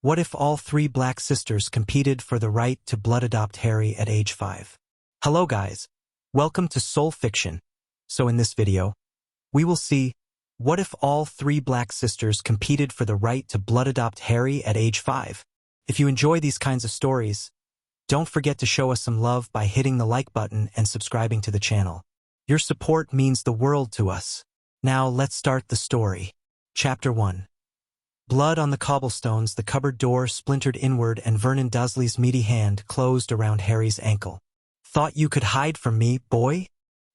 What if all three Black sisters competed for the right to blood-adopt Harry at age 5? Hello guys, welcome to Soul Fiction. So in this video, we will see, what if all three Black sisters competed for the right to blood-adopt Harry at age 5? If you enjoy these kinds of stories, don't forget to show us some love by hitting the like button and subscribing to the channel. Your support means the world to us. Now let's start the story. Chapter 1. Blood on the cobblestones, the cupboard door splintered inward and Vernon Dursley's meaty hand closed around Harry's ankle. Thought you could hide from me, boy?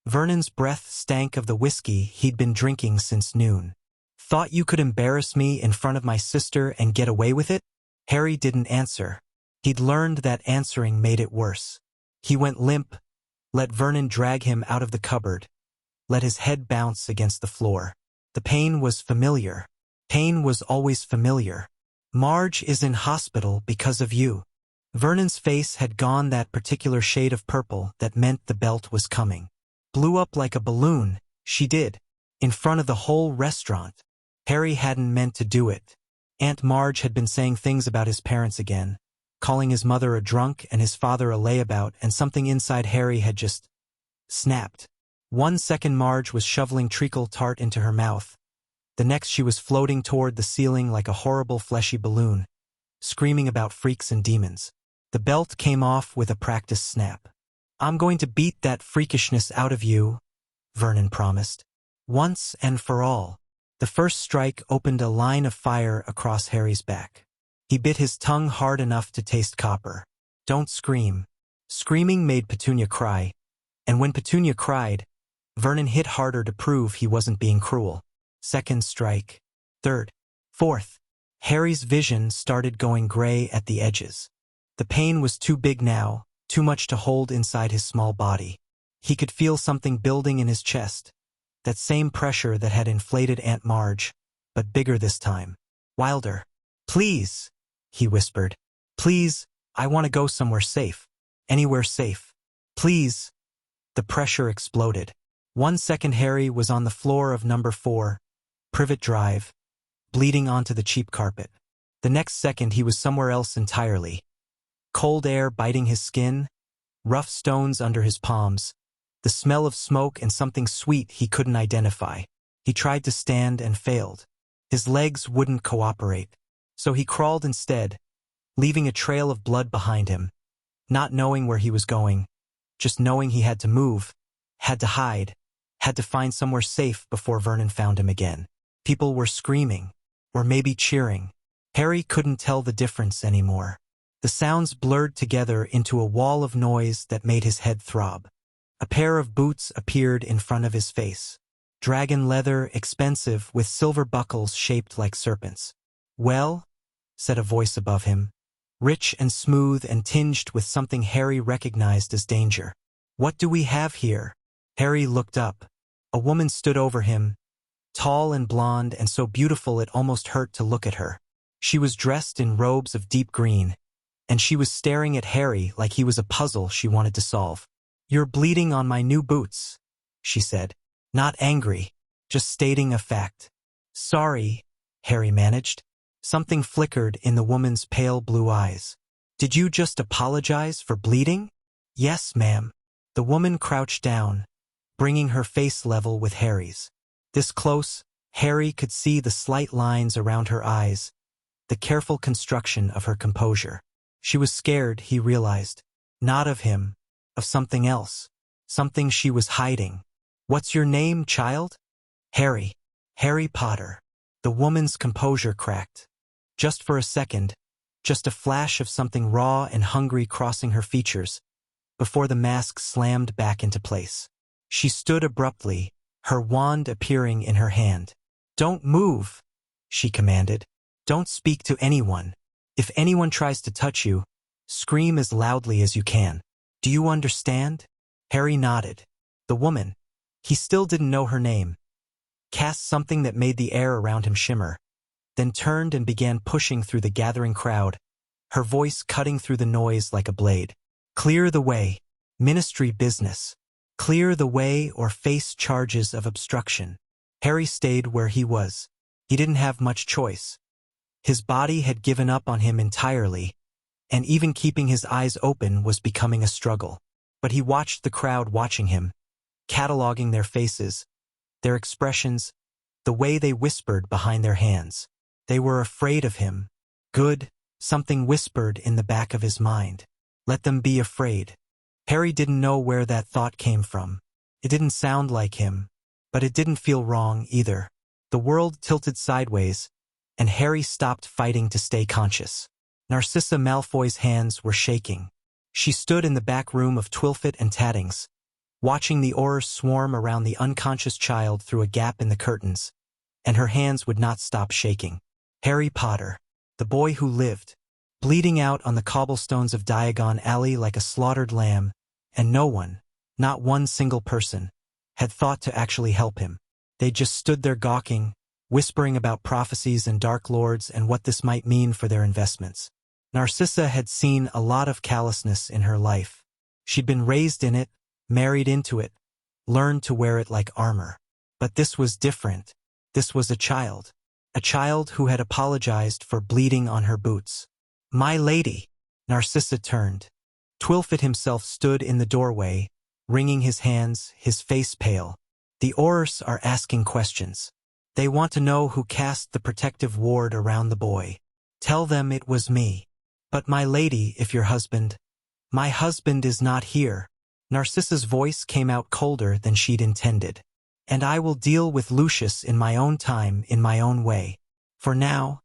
Vernon's breath stank of the whiskey he'd been drinking since noon. Thought you could embarrass me in front of my sister and get away with it? Harry didn't answer. He'd learned that answering made it worse. He went limp, let Vernon drag him out of the cupboard, let his head bounce against the floor. The pain was familiar. Pain was always familiar. Marge is in hospital because of you. Vernon's face had gone that particular shade of purple that meant the belt was coming. Blew up like a balloon, she did, in front of the whole restaurant. Harry hadn't meant to do it. Aunt Marge had been saying things about his parents again, calling his mother a drunk and his father a layabout, and something inside Harry had just snapped. 1 second Marge was shoveling treacle tart into her mouth. The next she was floating toward the ceiling like a horrible fleshy balloon, screaming about freaks and demons. The belt came off with a practiced snap. I'm going to beat that freakishness out of you, Vernon promised. Once and for all. The first strike opened a line of fire across Harry's back. He bit his tongue hard enough to taste copper. Don't scream. Screaming made Petunia cry, and when Petunia cried, Vernon hit harder to prove he wasn't being cruel. Second strike. Third. Fourth. Harry's vision started going gray at the edges. The pain was too big now, too much to hold inside his small body. He could feel something building in his chest, that same pressure that had inflated Aunt Marge, but bigger this time. Wilder. Please, he whispered. Please, I want to go somewhere safe. Anywhere safe. Please. The pressure exploded. 1 second Harry was on the floor of number 4, Privet Drive, bleeding onto the cheap carpet. The next second he was somewhere else entirely. Cold air biting his skin, rough stones under his palms, the smell of smoke and something sweet he couldn't identify. He tried to stand and failed. His legs wouldn't cooperate, so he crawled instead, leaving a trail of blood behind him, not knowing where he was going, just knowing he had to move, had to hide, had to find somewhere safe before Vernon found him again. People were screaming, or maybe cheering. Harry couldn't tell the difference anymore. The sounds blurred together into a wall of noise that made his head throb. A pair of boots appeared in front of his face. Dragon leather, expensive, with silver buckles shaped like serpents. Well, said a voice above him, rich and smooth and tinged with something Harry recognized as danger. What do we have here? Harry looked up. A woman stood over him, tall and blonde and so beautiful it almost hurt to look at her. She was dressed in robes of deep green, and she was staring at Harry like he was a puzzle she wanted to solve. You're bleeding on my new boots, she said. Not angry, just stating a fact. Sorry, Harry managed. Something flickered in the woman's pale blue eyes. Did you just apologize for bleeding? Yes, ma'am. The woman crouched down, bringing her face level with Harry's. This close, Harry could see the slight lines around her eyes, the careful construction of her composure. She was scared, he realized. Not of him, of something else. Something she was hiding. What's your name, child? Harry. Harry Potter. The woman's composure cracked. Just for a second, just a flash of something raw and hungry crossing her features, before the mask slammed back into place. She stood abruptly, her wand appearing in her hand. Don't move, she commanded. Don't speak to anyone. If anyone tries to touch you, scream as loudly as you can. Do you understand? Harry nodded. The woman, he still didn't know her name, cast something that made the air around him shimmer, then turned and began pushing through the gathering crowd, her voice cutting through the noise like a blade. Clear the way. Ministry business. Clear the way or face charges of obstruction. Harry stayed where he was. He didn't have much choice. His body had given up on him entirely, and even keeping his eyes open was becoming a struggle. But he watched the crowd watching him, cataloging their faces, their expressions, the way they whispered behind their hands. They were afraid of him. Good, something whispered in the back of his mind. Let them be afraid. Harry didn't know where that thought came from. It didn't sound like him, but it didn't feel wrong either. The world tilted sideways, and Harry stopped fighting to stay conscious. Narcissa Malfoy's hands were shaking. She stood in the back room of Twilfit and Tattings, watching the Aurors swarm around the unconscious child through a gap in the curtains, and her hands would not stop shaking. Harry Potter, the boy who lived, bleeding out on the cobblestones of Diagon Alley like a slaughtered lamb, and no one, not one single person, had thought to actually help him. They just stood there gawking, whispering about prophecies and Dark Lords and what this might mean for their investments. Narcissa had seen a lot of callousness in her life. She'd been raised in it, married into it, learned to wear it like armor. But this was different. This was a child who had apologized for bleeding on her boots. "My lady!" Narcissa turned. Twilfit himself stood in the doorway, wringing his hands, his face pale. "The Aurors are asking questions. They want to know who cast the protective ward around the boy. Tell them it was me." "But my lady, if your husband—" "My husband is not here." Narcissa's voice came out colder than she'd intended. "And I will deal with Lucius in my own time, in my own way. For now,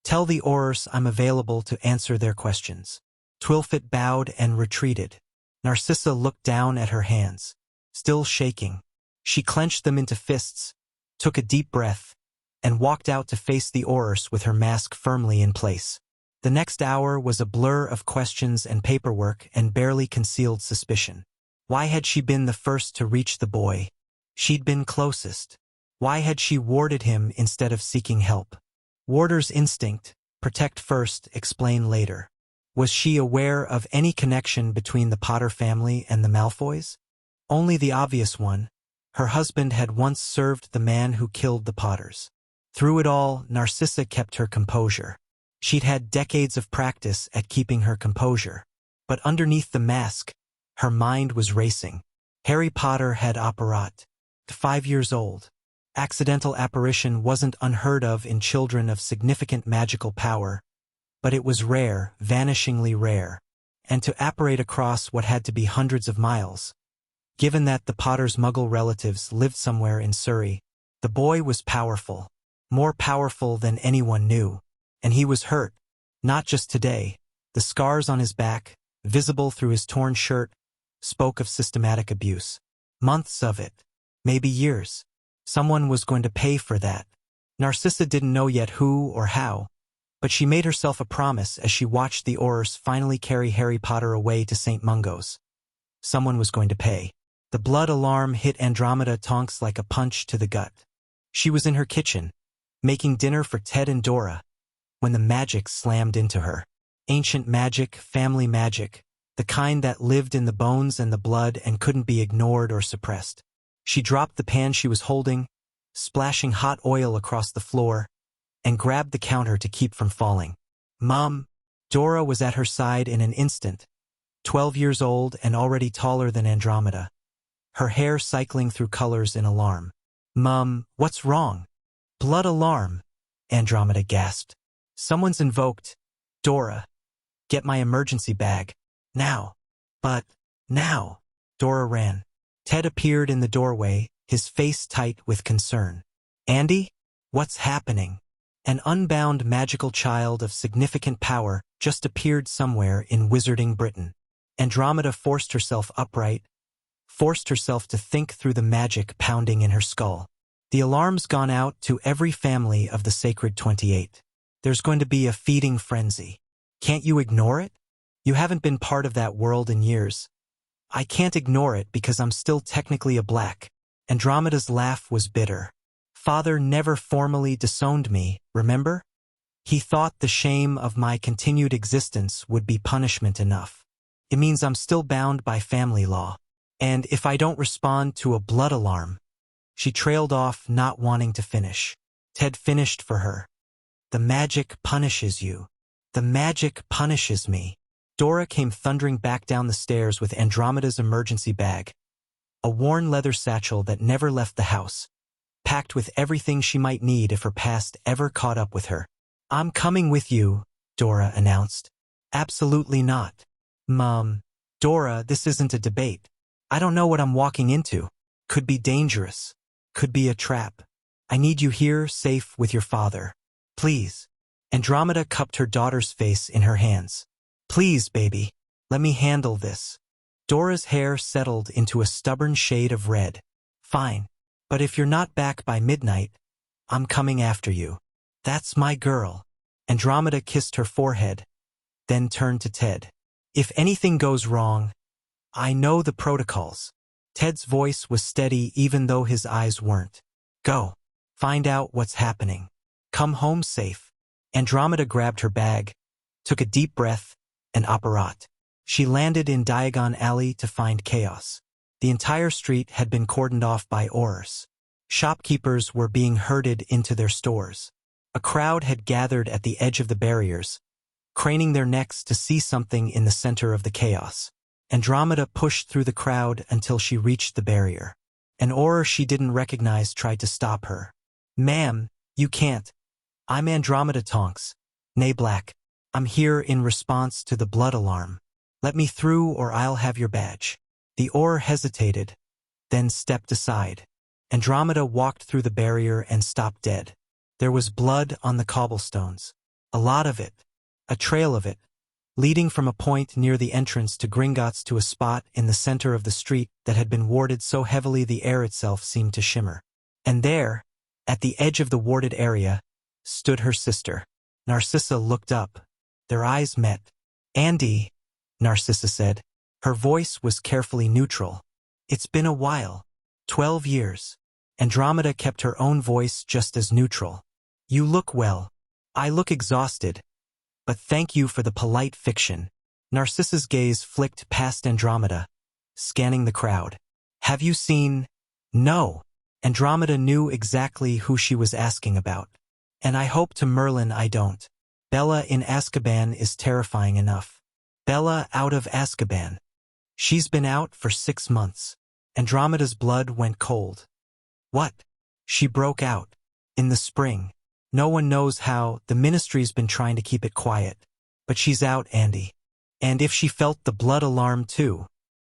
tell the Aurors I'm available to answer their questions." Twilfit bowed and retreated. Narcissa looked down at her hands, still shaking. She clenched them into fists, took a deep breath, and walked out to face the Aurors with her mask firmly in place. The next hour was a blur of questions and paperwork and barely concealed suspicion. Why had she been the first to reach the boy? She'd been closest. Why had she warded him instead of seeking help? Warder's instinct, protect first, explain later. Was she aware of any connection between the Potter family and the Malfoys? Only the obvious one. Her husband had once served the man who killed the Potters. Through it all, Narcissa kept her composure. She'd had decades of practice at keeping her composure. But underneath the mask, her mind was racing. Harry Potter had apparat. 5 years old. Accidental apparition wasn't unheard of in children of significant magical power, but it was rare, vanishingly rare. And to apparate across what had to be hundreds of miles. Given that the Potters' Muggle relatives lived somewhere in Surrey, the boy was powerful. More powerful than anyone knew. And he was hurt. Not just today. The scars on his back, visible through his torn shirt, spoke of systematic abuse. Months of it. Maybe years. Someone was going to pay for that. Narcissa didn't know yet who or how, but she made herself a promise as she watched the Aurors finally carry Harry Potter away to St. Mungo's. Someone was going to pay. The blood alarm hit Andromeda Tonks like a punch to the gut. She was in her kitchen, making dinner for Ted and Dora, when the magic slammed into her. Ancient magic, family magic, the kind that lived in the bones and the blood and couldn't be ignored or suppressed. She dropped the pan she was holding, splashing hot oil across the floor, and grabbed the counter to keep from falling. "Mom!" Dora was at her side in an instant, 12 years old and already taller than Andromeda, her hair cycling through colors in alarm. "Mom, what's wrong?" "Blood alarm," Andromeda gasped. "Someone's invoked. Dora, get my emergency bag. Now." "But, now." Dora ran. Ted appeared in the doorway, his face tight with concern. "Andy? What's happening?" An unbound magical child of significant power just appeared somewhere in Wizarding Britain. Andromeda forced herself upright, forced herself to think through the magic pounding in her skull. "The alarm's gone out to every family of the Sacred 28. There's going to be a feeding frenzy. Can't you ignore it? You haven't been part of that world in years." "I can't ignore it because I'm still technically a Black." Andromeda's laugh was bitter. "Father never formally disowned me, remember? He thought the shame of my continued existence would be punishment enough. It means I'm still bound by family law. And if I don't respond to a blood alarm..." She trailed off, not wanting to finish. Ted finished for her. The magic punishes you. The magic punishes me. Dora came thundering back down the stairs with Andromeda's emergency bag, a worn leather satchel that never left the house, packed with everything she might need if her past ever caught up with her. "I'm coming with you," Dora announced. "Absolutely not. Mom." "Dora, this isn't a debate. I don't know what I'm walking into. Could be dangerous. Could be a trap. I need you here, safe with your father. Please." Andromeda cupped her daughter's face in her hands. "Please, baby. Let me handle this." Dora's hair settled into a stubborn shade of red. "Fine. But if you're not back by midnight, I'm coming after you." "That's my girl." Andromeda kissed her forehead, then turned to Ted. "If anything goes wrong, I know the protocols." Ted's voice was steady even though his eyes weren't. "Go. Find out what's happening. Come home safe." Andromeda grabbed her bag, took a deep breath, and apparat. She landed in Diagon Alley to find chaos. The entire street had been cordoned off by Aurors. Shopkeepers were being herded into their stores. A crowd had gathered at the edge of the barriers, craning their necks to see something in the center of the chaos. Andromeda pushed through the crowd until she reached the barrier. An Auror she didn't recognize tried to stop her. "Ma'am, you can't. I'm Andromeda Tonks, née Black. I'm here in response to the blood alarm. Let me through or I'll have your badge." The Auror hesitated, then stepped aside. Andromeda walked through the barrier and stopped dead. There was blood on the cobblestones. A lot of it. A trail of it, leading from a point near the entrance to Gringotts to a spot in the center of the street that had been warded so heavily the air itself seemed to shimmer. And there, at the edge of the warded area, stood her sister. Narcissa looked up. Their eyes met. "Andy," Narcissa said. Her voice was carefully neutral. "It's been a while. 12 years. Andromeda kept her own voice just as neutral. "You look well. I look exhausted. But thank you for the polite fiction." Narcissa's gaze flicked past Andromeda, scanning the crowd. "Have you seen—" "No." Andromeda knew exactly who she was asking about. "And I hope to Merlin I don't. Bella in Azkaban is terrifying enough." "Bella out of Azkaban. She's been out for 6 months." Andromeda's blood went cold. "What?" She broke out. "In the spring. No one knows how, the Ministry's been trying to keep it quiet. But she's out, Andy. And if she felt the blood alarm too.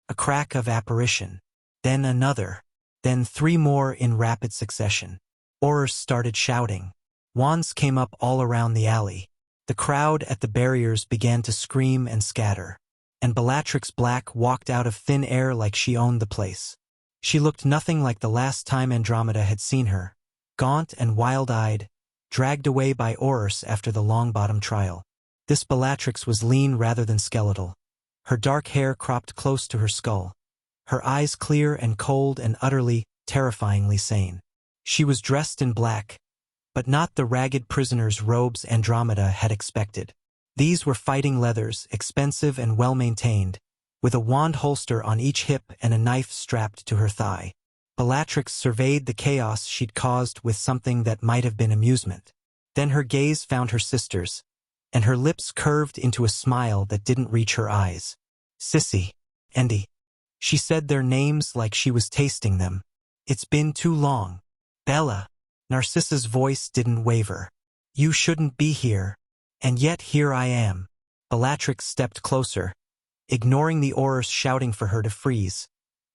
A crack of apparition. Then another. Then 3 more in rapid succession." Aurors started shouting. Wands came up all around the alley. The crowd at the barriers began to scream and scatter. And Bellatrix Black walked out of thin air like she owned the place. She looked nothing like the last time Andromeda had seen her, gaunt and wild-eyed, dragged away by Aurors after the Longbottom trial. This Bellatrix was lean rather than skeletal. Her dark hair cropped close to her skull. Her eyes clear and cold and utterly, terrifyingly sane. She was dressed in black, but not the ragged prisoner's robes Andromeda had expected. These were fighting leathers, expensive and well-maintained, with a wand holster on each hip and a knife strapped to her thigh. Bellatrix surveyed the chaos she'd caused with something that might have been amusement. Then her gaze found her sister's, and her lips curved into a smile that didn't reach her eyes. "Sissy, Andy." She said their names like she was tasting them. "It's been too long." "Bella." Narcissa's voice didn't waver. "You shouldn't be here. And yet here I am." Bellatrix stepped closer, ignoring the Aurors shouting for her to freeze,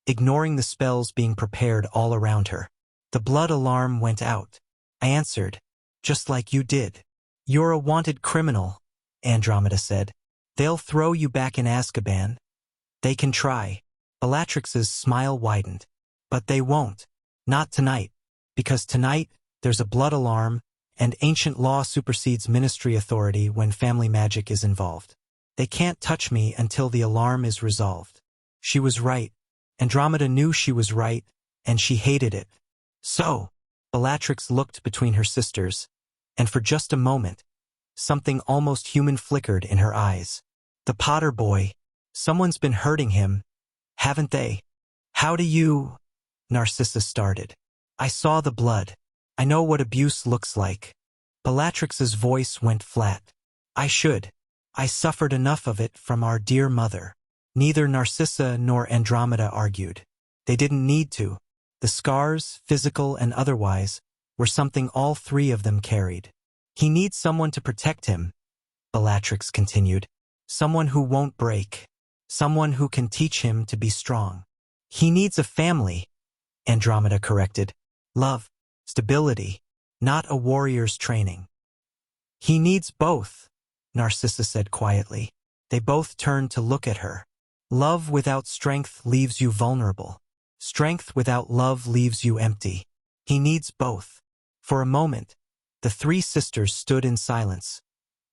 ignoring the spells being prepared all around her. "The blood alarm went out. I answered, just like you did." "You're a wanted criminal," Andromeda said. "They'll throw you back in Azkaban. They can try." Bellatrix's smile widened. "But they won't. Not tonight. Because tonight, there's a blood alarm, and ancient law supersedes Ministry authority when family magic is involved. They can't touch me until the alarm is resolved." She was right. Andromeda knew she was right, and she hated it. "So," Bellatrix looked between her sisters, and for just a moment, something almost human flickered in her eyes. "The Potter boy. Someone's been hurting him, haven't they?" "How do you—" Narcissa started. "I saw the blood. I know what abuse looks like. Bellatrix's voice went flat. I should. I suffered enough of it from our dear mother. Neither Narcissa nor Andromeda argued. They didn't need to. The scars, physical and otherwise, were something all three of them carried. He needs someone to protect him, Bellatrix continued. Someone who won't break. Someone who can teach him to be strong. He needs a family, Andromeda corrected. Love, stability, not a warrior's training. He needs both, Narcissa said quietly. They both turned to look at her. Love without strength leaves you vulnerable. Strength without love leaves you empty. He needs both. For a moment, the three sisters stood in silence,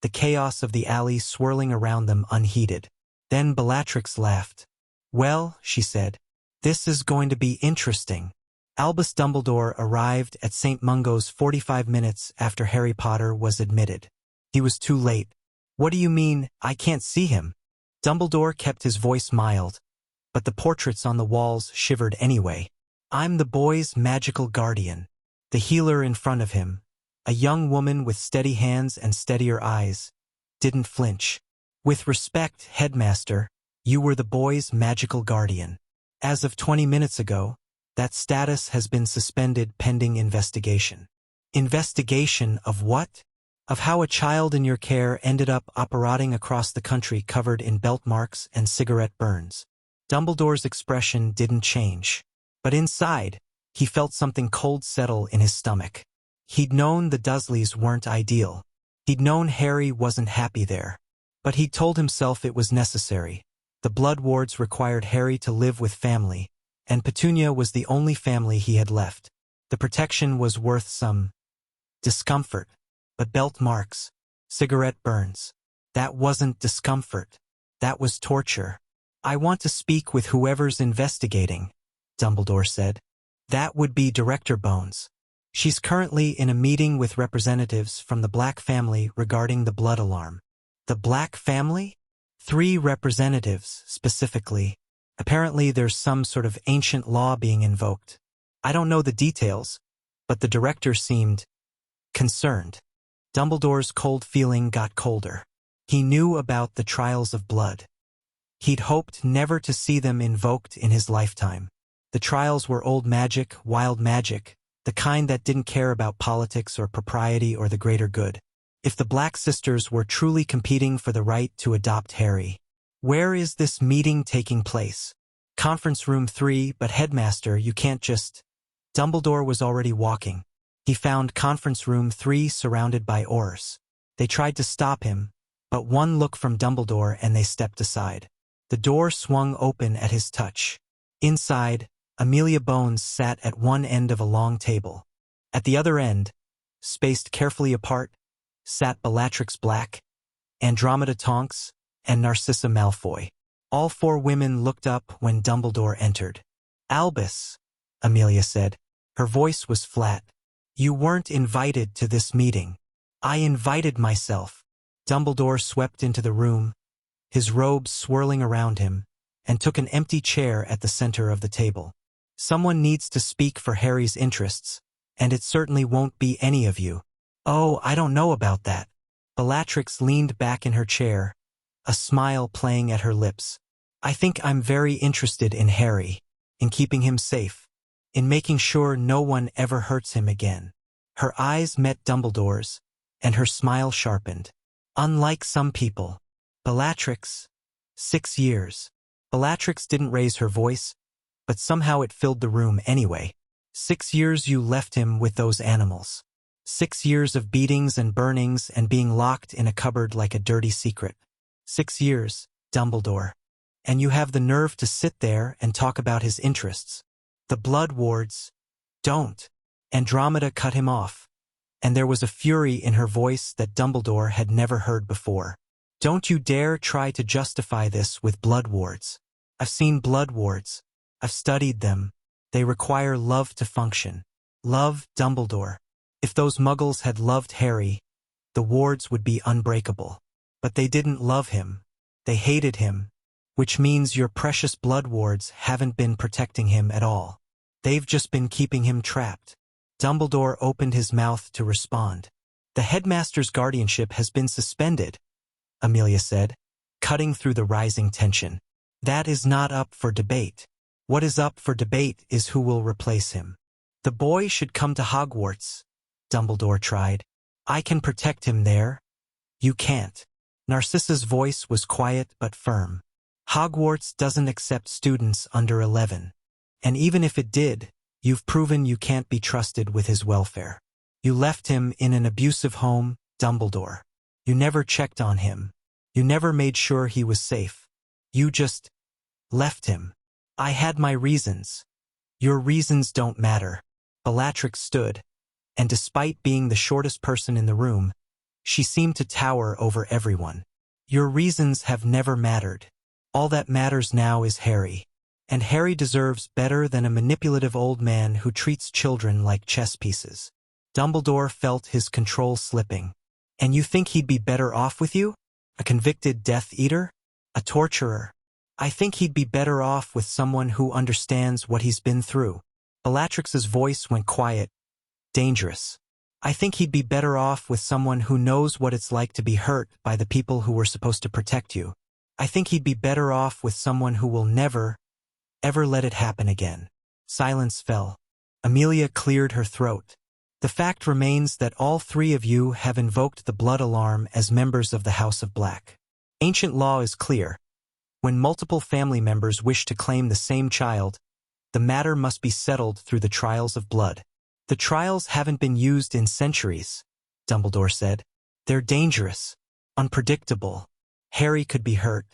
the chaos of the alley swirling around them unheeded. Then Bellatrix laughed. Well, she said, this is going to be interesting. Albus Dumbledore arrived at St. Mungo's 45 minutes after Harry Potter was admitted. He was too late. What do you mean, I can't see him? Dumbledore kept his voice mild, but the portraits on the walls shivered anyway. I'm the boy's magical guardian. The healer in front of him, a young woman with steady hands and steadier eyes, didn't flinch. With respect, Headmaster, you were the boy's magical guardian. As of 20 minutes ago, that status has been suspended pending investigation. Investigation of what? Of how a child in your care ended up operating across the country covered in belt marks and cigarette burns. Dumbledore's expression didn't change. But inside, he felt something cold settle in his stomach. He'd known the Dursleys weren't ideal. He'd known Harry wasn't happy there. But he'd told himself it was necessary. The Blood Wards required Harry to live with family, and Petunia was the only family he had left. The protection was worth some discomfort. But belt marks, cigarette burns, that wasn't discomfort. That was torture. I want to speak with whoever's investigating, Dumbledore said. That would be Director Bones. She's currently in a meeting with representatives from the Black family regarding the blood alarm. The Black family? 3 representatives, specifically. Apparently there's some sort of ancient law being invoked. I don't know the details, but the director seemed concerned. Dumbledore's cold feeling got colder. He knew about the trials of blood. He'd hoped never to see them invoked in his lifetime. The trials were old magic, wild magic, the kind that didn't care about politics or propriety or the greater good. If the Black sisters were truly competing for the right to adopt Harry. Where is this meeting taking place? Conference room 3, but Headmaster, you can't just... Dumbledore was already walking. He found conference room 3 surrounded by Aurors. They tried to stop him, but one look from Dumbledore and they stepped aside. The door swung open at his touch. Inside, Amelia Bones sat at one end of a long table. At the other end, spaced carefully apart, sat Bellatrix Black, Andromeda Tonks, and Narcissa Malfoy. All 4 women looked up when Dumbledore entered. Albus, Amelia said. Her voice was flat. You weren't invited to this meeting. I invited myself. Dumbledore swept into the room, his robes swirling around him, and took an empty chair at the center of the table. Someone needs to speak for Harry's interests, and it certainly won't be any of you. Oh, I don't know about that. Bellatrix leaned back in her chair, a smile playing at her lips. I think I'm very interested in Harry, in keeping him safe, in making sure no one ever hurts him again. Her eyes met Dumbledore's, and her smile sharpened. Unlike some people. Bellatrix. 6 years. Bellatrix didn't raise her voice, but somehow it filled the room anyway. 6 years you left him with those animals. 6 years of beatings and burnings and being locked in a cupboard like a dirty secret. 6 years, Dumbledore. And you have the nerve to sit there and talk about his interests. The Blood Wards. Don't. Andromeda cut him off, and there was a fury in her voice that Dumbledore had never heard before. Don't you dare try to justify this with Blood Wards. I've seen Blood Wards. I've studied them. They require love to function. Love, Dumbledore. If those muggles had loved Harry, the wards would be unbreakable. But they didn't love him. They hated him, which means your precious Blood Wards haven't been protecting him at all. They've just been keeping him trapped. Dumbledore opened his mouth to respond. The headmaster's guardianship has been suspended, Amelia said, cutting through the rising tension. That is not up for debate. What is up for debate is who will replace him. The boy should come to Hogwarts, Dumbledore tried. I can protect him there. You can't. Narcissa's voice was quiet but firm. Hogwarts doesn't accept students under 11. And even if it did, you've proven you can't be trusted with his welfare. You left him in an abusive home, Dumbledore. You never checked on him. You never made sure he was safe. You just left him. I had my reasons. Your reasons don't matter. Bellatrix stood, and despite being the shortest person in the room, she seemed to tower over everyone. Your reasons have never mattered. All that matters now is Harry. And Harry deserves better than a manipulative old man who treats children like chess pieces. Dumbledore felt his control slipping. And you think he'd be better off with you? A convicted Death Eater? A torturer? I think he'd be better off with someone who understands what he's been through. Bellatrix's voice went quiet. Dangerous. I think he'd be better off with someone who knows what it's like to be hurt by the people who were supposed to protect you. I think he'd be better off with someone who will never, ever let it happen again. Silence fell. Amelia cleared her throat. The fact remains that all three of you have invoked the blood alarm as members of the House of Black. Ancient law is clear. When multiple family members wish to claim the same child, the matter must be settled through the trials of blood. The trials haven't been used in centuries, Dumbledore said. They're dangerous, unpredictable. Harry could be hurt.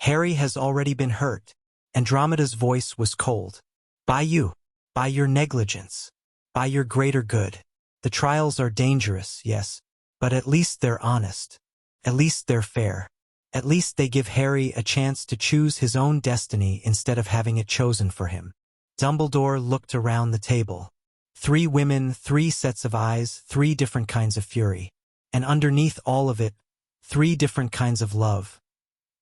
Harry has already been hurt. Andromeda's voice was cold. By you. By your negligence. By your greater good. The trials are dangerous, yes, but at least they're honest. At least they're fair. At least they give Harry a chance to choose his own destiny instead of having it chosen for him. Dumbledore looked around the table. 3 women, 3 sets of eyes, 3 different kinds of fury. And underneath all of it, 3 different kinds of love.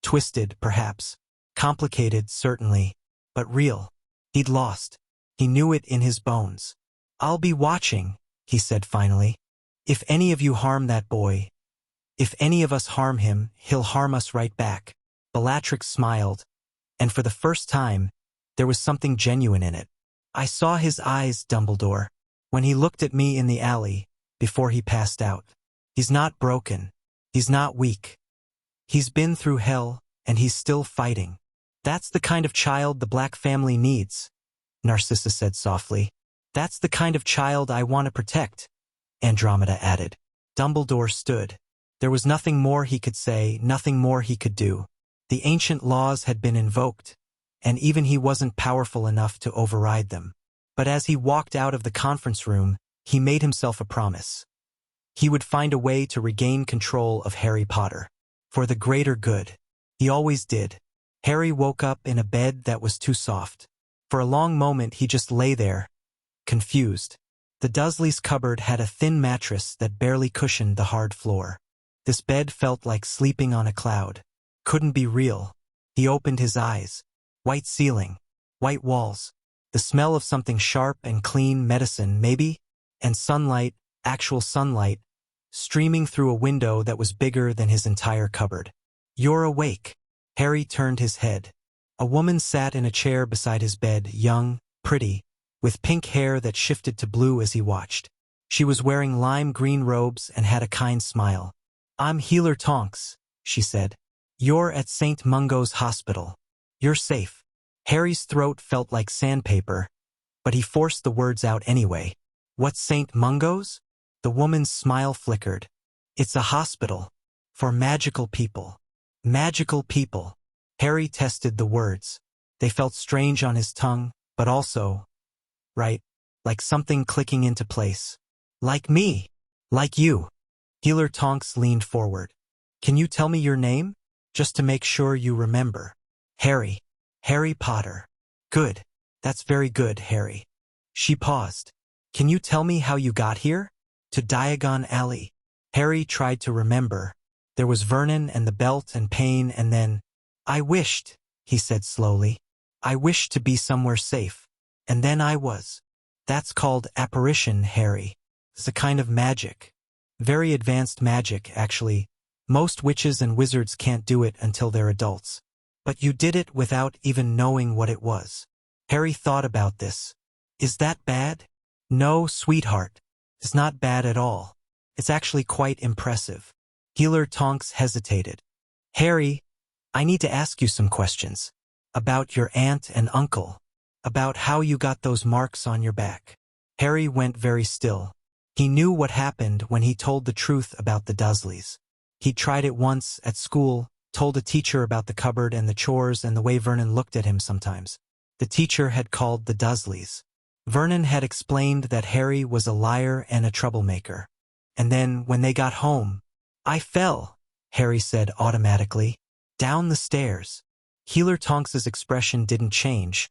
Twisted, perhaps. Complicated, certainly. But real. He'd lost. He knew it in his bones. I'll be watching, he said finally. If any of you harm that boy, if any of us harm him, he'll harm us right back. Bellatrix smiled, and for the first time, there was something genuine in it. I saw his eyes, Dumbledore, when he looked at me in the alley, before he passed out. He's not broken. He's not weak. He's been through hell, and he's still fighting. That's the kind of child the Black family needs, Narcissa said softly. That's the kind of child I want to protect, Andromeda added. Dumbledore stood. There was nothing more he could say, nothing more he could do. The ancient laws had been invoked, and even he wasn't powerful enough to override them. But as he walked out of the conference room, he made himself a promise. He would find a way to regain control of Harry Potter. For the greater good. He always did. Harry woke up in a bed that was too soft. For a long moment he just lay there, confused. The Dursleys' cupboard had a thin mattress that barely cushioned the hard floor. This bed felt like sleeping on a cloud. Couldn't be real. He opened his eyes. White ceiling. White walls. The smell of something sharp and clean, medicine, maybe? And sunlight, actual sunlight, streaming through a window that was bigger than his entire cupboard. You're awake. Harry turned his head. A woman sat in a chair beside his bed, young, pretty, with pink hair that shifted to blue as he watched. She was wearing lime green robes and had a kind smile. I'm Healer Tonks, she said. You're at St. Mungo's Hospital. You're safe. Harry's throat felt like sandpaper, but he forced the words out anyway. What's St. Mungo's? The woman's smile flickered. It's a hospital. For magical people. Magical people. Harry tested the words. They felt strange on his tongue, but also, right, like something clicking into place. Like me. Like you. Healer Tonks leaned forward. Can you tell me your name? Just to make sure you remember. Harry. Harry Potter. Good. That's very good, Harry. She paused. Can you tell me how you got here? To Diagon Alley. Harry tried to remember. There was Vernon and the belt and Pain and then, I wished, he said slowly. I wished to be somewhere safe. And then I was. That's called apparition, Harry. It's a kind of magic. Very advanced magic, actually. Most witches and wizards can't do it until they're adults. But you did it without even knowing what it was. Harry thought about this. Is that bad? No, sweetheart. It's not bad at all. It's actually quite impressive. Healer Tonks hesitated. Harry, I need to ask you some questions. About your aunt and uncle. About how you got those marks on your back. Harry went very still. He knew what happened when he told the truth about the Dursleys. He'd tried it once at school, told a teacher about the cupboard and the chores and the way Vernon looked at him sometimes. The teacher had called the Dursleys. Vernon had explained that Harry was a liar and a troublemaker. And then, when they got home, I fell, Harry said automatically. Down the stairs. Healer Tonks's expression didn't change,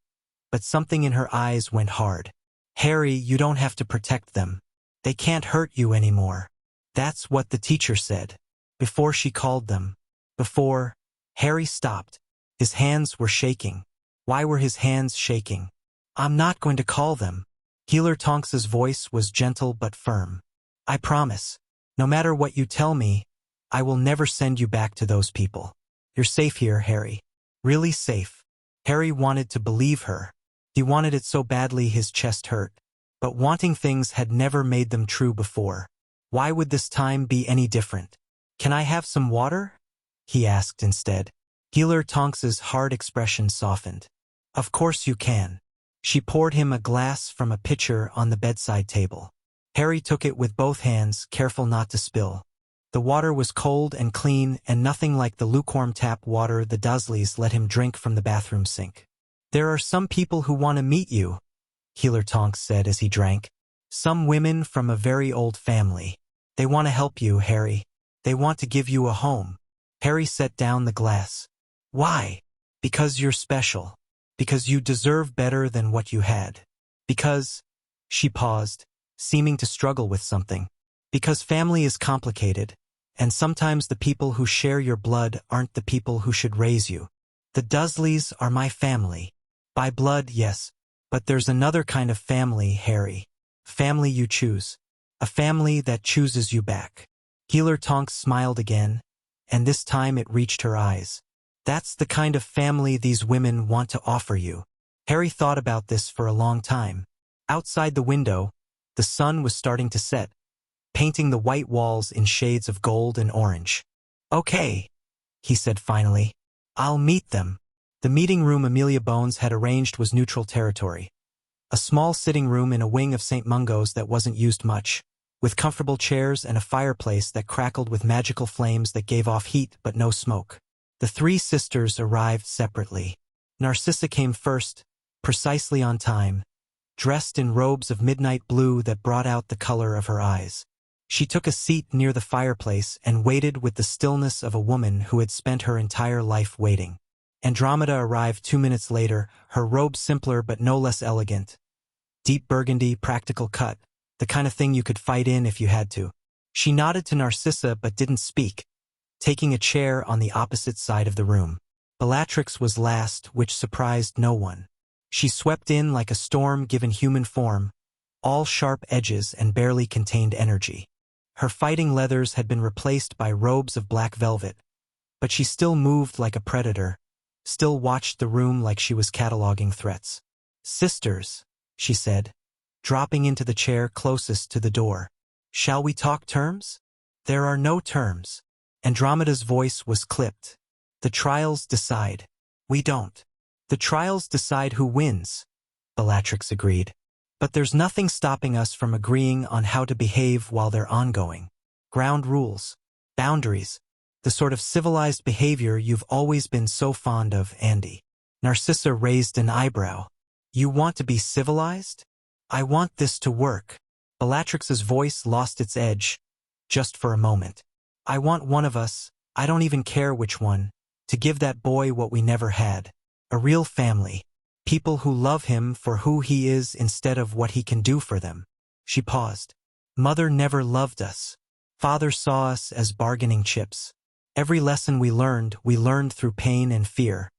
but something in her eyes went hard. Harry, you don't have to protect them. They can't hurt you anymore. That's what the teacher said. Before she called them. Before, Harry stopped. His hands were shaking. Why were his hands shaking? I'm not going to call them. Healer Tonks's voice was gentle but firm. I promise. No matter what you tell me, I will never send you back to those people. You're safe here, Harry. Really safe. Harry wanted to believe her. He wanted it so badly his chest hurt. But wanting things had never made them true before. Why would this time be any different? Can I have some water? He asked instead. Healer Tonks's hard expression softened. Of course you can. She poured him a glass from a pitcher on the bedside table. Harry took it with both hands, careful not to spill. The water was cold and clean and nothing like the lukewarm tap water the Dursleys let him drink from the bathroom sink. There are some people who want to meet you, Healer Tonks said as he drank. Some women from a very old family. They want to help you, Harry. They want to give you a home. Harry set down the glass. Why? Because you're special. Because you deserve better than what you had. Because, she paused, seeming to struggle with something. Because family is complicated, and sometimes the people who share your blood aren't the people who should raise you. The Dursleys are my family. By blood, yes, but there's another kind of family, Harry. Family you choose. A family that chooses you back. Healer Tonks smiled again, and this time it reached her eyes. That's the kind of family these women want to offer you. Harry thought about this for a long time. Outside the window, the sun was starting to set, painting the white walls in shades of gold and orange. Okay, he said finally. I'll meet them. The meeting room Amelia Bones had arranged was neutral territory. A small sitting room in a wing of St. Mungo's that wasn't used much, with comfortable chairs and a fireplace that crackled with magical flames that gave off heat but no smoke. The three sisters arrived separately. Narcissa came first, precisely on time, dressed in robes of midnight blue that brought out the color of her eyes. She took a seat near the fireplace and waited with the stillness of a woman who had spent her entire life waiting. Andromeda arrived 2 minutes later, her robe simpler but no less elegant. Deep burgundy, practical cut, the kind of thing you could fight in if you had to. She nodded to Narcissa but didn't speak, taking a chair on the opposite side of the room. Bellatrix was last, which surprised no one. She swept in like a storm given human form, all sharp edges and barely contained energy. Her fighting leathers had been replaced by robes of black velvet, but she still moved like a predator, still watched the room like she was cataloging threats. Sisters, she said, dropping into the chair closest to the door. Shall we talk terms? There are no terms. Andromeda's voice was clipped. The trials decide. We don't. The trials decide who wins, Bellatrix agreed. But there's nothing stopping us from agreeing on how to behave while they're ongoing. Ground rules. Boundaries. The sort of civilized behavior you've always been so fond of, Andy. Narcissa raised an eyebrow. You want to be civilized? I want this to work. Bellatrix's voice lost its edge, just for a moment. I want one of us, I don't even care which one, to give that boy what we never had. A real family. People who love him for who he is instead of what he can do for them. She paused. Mother never loved us. Father saw us as bargaining chips. Every lesson we learned through pain and fear.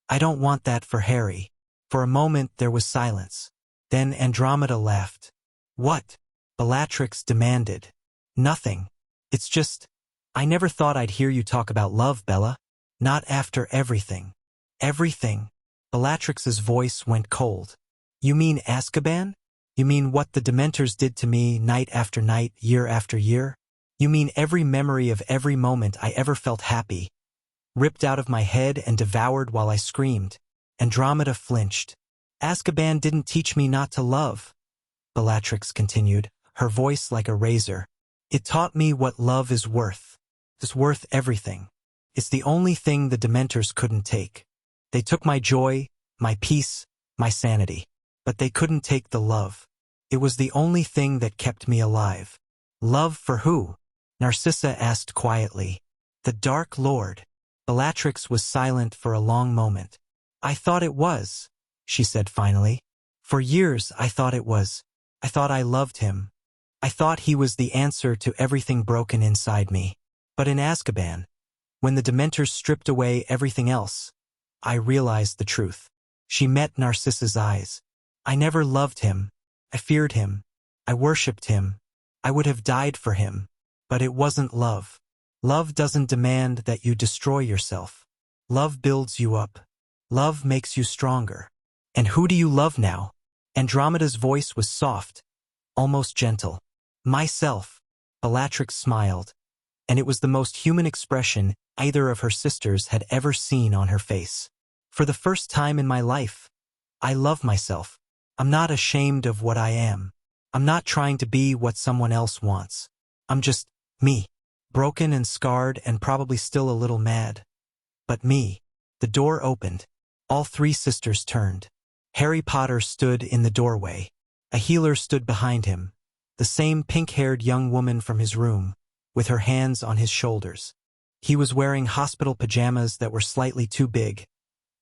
I don't want that for Harry. For a moment there was silence. Then Andromeda laughed. What? Bellatrix demanded. Nothing. It's just, I never thought I'd hear you talk about love, Bella. Not after everything. Everything. Bellatrix's voice went cold. You mean Azkaban? You mean what the Dementors did to me night after night, year after year? You mean every memory of every moment I ever felt happy, ripped out of my head and devoured while I screamed? Andromeda flinched. Azkaban didn't teach me not to love, Bellatrix continued, her voice like a razor. It taught me what love is worth. It's worth everything. It's the only thing the Dementors couldn't take. They took my joy, my peace, my sanity. But they couldn't take the love. It was the only thing that kept me alive. Love for who? Narcissa asked quietly. The Dark Lord. Bellatrix was silent for a long moment. I thought it was, she said finally. For years I thought it was. I thought I loved him. I thought he was the answer to everything broken inside me. But in Azkaban, when the Dementors stripped away everything else, I realized the truth. She met Narcissa's eyes. I never loved him. I feared him. I worshipped him. I would have died for him. But it wasn't love. Love doesn't demand that you destroy yourself. Love builds you up. Love makes you stronger. And who do you love now? Andromeda's voice was soft, almost gentle. Myself. Bellatrix smiled, and it was the most human expression either of her sisters had ever seen on her face. For the first time in my life, I love myself. I'm not ashamed of what I am. I'm not trying to be what someone else wants. I'm just me. Broken and scarred and probably still a little mad. But me. The door opened. All three sisters turned. Harry Potter stood in the doorway. A healer stood behind him, the same pink-haired young woman from his room, with her hands on his shoulders. He was wearing hospital pajamas that were slightly too big,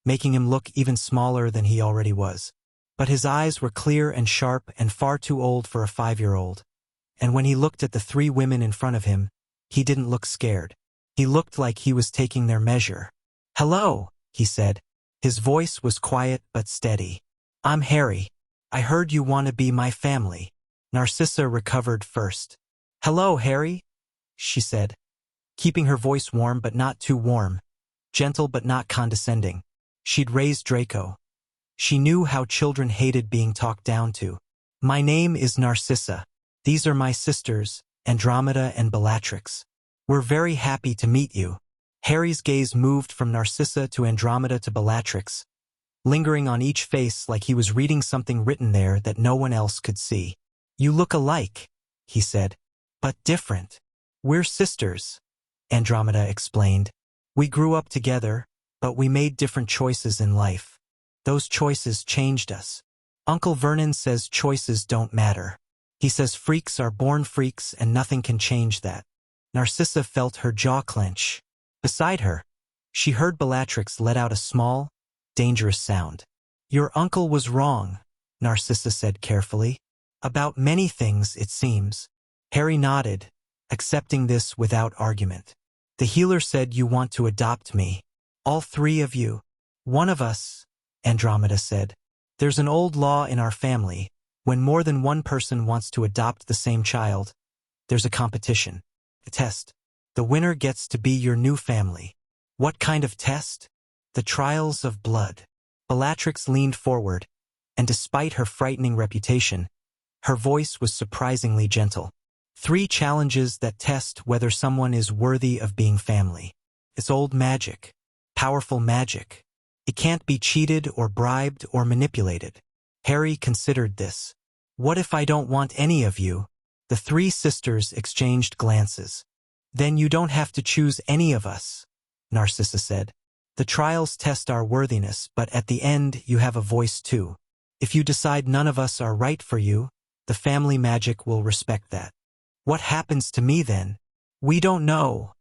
making him look even smaller than he already was. But his eyes were clear and sharp and far too old for a 5-year-old. And when he looked at the three women in front of him, he didn't look scared. He looked like he was taking their measure. Hello, he said. His voice was quiet but steady. I'm Harry. I heard you want to be my family. Narcissa recovered first. Hello, Harry, she said, keeping her voice warm but not too warm, gentle but not condescending. She'd raised Draco. She knew how children hated being talked down to. My name is Narcissa. These are my sisters, Andromeda and Bellatrix. We're very happy to meet you. Harry's gaze moved from Narcissa to Andromeda to Bellatrix, lingering on each face like he was reading something written there that no one else could see. You look alike, he said, but different. We're sisters, Andromeda explained. We grew up together, but we made different choices in life. Those choices changed us. Uncle Vernon says choices don't matter. He says freaks are born freaks and nothing can change that. Narcissa felt her jaw clench. Beside her, she heard Bellatrix let out a small, dangerous sound. Your uncle was wrong, Narcissa said carefully. About many things, it seems. Harry nodded, accepting this without argument. The healer said you want to adopt me. All three of you. One of us, Andromeda said. There's an old law in our family. When more than one person wants to adopt the same child, there's a competition. A test. The winner gets to be your new family. What kind of test? The trials of blood. Bellatrix leaned forward, and despite her frightening reputation, her voice was surprisingly gentle. 3 challenges that test whether someone is worthy of being family. It's old magic. Powerful magic. It can't be cheated or bribed or manipulated. Harry considered this. What if I don't want any of you? The 3 sisters exchanged glances. Then you don't have to choose any of us, Narcissa said. The trials test our worthiness, but at the end you have a voice too. If you decide none of us are right for you, the family magic will respect that. What happens to me then? We don't know,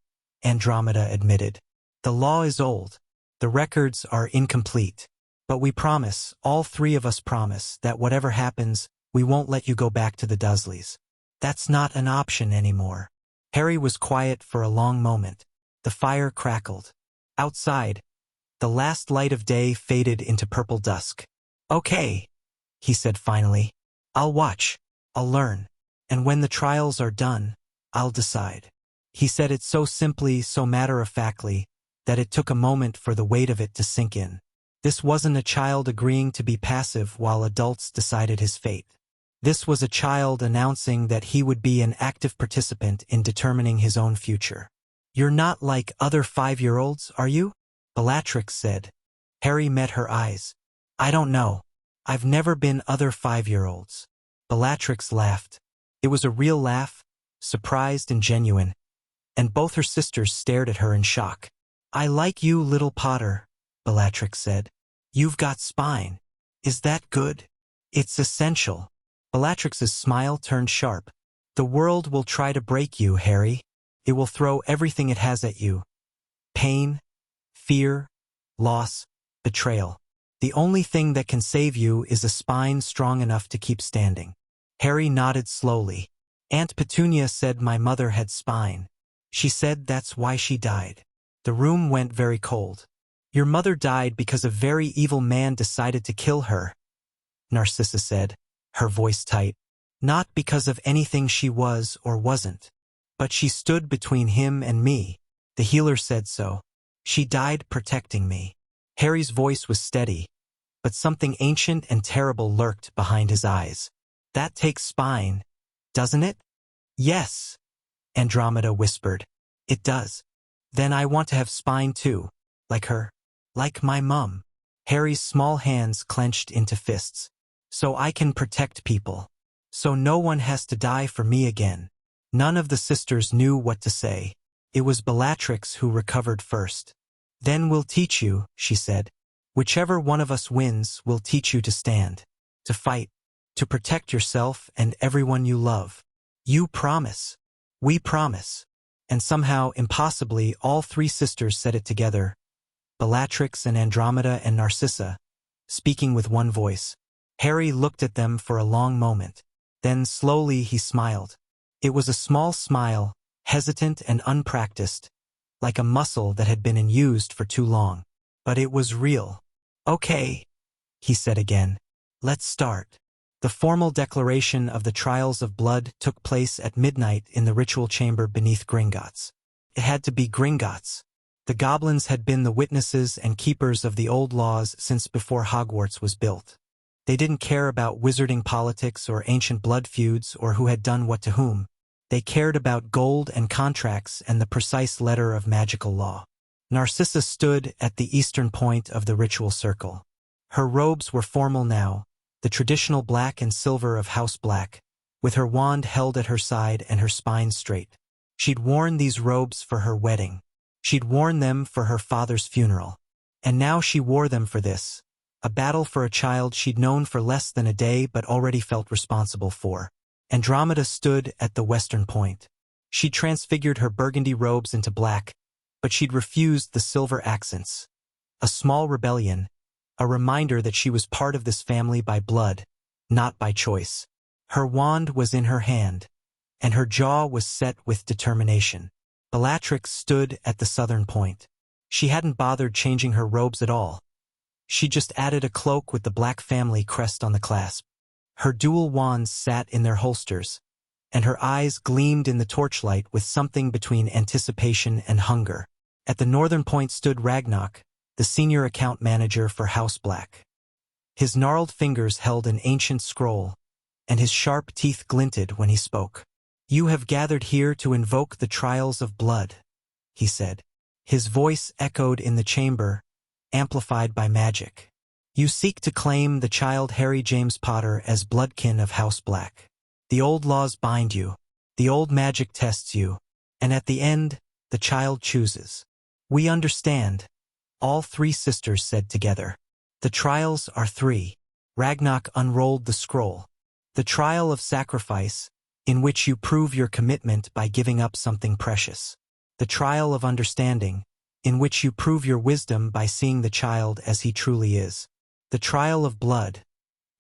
Andromeda admitted. The law is old. The records are incomplete. But we promise, all 3 of us promise, that whatever happens, we won't let you go back to the Dursleys. That's not an option anymore. Harry was quiet for a long moment. The fire crackled. Outside, the last light of day faded into purple dusk. Okay, he said finally. I'll watch. I'll learn. And when the trials are done, I'll decide. He said it so simply, so matter-of-factly, that it took a moment for the weight of it to sink in. This wasn't a child agreeing to be passive while adults decided his fate. This was a child announcing that he would be an active participant in determining his own future. "You're not like other 5-year-olds, are you?" Bellatrix said. Harry met her eyes. "I don't know. I've never been other 5-year-olds." Bellatrix laughed. It was a real laugh, surprised and genuine, and both her sisters stared at her in shock. "I like you, little Potter," Bellatrix said. "You've got spine. Is that good?" "It's essential." Bellatrix's smile turned sharp. "The world will try to break you, Harry. It will throw everything it has at you. Pain, fear, loss, betrayal. The only thing that can save you is a spine strong enough to keep standing." Harry nodded slowly. "Aunt Petunia said my mother had spine. She said that's why she died." The room went very cold. "Your mother died because a very evil man decided to kill her," Narcissa said, her voice tight. "Not because of anything she was or wasn't. But she stood between him and me. The healer said so. She died protecting me." Harry's voice was steady, but something ancient and terrible lurked behind his eyes. "That takes spine, doesn't it?" "Yes," Andromeda whispered. "It does. Then I want to have spine too, like her, like my mum." Harry's small hands clenched into fists. "So I can protect people. So no one has to die for me again." None of the sisters knew what to say. It was Bellatrix who recovered first. "Then we'll teach you," she said. "Whichever one of us wins, we'll teach you to stand, to fight, to protect yourself and everyone you love. You promise." "We promise." And somehow, impossibly, all three sisters said it together, Bellatrix and Andromeda and Narcissa, speaking with one voice. Harry looked at them for a long moment. Then slowly he smiled. It was a small smile, hesitant and unpracticed, like a muscle that had been unused for too long. But it was real. "Okay," he said again. "Let's start." The formal declaration of the Trials of Blood took place at midnight in the ritual chamber beneath Gringotts. It had to be Gringotts. The goblins had been the witnesses and keepers of the old laws since before Hogwarts was built. They didn't care about wizarding politics or ancient blood feuds or who had done what to whom. They cared about gold and contracts and the precise letter of magical law. Narcissa stood at the eastern point of the ritual circle. Her robes were formal now, the traditional black and silver of House Black, with her wand held at her side and her spine straight. She'd worn these robes for her wedding. She'd worn them for her father's funeral. And now she wore them for this, a battle for a child she'd known for less than a day but already felt responsible for. Andromeda stood at the western point. She'd transfigured her burgundy robes into black, but she'd refused the silver accents. A small rebellion, a reminder that she was part of this family by blood, not by choice. Her wand was in her hand, and her jaw was set with determination. Bellatrix stood at the southern point. She hadn't bothered changing her robes at all. She just added a cloak with the black family crest on the clasp. Her dual wands sat in their holsters, and her eyes gleamed in the torchlight with something between anticipation and hunger. At the northern point stood Ragnarok, the senior account manager for House Black. His gnarled fingers held an ancient scroll, and his sharp teeth glinted when he spoke. "You have gathered here to invoke the Trials of Blood," he said. His voice echoed in the chamber, amplified by magic. "You seek to claim the child Harry James Potter as bloodkin of House Black. The old laws bind you, the old magic tests you, and at the end, the child chooses." "We understand," all three sisters said together. "The trials are three." Ragnarok unrolled the scroll. "The trial of sacrifice, in which you prove your commitment by giving up something precious. The trial of understanding, in which you prove your wisdom by seeing the child as he truly is. The trial of blood,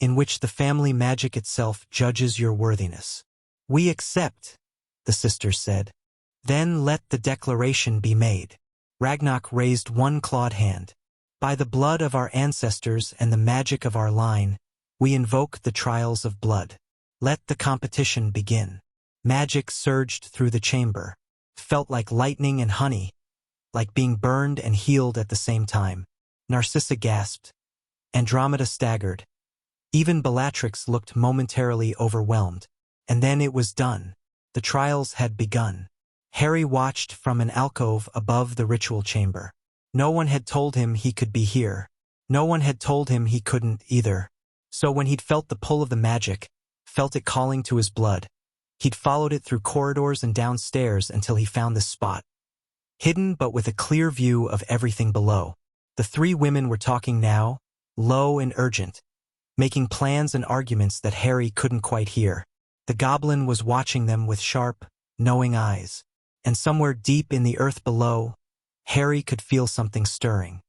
in which the family magic itself judges your worthiness." "We accept," the sisters said. "Then let the declaration be made." Ragnarok raised one clawed hand. "By the blood of our ancestors and the magic of our line, we invoke the Trials of Blood. Let the competition begin." Magic surged through the chamber. felt like lightning and honey, like being burned and healed at the same time. Narcissa gasped. Andromeda staggered. Even Bellatrix looked momentarily overwhelmed. And then it was done. The trials had begun. Harry watched from an alcove above the ritual chamber. No one had told him he could be here. No one had told him he couldn't either. So when he'd felt the pull of the magic, felt it calling to his blood, he'd followed it through corridors and downstairs until he found this spot. Hidden but with a clear view of everything below. The three women were talking now, low and urgent, making plans and arguments that Harry couldn't quite hear. The goblin was watching them with sharp, knowing eyes. And somewhere deep in the earth below, Harry could feel something stirring.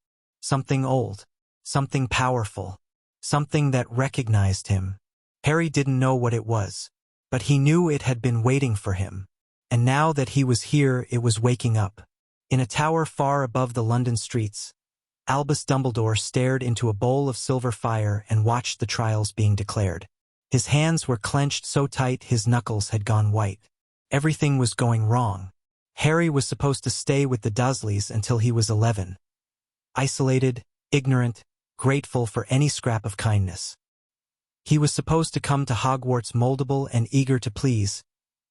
Something old. Something powerful. Something that recognized him. Harry didn't know what it was, but he knew it had been waiting for him. And now that he was here, it was waking up. In a tower far above the London streets, Albus Dumbledore stared into a bowl of silver fire and watched the trials being declared. His hands were clenched so tight his knuckles had gone white. Everything was going wrong. Harry was supposed to stay with the Dursleys until he was 11. Isolated, ignorant, grateful for any scrap of kindness. He was supposed to come to Hogwarts moldable and eager to please,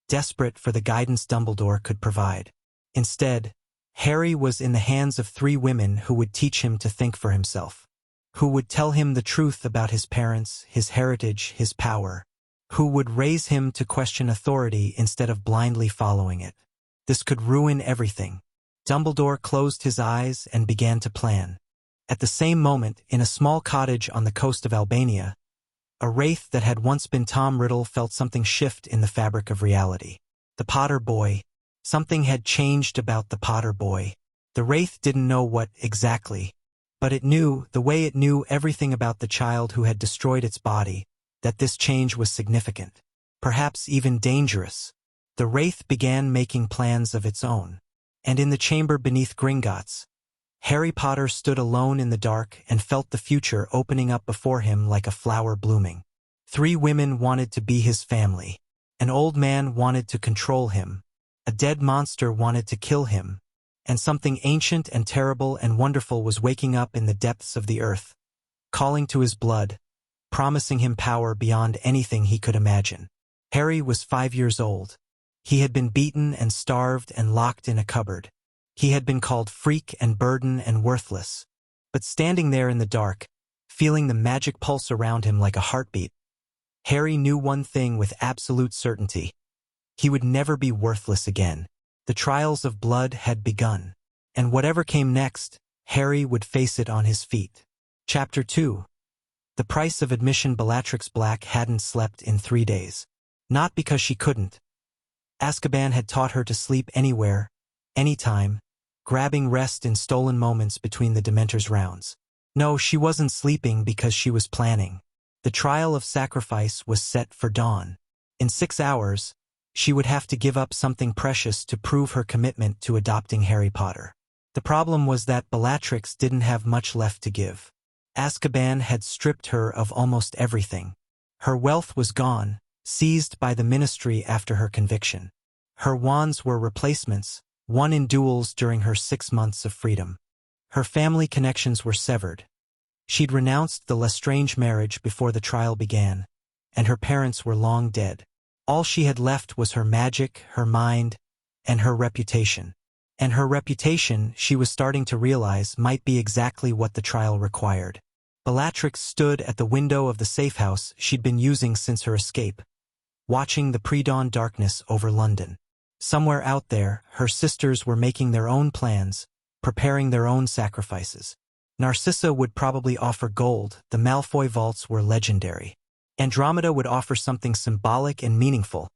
desperate for the guidance Dumbledore could provide. Instead, Harry was in the hands of three women who would teach him to think for himself, who would tell him the truth about his parents, his heritage, his power, who would raise him to question authority instead of blindly following it. This could ruin everything. Dumbledore closed his eyes and began to plan. At the same moment, in a small cottage on the coast of Albania, a wraith that had once been Tom Riddle felt something shift in the fabric of reality. The Potter boy. Something had changed about the Potter boy. The wraith didn't know what exactly, but it knew, the way it knew everything about the child who had destroyed its body, that this change was significant, perhaps even dangerous. The wraith began making plans of its own. And in the chamber beneath Gringotts, Harry Potter stood alone in the dark and felt the future opening up before him like a flower blooming. Three women wanted to be his family. An old man wanted to control him. A dead monster wanted to kill him. And something ancient and terrible and wonderful was waking up in the depths of the earth, calling to his blood, promising him power beyond anything he could imagine. Harry was 5 years old. He had been beaten and starved and locked in a cupboard. He had been called freak and burden and worthless. But standing there in the dark, feeling the magic pulse around him like a heartbeat, Harry knew one thing with absolute certainty. He would never be worthless again. The trials of blood had begun. And whatever came next, Harry would face it on his feet. Chapter 2. The price of admission. Bellatrix Black hadn't slept in 3 days. Not because she couldn't. Azkaban had taught her to sleep anywhere, anytime, grabbing rest in stolen moments between the Dementor's rounds. No, she wasn't sleeping because she was planning. The trial of sacrifice was set for dawn. In 6 hours, she would have to give up something precious to prove her commitment to adopting Harry Potter. The problem was that Bellatrix didn't have much left to give. Azkaban had stripped her of almost everything. Her wealth was gone, seized by the Ministry after her conviction. Her wands were replacements, won in duels during her 6 months of freedom. Her family connections were severed. She'd renounced the Lestrange marriage before the trial began, and her parents were long dead. All she had left was her magic, her mind, and her reputation. And her reputation, she was starting to realize, might be exactly what the trial required. Bellatrix stood at the window of the safe house she'd been using since her escape, watching the pre-dawn darkness over London. Somewhere out there, her sisters were making their own plans, preparing their own sacrifices. Narcissa would probably offer gold. The Malfoy vaults were legendary. Andromeda would offer something symbolic and meaningful,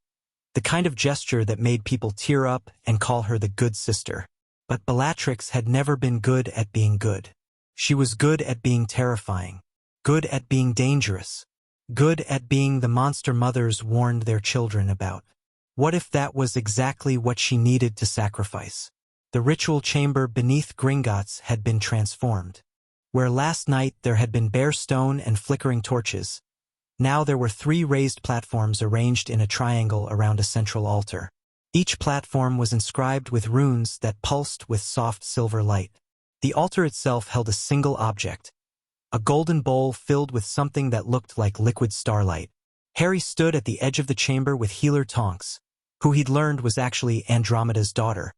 the kind of gesture that made people tear up and call her the good sister. But Bellatrix had never been good at being good. She was good at being terrifying, good at being dangerous, good at being the monster mothers warned their children about. What if that was exactly what she needed to sacrifice? The ritual chamber beneath Gringotts had been transformed. Where last night there had been bare stone and flickering torches, now there were 3 raised platforms arranged in a triangle around a central altar. Each platform was inscribed with runes that pulsed with soft silver light. The altar itself held a single object, a golden bowl filled with something that looked like liquid starlight. Harry stood at the edge of the chamber with healer Tonks, who he'd learned was actually Andromeda's daughter,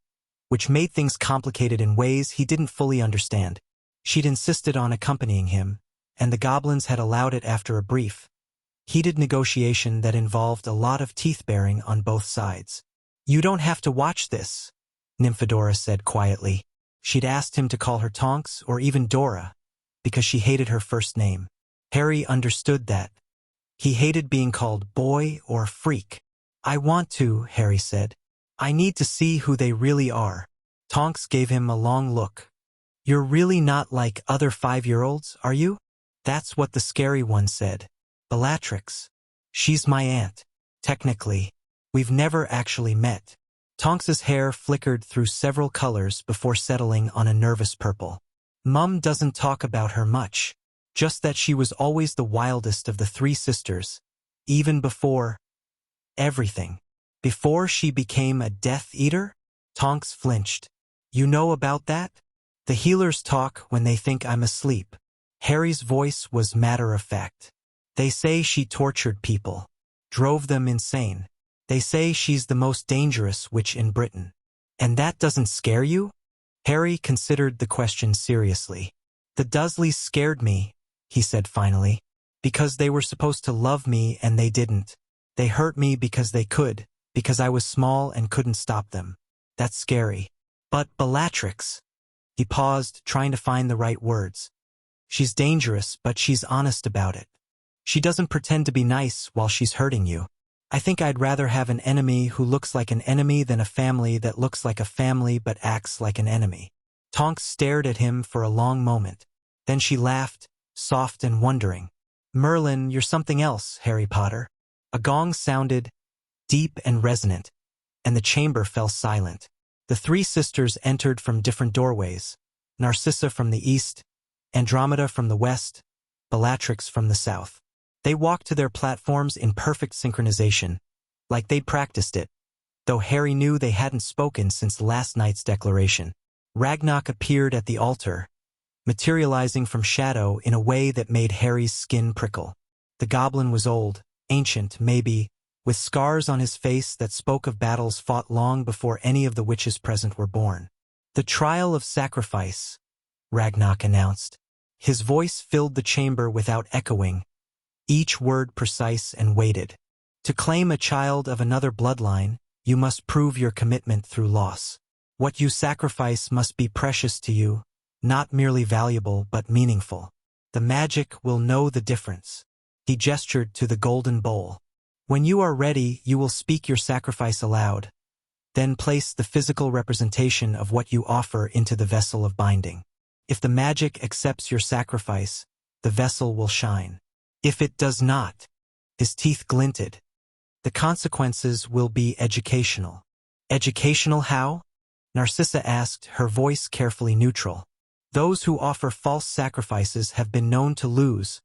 which made things complicated in ways he didn't fully understand. She'd insisted on accompanying him, and the goblins had allowed it after a brief, heated negotiation that involved a lot of teeth-baring on both sides. "You don't have to watch this," Nymphadora said quietly. She'd asked him to call her Tonks or even Dora, because she hated her first name. Harry understood that. He hated being called boy or freak. "I want to," Harry said. "I need to see who they really are." Tonks gave him a long look. "You're really not like other 5-year-olds, are you?" "That's what the scary one said. Bellatrix. She's my aunt. Technically, we've never actually met." Tonks's hair flickered through several colors before settling on a nervous purple. "Mum doesn't talk about her much. Just that she was always the wildest of the 3 sisters, even before everything. Before she became a Death Eater?" Tonks flinched. "You know about that? The healers talk when they think I'm asleep." Harry's voice was matter-of-fact. "They say she tortured people, drove them insane. They say she's the most dangerous witch in Britain. And that doesn't scare you?" Harry considered the question seriously. "The Dursleys scared me," he said finally, "because they were supposed to love me and they didn't. They hurt me because they could, because I was small and couldn't stop them. That's scary. But Bellatrix..." He paused, trying to find the right words. "She's dangerous, but she's honest about it. She doesn't pretend to be nice while she's hurting you. I think I'd rather have an enemy who looks like an enemy than a family that looks like a family but acts like an enemy." Tonks stared at him for a long moment. Then she laughed, soft and wondering. "Merlin, you're something else, Harry Potter." A gong sounded, deep and resonant, and the chamber fell silent. The 3 sisters entered from different doorways, Narcissa from the east, Andromeda from the west, Bellatrix from the south. They walked to their platforms in perfect synchronization, like they'd practiced it, though Harry knew they hadn't spoken since last night's declaration. Ragnarok appeared at the altar, materializing from shadow in a way that made Harry's skin prickle. The goblin was old, ancient, maybe, with scars on his face that spoke of battles fought long before any of the witches present were born. "The trial of sacrifice," Ragnarok announced. His voice filled the chamber without echoing, each word precise and weighted. "To claim a child of another bloodline, you must prove your commitment through loss. What you sacrifice must be precious to you, not merely valuable but meaningful. The magic will know the difference." He gestured to the golden bowl. "When you are ready, you will speak your sacrifice aloud, then place the physical representation of what you offer into the vessel of binding. If the magic accepts your sacrifice, the vessel will shine. If it does not," his teeth glinted, "the consequences will be educational." "Educational how?" Narcissa asked, her voice carefully neutral. "Those who offer false sacrifices have been known to lose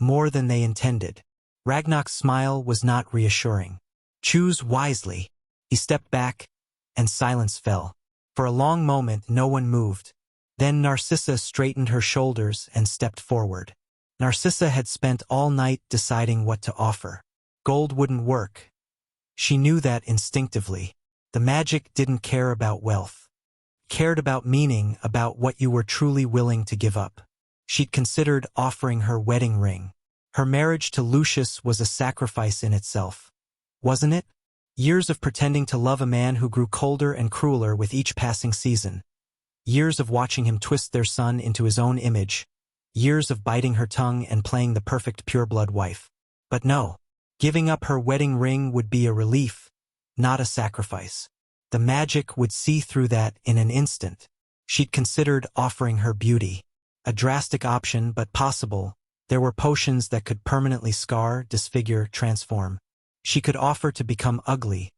more than they intended." Ragnarok's smile was not reassuring. "Choose wisely." He stepped back, and silence fell. For a long moment no one moved. Then Narcissa straightened her shoulders and stepped forward. Narcissa had spent all night deciding what to offer. Gold wouldn't work. She knew that instinctively. The magic didn't care about wealth. It cared about meaning, about what you were truly willing to give up. She'd considered offering her wedding ring. Her marriage to Lucius was a sacrifice in itself, wasn't it? Years of pretending to love a man who grew colder and crueler with each passing season. Years of watching him twist their son into his own image. Years of biting her tongue and playing the perfect pureblood wife. But no, giving up her wedding ring would be a relief, not a sacrifice. The magic would see through that in an instant. She'd considered offering her beauty. A drastic option, but possible. There were potions that could permanently scar, disfigure, transform. She could offer to become ugly,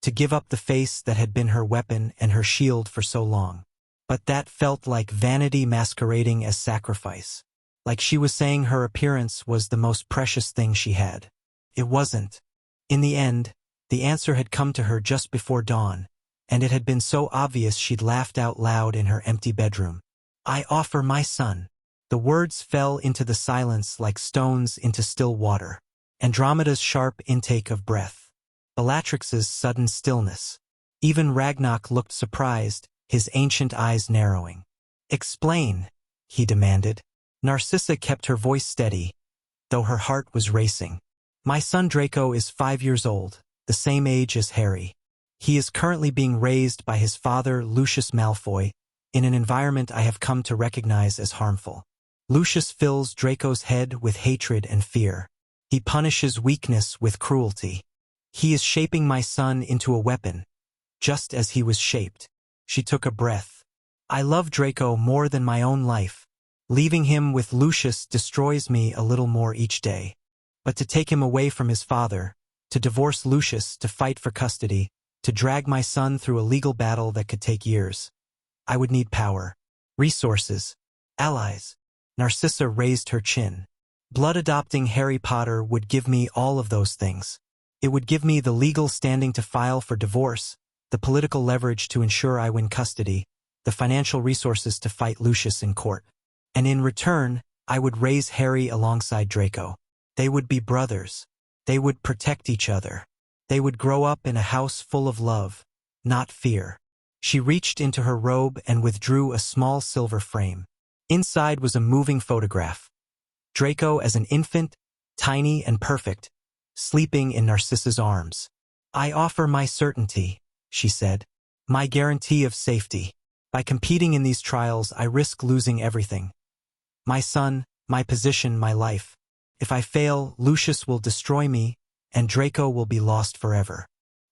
to give up the face that had been her weapon and her shield for so long. But that felt like vanity masquerading as sacrifice. Like she was saying her appearance was the most precious thing she had. It wasn't. In the end, The answer had come to her just before dawn, and it had been so obvious she'd laughed out loud in her empty bedroom. I offer my son. The words fell into the silence like stones into still water. Andromeda's sharp intake of breath. Bellatrix's sudden stillness. Even Ragnarok looked surprised, his ancient eyes narrowing. Explain, he demanded. Narcissa kept her voice steady, though her heart was racing. My son Draco is 5 years old, the same age as Harry. He is currently being raised by his father, Lucius Malfoy, in an environment I have come to recognize as harmful. Lucius fills Draco's head with hatred and fear. He punishes weakness with cruelty. He is shaping my son into a weapon, just as he was shaped. She took a breath. I love Draco more than my own life. Leaving him with Lucius destroys me a little more each day. But to take him away from his father, to divorce Lucius, to fight for custody, to drag my son through a legal battle that could take years. I would need power, resources, allies. Narcissa raised her chin. Blood-adopting Harry Potter would give me all of those things. It would give me the legal standing to file for divorce, the political leverage to ensure I win custody, the financial resources to fight Lucius in court. And in return, I would raise Harry alongside Draco. They would be brothers. They would protect each other. They would grow up in a house full of love, not fear. She reached into her robe and withdrew a small silver frame. Inside was a moving photograph. Draco as an infant, tiny and perfect, sleeping in Narcissa's arms. I offer my certainty, she said, my guarantee of safety. By competing in these trials, I risk losing everything. My son, my position, my life. If I fail, Lucius will destroy me, and Draco will be lost forever.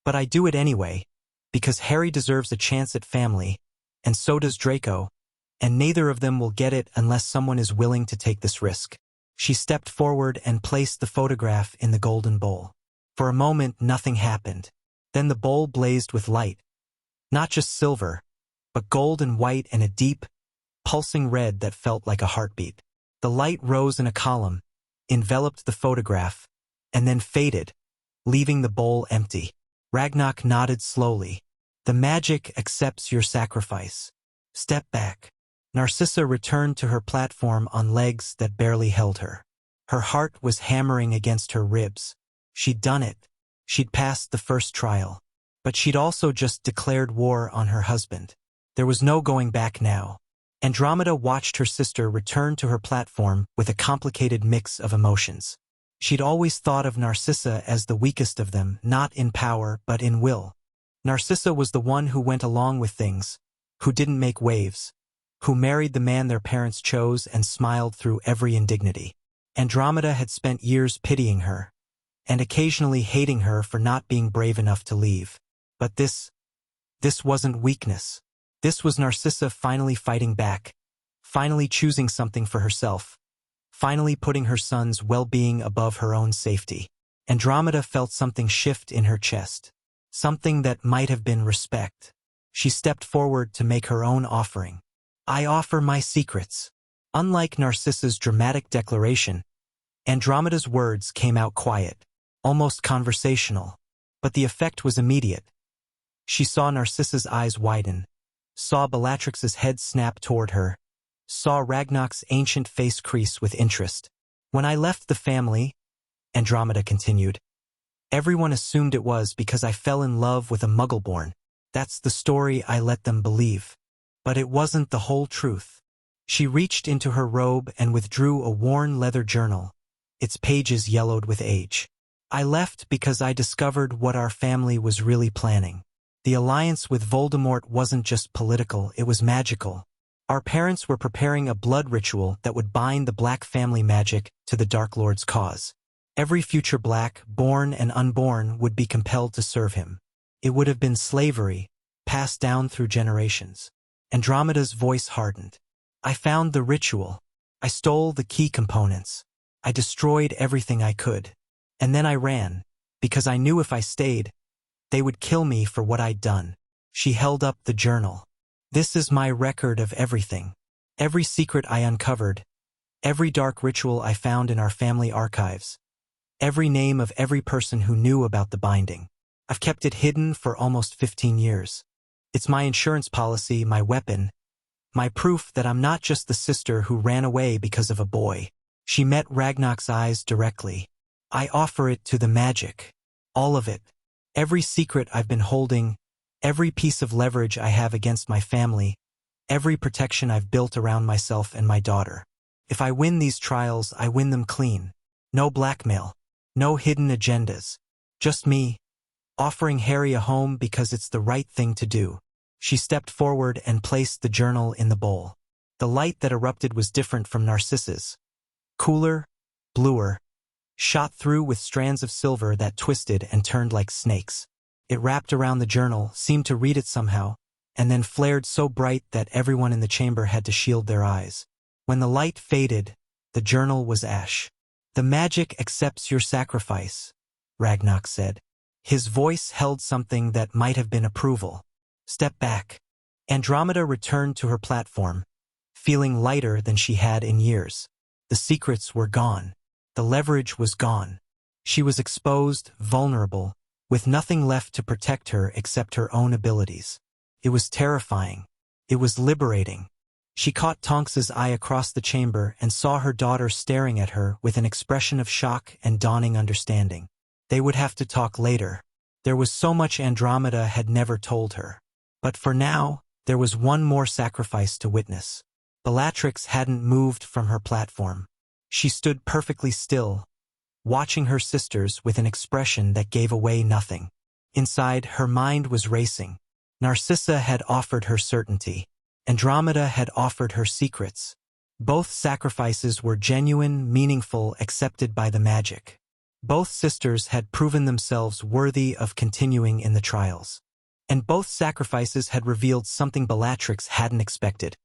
But I do it anyway, because Harry deserves a chance at family, and so does Draco, and neither of them will get it unless someone is willing to take this risk. She stepped forward and placed the photograph in the golden bowl. For a moment, nothing happened. Then the bowl blazed with light. Not just silver, but gold and white and a deep, pulsing red that felt like a heartbeat. The light rose in a column, enveloped the photograph, and then faded, leaving the bowl empty. Ragnarok nodded slowly. The magic accepts your sacrifice. Step back. Narcissa returned to her platform on legs that barely held her. Her heart was hammering against her ribs. She'd done it. She'd passed the first trial. But she'd also just declared war on her husband. There was no going back now. Andromeda watched her sister return to her platform with a complicated mix of emotions. She'd always thought of Narcissa as the weakest of them, not in power but in will. Narcissa was the one who went along with things, who didn't make waves, who married the man their parents chose and smiled through every indignity. Andromeda had spent years pitying her, and occasionally hating her for not being brave enough to leave. But this wasn't weakness. This was Narcissa finally fighting back, finally choosing something for herself, finally putting her son's well-being above her own safety. Andromeda felt something shift in her chest, something that might have been respect. She stepped forward to make her own offering. I offer my secrets. Unlike Narcissa's dramatic declaration, Andromeda's words came out quiet, almost conversational, but the effect was immediate. She saw Narcissa's eyes widen, saw Bellatrix's head snap toward her, saw Ragnarok's ancient face crease with interest. When I left the family, Andromeda continued, everyone assumed it was because I fell in love with a Muggleborn. That's the story I let them believe. But it wasn't the whole truth. She reached into her robe and withdrew a worn leather journal, its pages yellowed with age. I left because I discovered what our family was really planning. The alliance with Voldemort wasn't just political, it was magical. Our parents were preparing a blood ritual that would bind the Black family magic to the Dark Lord's cause. Every future Black, born and unborn, would be compelled to serve him. It would have been slavery, passed down through generations. Andromeda's voice hardened. I found the ritual. I stole the key components. I destroyed everything I could. And then I ran, because I knew if I stayed, they would kill me for what I'd done. She held up the journal. This is my record of everything. Every secret I uncovered, every dark ritual I found in our family archives, every name of every person who knew about the binding. I've kept it hidden for almost 15 years. It's my insurance policy, my weapon, my proof that I'm not just the sister who ran away because of a boy. She met Ragnar's eyes directly. I offer it to the magic. All of it. Every secret I've been holding, every piece of leverage I have against my family, every protection I've built around myself and my daughter. If I win these trials, I win them clean. No blackmail. No hidden agendas. Just me, offering Harry a home because it's the right thing to do. She stepped forward and placed the journal in the bowl. The light that erupted was different from Narcissa's. Cooler, bluer, shot through with strands of silver that twisted and turned like snakes. It wrapped around the journal, seemed to read it somehow, and then flared so bright that everyone in the chamber had to shield their eyes. When the light faded, the journal was ash. "The magic accepts your sacrifice," Ragnar said. His voice held something that might have been approval. "Step back." Andromeda returned to her platform, feeling lighter than she had in years. The secrets were gone. The leverage was gone. She was exposed, vulnerable, with nothing left to protect her except her own abilities. It was terrifying. It was liberating. She caught Tonks's eye across the chamber and saw her daughter staring at her with an expression of shock and dawning understanding. They would have to talk later. There was so much Andromeda had never told her. But for now, there was one more sacrifice to witness. Bellatrix hadn't moved from her platform. She stood perfectly still, watching her sisters with an expression that gave away nothing. Inside, her mind was racing. Narcissa had offered her certainty. Andromeda had offered her secrets. Both sacrifices were genuine, meaningful, accepted by the magic. Both sisters had proven themselves worthy of continuing in the trials. And both sacrifices had revealed something Bellatrix hadn't expected.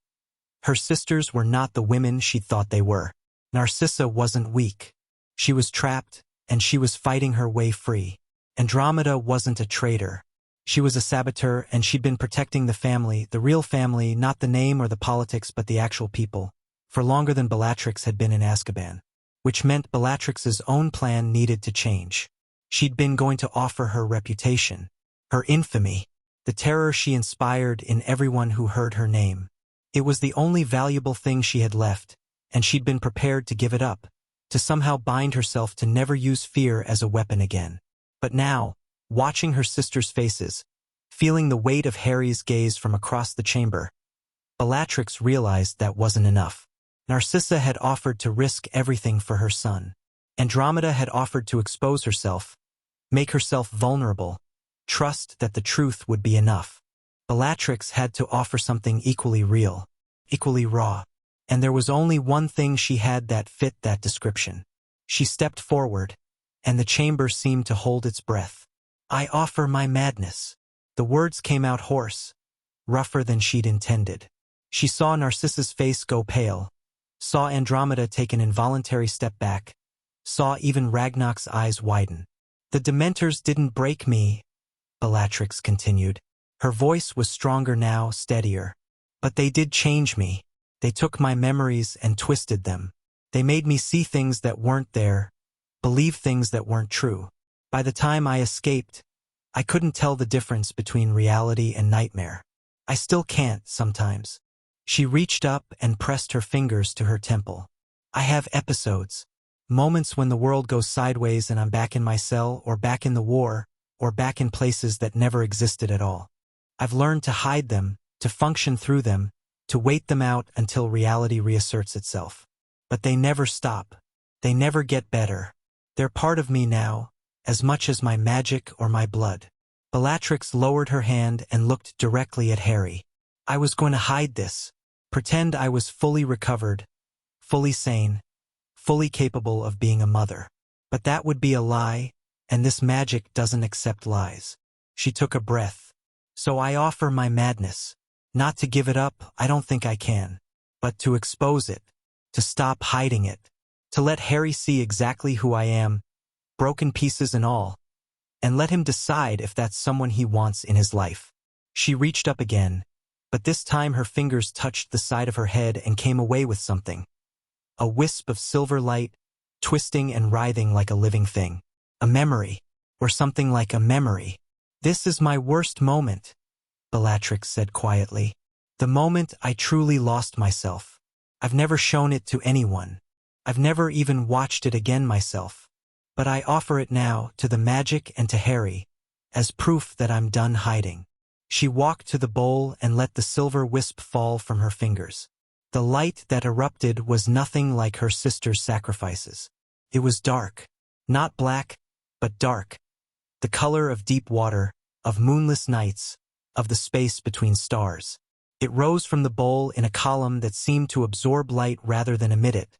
Her sisters were not the women she'd thought they were. Narcissa wasn't weak. She was trapped, and she was fighting her way free. Andromeda wasn't a traitor. She was a saboteur, and she'd been protecting the family, the real family, not the name or the politics but the actual people, for longer than Bellatrix had been in Azkaban. Which meant Bellatrix's own plan needed to change. She'd been going to offer her reputation, her infamy, the terror she inspired in everyone who heard her name. It was the only valuable thing she had left, and she'd been prepared to give it up, to somehow bind herself to never use fear as a weapon again. But now, watching her sisters' faces, feeling the weight of Harry's gaze from across the chamber, Bellatrix realized that wasn't enough. Narcissa had offered to risk everything for her son. Andromeda had offered to expose herself, make herself vulnerable, trust that the truth would be enough. Bellatrix had to offer something equally real, equally raw. And there was only one thing she had that fit that description. She stepped forward, and the chamber seemed to hold its breath. "I offer my madness." The words came out hoarse, rougher than she'd intended. She saw Narcissa's face go pale, saw Andromeda take an involuntary step back, saw even Ragnar's eyes widen. "The Dementors didn't break me," Bellatrix continued. Her voice was stronger now, steadier. "But they did change me. They took my memories and twisted them. They made me see things that weren't there, believe things that weren't true. By the time I escaped, I couldn't tell the difference between reality and nightmare. I still can't, sometimes." She reached up and pressed her fingers to her temple. "I have episodes, moments when the world goes sideways and I'm back in my cell, or back in the war, or back in places that never existed at all. I've learned to hide them, to function through them, to wait them out until reality reasserts itself. But they never stop. They never get better. They're part of me now, as much as my magic or my blood." Bellatrix lowered her hand and looked directly at Harry. "I was going to hide this, pretend I was fully recovered, fully sane, fully capable of being a mother. But that would be a lie, and this magic doesn't accept lies." She took a breath. "So I offer my madness. Not to give it up, I don't think I can. But to expose it, to stop hiding it, to let Harry see exactly who I am, broken pieces and all, and let him decide if that's someone he wants in his life." She reached up again, but this time her fingers touched the side of her head and came away with something. A wisp of silver light, twisting and writhing like a living thing. A memory, or something like a memory. "This is my worst moment," Bellatrix said quietly. "The moment I truly lost myself. I've never shown it to anyone. I've never even watched it again myself. But I offer it now to the magic and to Harry, as proof that I'm done hiding." She walked to the bowl and let the silver wisp fall from her fingers. The light that erupted was nothing like her sister's sacrifices. It was dark. Not black, but dark. The color of deep water, of moonless nights, of the space between stars. It rose from the bowl in a column that seemed to absorb light rather than emit it.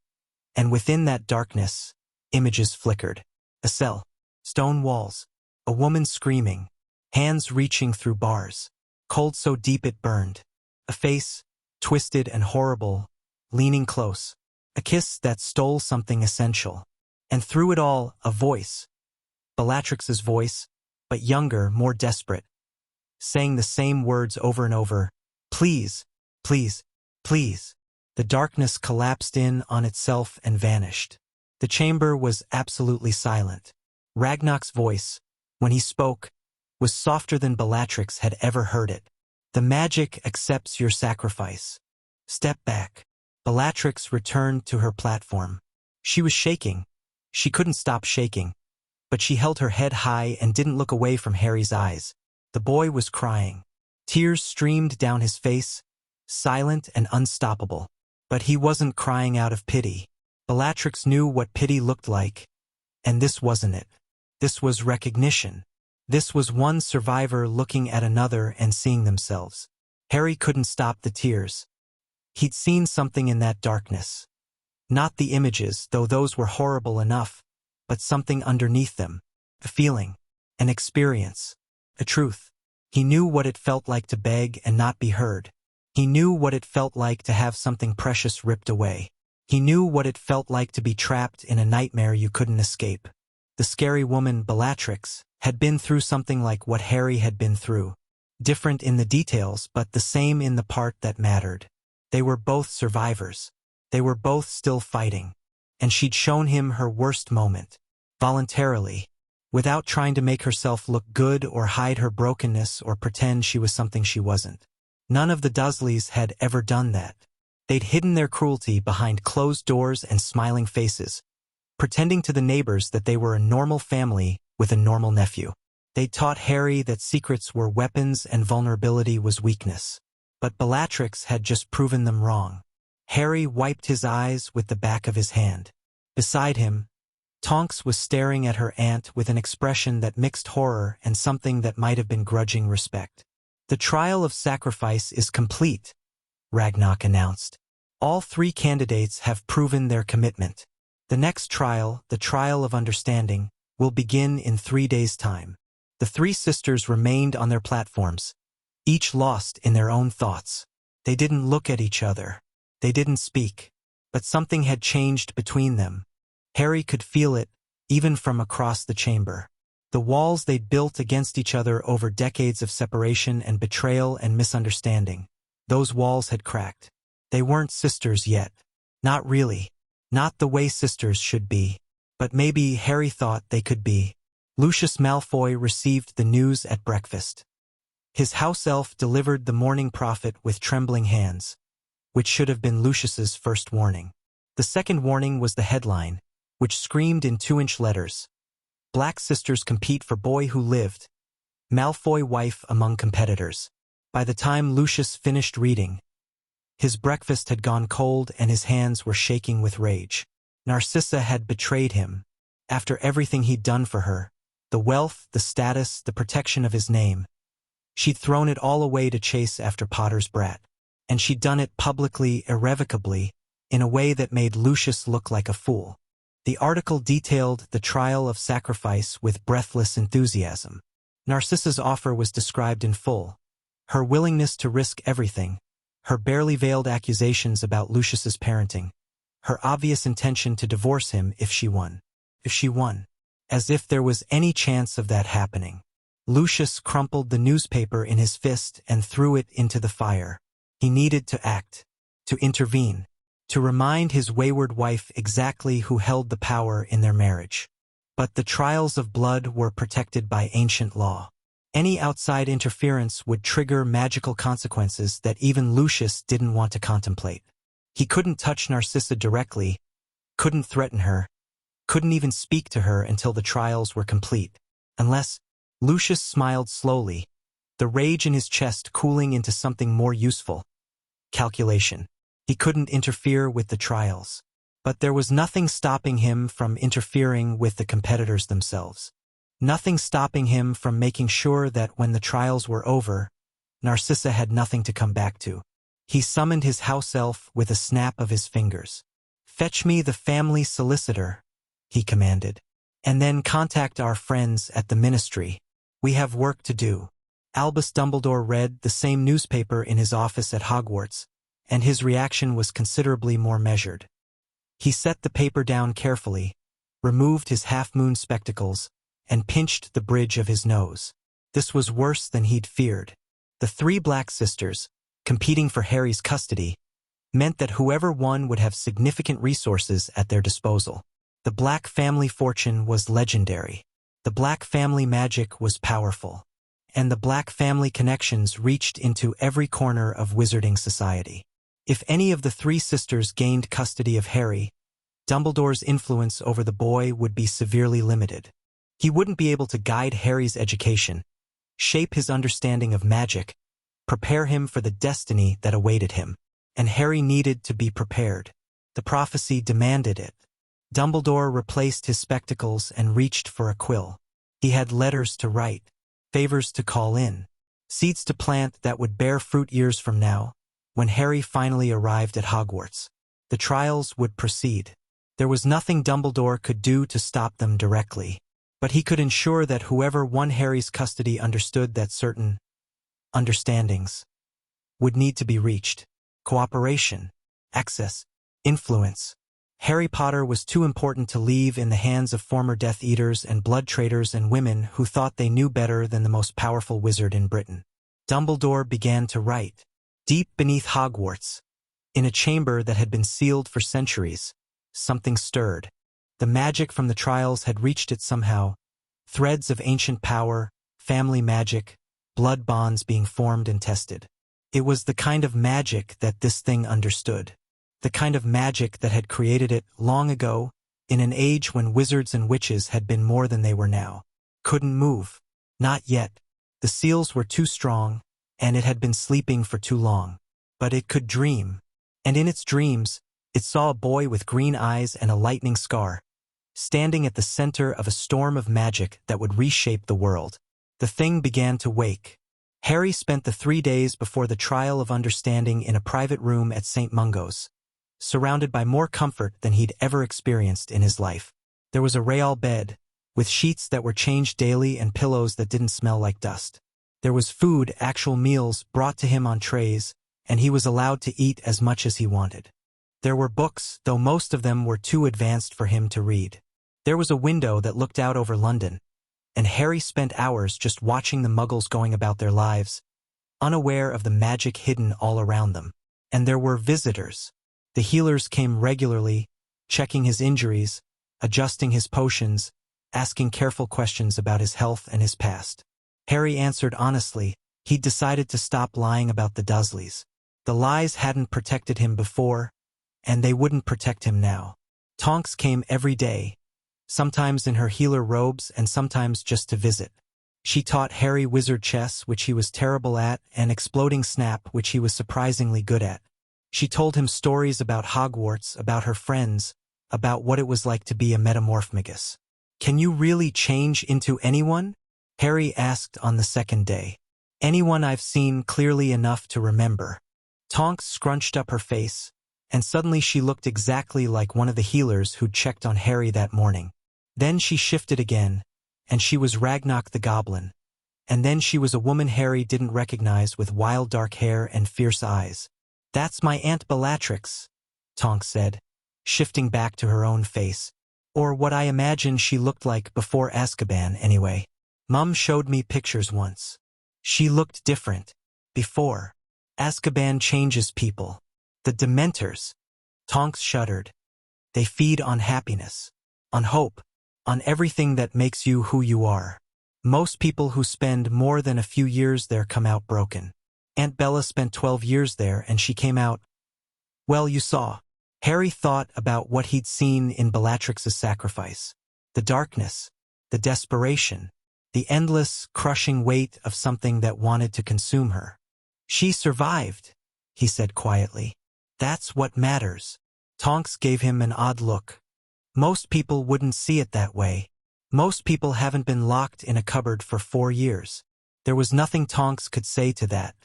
And within that darkness, images flickered. A cell, stone walls, a woman screaming, hands reaching through bars, cold so deep it burned. A face, twisted and horrible, leaning close. A kiss that stole something essential. And through it all, a voice. Bellatrix's voice, but younger, more desperate, saying the same words over and over. "Please, please, please." The darkness collapsed in on itself and vanished. The chamber was absolutely silent. Ragnar's voice, when he spoke, was softer than Bellatrix had ever heard it. "The magic accepts your sacrifice. Step back." Bellatrix returned to her platform. She was shaking. She couldn't stop shaking. But she held her head high and didn't look away from Harry's eyes. The boy was crying. Tears streamed down his face, silent and unstoppable. But he wasn't crying out of pity. Bellatrix knew what pity looked like. And this wasn't it. This was recognition. This was one survivor looking at another and seeing themselves. Harry couldn't stop the tears. He'd seen something in that darkness. Not the images, though those were horrible enough, but something underneath them. A feeling, an experience, a truth. He knew what it felt like to beg and not be heard. He knew what it felt like to have something precious ripped away. He knew what it felt like to be trapped in a nightmare you couldn't escape. The scary woman, Bellatrix, had been through something like what Harry had been through. Different in the details, but the same in the part that mattered. They were both survivors. They were both still fighting. And she'd shown him her worst moment. Voluntarily. Without trying to make herself look good or hide her brokenness or pretend she was something she wasn't. None of the Dursleys had ever done that. They'd hidden their cruelty behind closed doors and smiling faces, pretending to the neighbors that they were a normal family with a normal nephew. They'd taught Harry that secrets were weapons and vulnerability was weakness. But Bellatrix had just proven them wrong. Harry wiped his eyes with the back of his hand. Beside him, Tonks was staring at her aunt with an expression that mixed horror and something that might have been grudging respect. "The trial of sacrifice is complete," Ragnar announced. "All 3 candidates have proven their commitment. The next trial, the trial of understanding, will begin in 3 days' time." The 3 sisters remained on their platforms, each lost in their own thoughts. They didn't look at each other. They didn't speak. But something had changed between them. Harry could feel it, even from across the chamber. The walls they'd built against each other over decades of separation and betrayal and misunderstanding. Those walls had cracked. They weren't sisters yet. Not really. Not the way sisters should be. But maybe Harry thought they could be. Lucius Malfoy received the news at breakfast. His house elf delivered the morning prophet with trembling hands, which should have been Lucius's first warning. The second warning was the headline, which screamed in 2-inch letters. "Black sisters compete for boy who lived. Malfoy wife among competitors." By the time Lucius finished reading, his breakfast had gone cold and his hands were shaking with rage. Narcissa had betrayed him. After everything he'd done for her, the wealth, the status, the protection of his name, she'd thrown it all away to chase after Potter's brat. And she'd done it publicly, irrevocably, in a way that made Lucius look like a fool. The article detailed the trial of sacrifice with breathless enthusiasm. Narcissa's offer was described in full. Her willingness to risk everything, her barely veiled accusations about Lucius's parenting, her obvious intention to divorce him if she won. If she won. As if there was any chance of that happening. Lucius crumpled the newspaper in his fist and threw it into the fire. He needed to act, to intervene, to remind his wayward wife exactly who held the power in their marriage. But the trials of blood were protected by ancient law. Any outside interference would trigger magical consequences that even Lucius didn't want to contemplate. He couldn't touch Narcissa directly, couldn't threaten her, couldn't even speak to her until the trials were complete. Unless Lucius smiled slowly, the rage in his chest cooling into something more useful. Calculation. He couldn't interfere with the trials. But there was nothing stopping him from interfering with the competitors themselves. Nothing stopping him from making sure that when the trials were over, Narcissa had nothing to come back to. He summoned his house elf with a snap of his fingers. "Fetch me the family solicitor," he commanded. "And then contact our friends at the ministry. We have work to do." Albus Dumbledore read the same newspaper in his office at Hogwarts, and his reaction was considerably more measured. He set the paper down carefully, removed his half-moon spectacles, and pinched the bridge of his nose. This was worse than he'd feared. The three Black sisters, competing for Harry's custody, meant that whoever won would have significant resources at their disposal. The Black family fortune was legendary. The Black family magic was powerful. And the Black family connections reached into every corner of wizarding society. If any of the three sisters gained custody of Harry, Dumbledore's influence over the boy would be severely limited. He wouldn't be able to guide Harry's education, shape his understanding of magic, prepare him for the destiny that awaited him. And Harry needed to be prepared. The prophecy demanded it. Dumbledore replaced his spectacles and reached for a quill. He had letters to write, favors to call in, seeds to plant that would bear fruit years from now. When Harry finally arrived at Hogwarts, the trials would proceed. There was nothing Dumbledore could do to stop them directly, but he could ensure that whoever won Harry's custody understood that certain understandings would need to be reached. Cooperation, access, influence. Harry Potter was too important to leave in the hands of former Death Eaters and blood traders and women who thought they knew better than the most powerful wizard in Britain. Dumbledore began to write. Deep beneath Hogwarts, in a chamber that had been sealed for centuries, something stirred. The magic from the trials had reached it somehow. Threads of ancient power, family magic, blood bonds being formed and tested. It was the kind of magic that this thing understood. The kind of magic that had created it long ago, in an age when wizards and witches had been more than they were now. Couldn't move. Not yet. The seals were too strong, and it had been sleeping for too long. But it could dream. And in its dreams, it saw a boy with green eyes and a lightning scar, standing at the center of a storm of magic that would reshape the world. The thing began to wake. Harry spent the 3 days before the trial of understanding in a private room at St. Mungo's, surrounded by more comfort than he'd ever experienced in his life. There was a Real bed, with sheets that were changed daily and pillows that didn't smell like dust. There was food, actual meals, brought to him on trays, and he was allowed to eat as much as he wanted. There were books, though most of them were too advanced for him to read. There was a window that looked out over London, and Harry spent hours just watching the Muggles going about their lives, unaware of the magic hidden all around them. And there were visitors. The healers came regularly, checking his injuries, adjusting his potions, asking careful questions about his health and his past. Harry answered honestly. He'd decided to stop lying about the Dursleys. The lies hadn't protected him before, and they wouldn't protect him now. Tonks came every day, sometimes in her healer robes and sometimes just to visit. She taught Harry wizard chess, which he was terrible at, and exploding snap, which he was surprisingly good at. She told him stories about Hogwarts, about her friends, about what it was like to be a metamorphmagus. "Can you really change into anyone?" Harry asked on the second day. "Anyone I've seen clearly enough to remember." Tonks scrunched up her face, and suddenly she looked exactly like one of the healers who'd checked on Harry that morning. Then she shifted again, and she was Ragnok the Goblin. And then she was a woman Harry didn't recognize with wild dark hair and fierce eyes. "That's my Aunt Bellatrix," Tonks said, shifting back to her own face. "Or what I imagine she looked like before Azkaban, anyway. Mum showed me pictures once. She looked different. Before. Azkaban changes people. The Dementors." Tonks shuddered. "They feed on happiness, on hope, on everything that makes you who you are." Most people who spend more than a few years there come out broken. Aunt Bella spent 12 years there and she came out, well, you saw. Harry thought about what he'd seen in Bellatrix's sacrifice. The darkness, the desperation, the endless, crushing weight of something that wanted to consume her. She survived, he said quietly. That's what matters. Tonks gave him an odd look. Most people wouldn't see it that way. Most people haven't been locked in a cupboard for 4 years. There was nothing Tonks could say to that.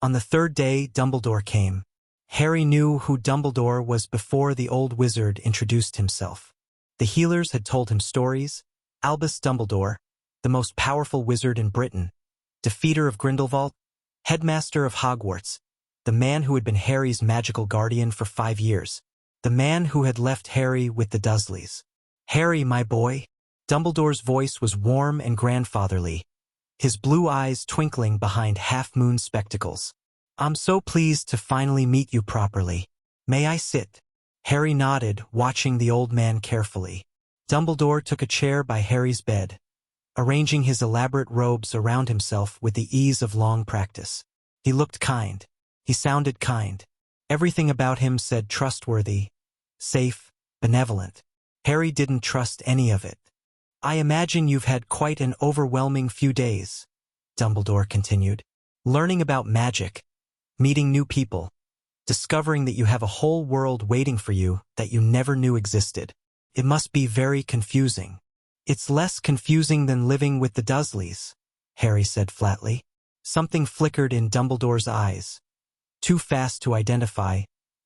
On the third day, Dumbledore came. Harry knew who Dumbledore was before the old wizard introduced himself. The healers had told him stories. Albus Dumbledore, the most powerful wizard in Britain, defeater of Grindelwald, headmaster of Hogwarts, the man who had been Harry's magical guardian for 5 years, the man who had left Harry with the Dursleys. Harry, my boy. Dumbledore's voice was warm and grandfatherly, his blue eyes twinkling behind half-moon spectacles. I'm so pleased to finally meet you properly. May I sit? Harry nodded, watching the old man carefully. Dumbledore took a chair by Harry's bed, arranging his elaborate robes around himself with the ease of long practice. He looked kind. He sounded kind. Everything about him said trustworthy, safe, benevolent. Harry didn't trust any of it. I imagine you've had quite an overwhelming few days, Dumbledore continued. Learning about magic, meeting new people, discovering that you have a whole world waiting for you that you never knew existed. It must be very confusing. It's less confusing than living with the Dursleys, Harry said flatly. Something flickered in Dumbledore's eyes. Too fast to identify,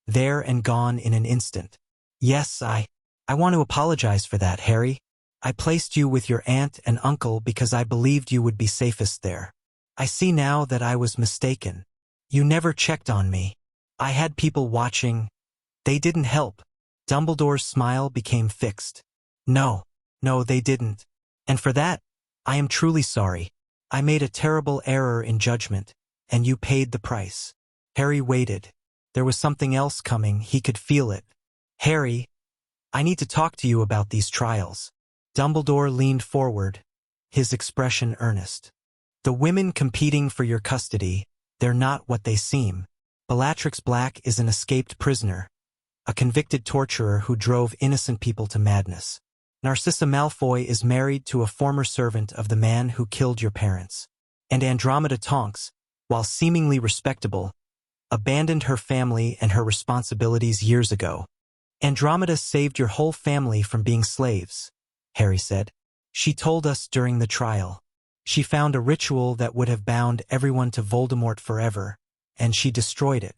there and gone in an instant. Yes, I want to apologize for that, Harry. I placed you with your aunt and uncle because I believed you would be safest there. I see now that I was mistaken. You never checked on me. I had people watching. They didn't help. Dumbledore's smile became fixed. No, they didn't. And for that, I am truly sorry. I made a terrible error in judgment, and you paid the price. Harry waited. There was something else coming. He could feel it. Harry, I need to talk to you about these trials. Dumbledore leaned forward, his expression earnest. The women competing for your custody, they're not what they seem. Bellatrix Black is an escaped prisoner, a convicted torturer who drove innocent people to madness. Narcissa Malfoy is married to a former servant of the man who killed your parents. And Andromeda Tonks, while seemingly respectable, abandoned her family and her responsibilities years ago. Andromeda saved your whole family from being slaves, Harry said. She told us during the trial. She found a ritual that would have bound everyone to Voldemort forever, and she destroyed it.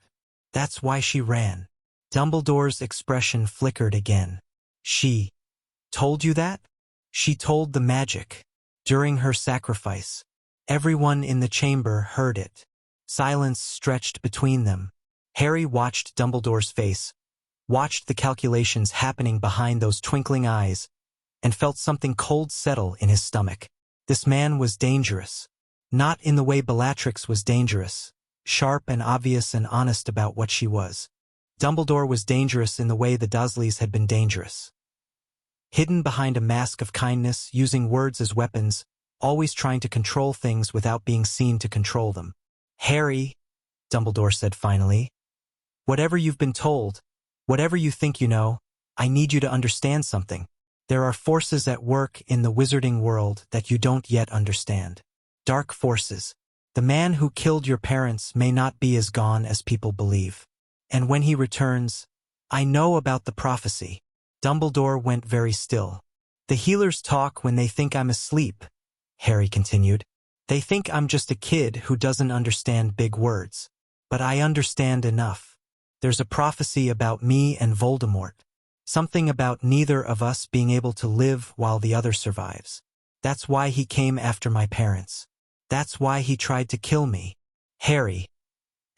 That's why she ran. Dumbledore's expression flickered again. She told you that? She told the magic. During her sacrifice. Everyone in the chamber heard it. Silence stretched between them. Harry watched Dumbledore's face, watched the calculations happening behind those twinkling eyes, and felt something cold settle in his stomach. This man was dangerous. Not in the way Bellatrix was dangerous, sharp and obvious and honest about what she was. Dumbledore was dangerous in the way the Dursleys had been dangerous. Hidden behind a mask of kindness, using words as weapons, always trying to control things without being seen to control them. Harry, Dumbledore said finally, whatever you've been told, whatever you think you know, I need you to understand something. There are forces at work in the wizarding world that you don't yet understand. Dark forces. The man who killed your parents may not be as gone as people believe. And when he returns, I know about the prophecy. Dumbledore went very still. The healers talk when they think I'm asleep, Harry continued. They think I'm just a kid who doesn't understand big words. But I understand enough. There's a prophecy about me and Voldemort. Something about neither of us being able to live while the other survives. That's why he came after my parents. That's why he tried to kill me. Harry.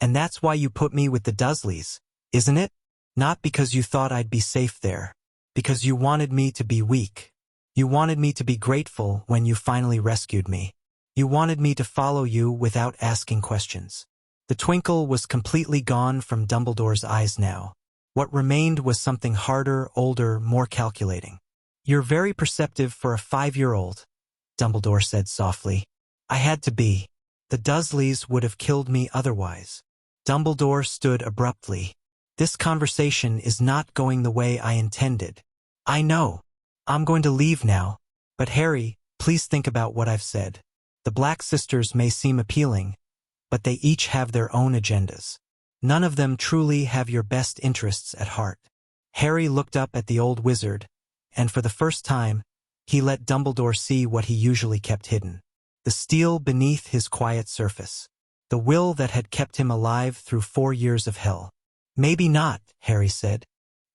And that's why you put me with the Dursleys, isn't it? Not because you thought I'd be safe there. Because you wanted me to be weak. You wanted me to be grateful when you finally rescued me. You wanted me to follow you without asking questions. The twinkle was completely gone from Dumbledore's eyes now. What remained was something harder, older, more calculating. You're very perceptive for a 5-year-old, Dumbledore said softly. I had to be. The Dursleys would have killed me otherwise. Dumbledore stood abruptly. This conversation is not going the way I intended. I know. I'm going to leave now. But Harry, please think about what I've said. The Black Sisters may seem appealing, but they each have their own agendas. None of them truly have your best interests at heart. Harry looked up at the old wizard, and for the first time, he let Dumbledore see what he usually kept hidden. The steel beneath his quiet surface. The will that had kept him alive through 4 years of hell. Maybe not, Harry said.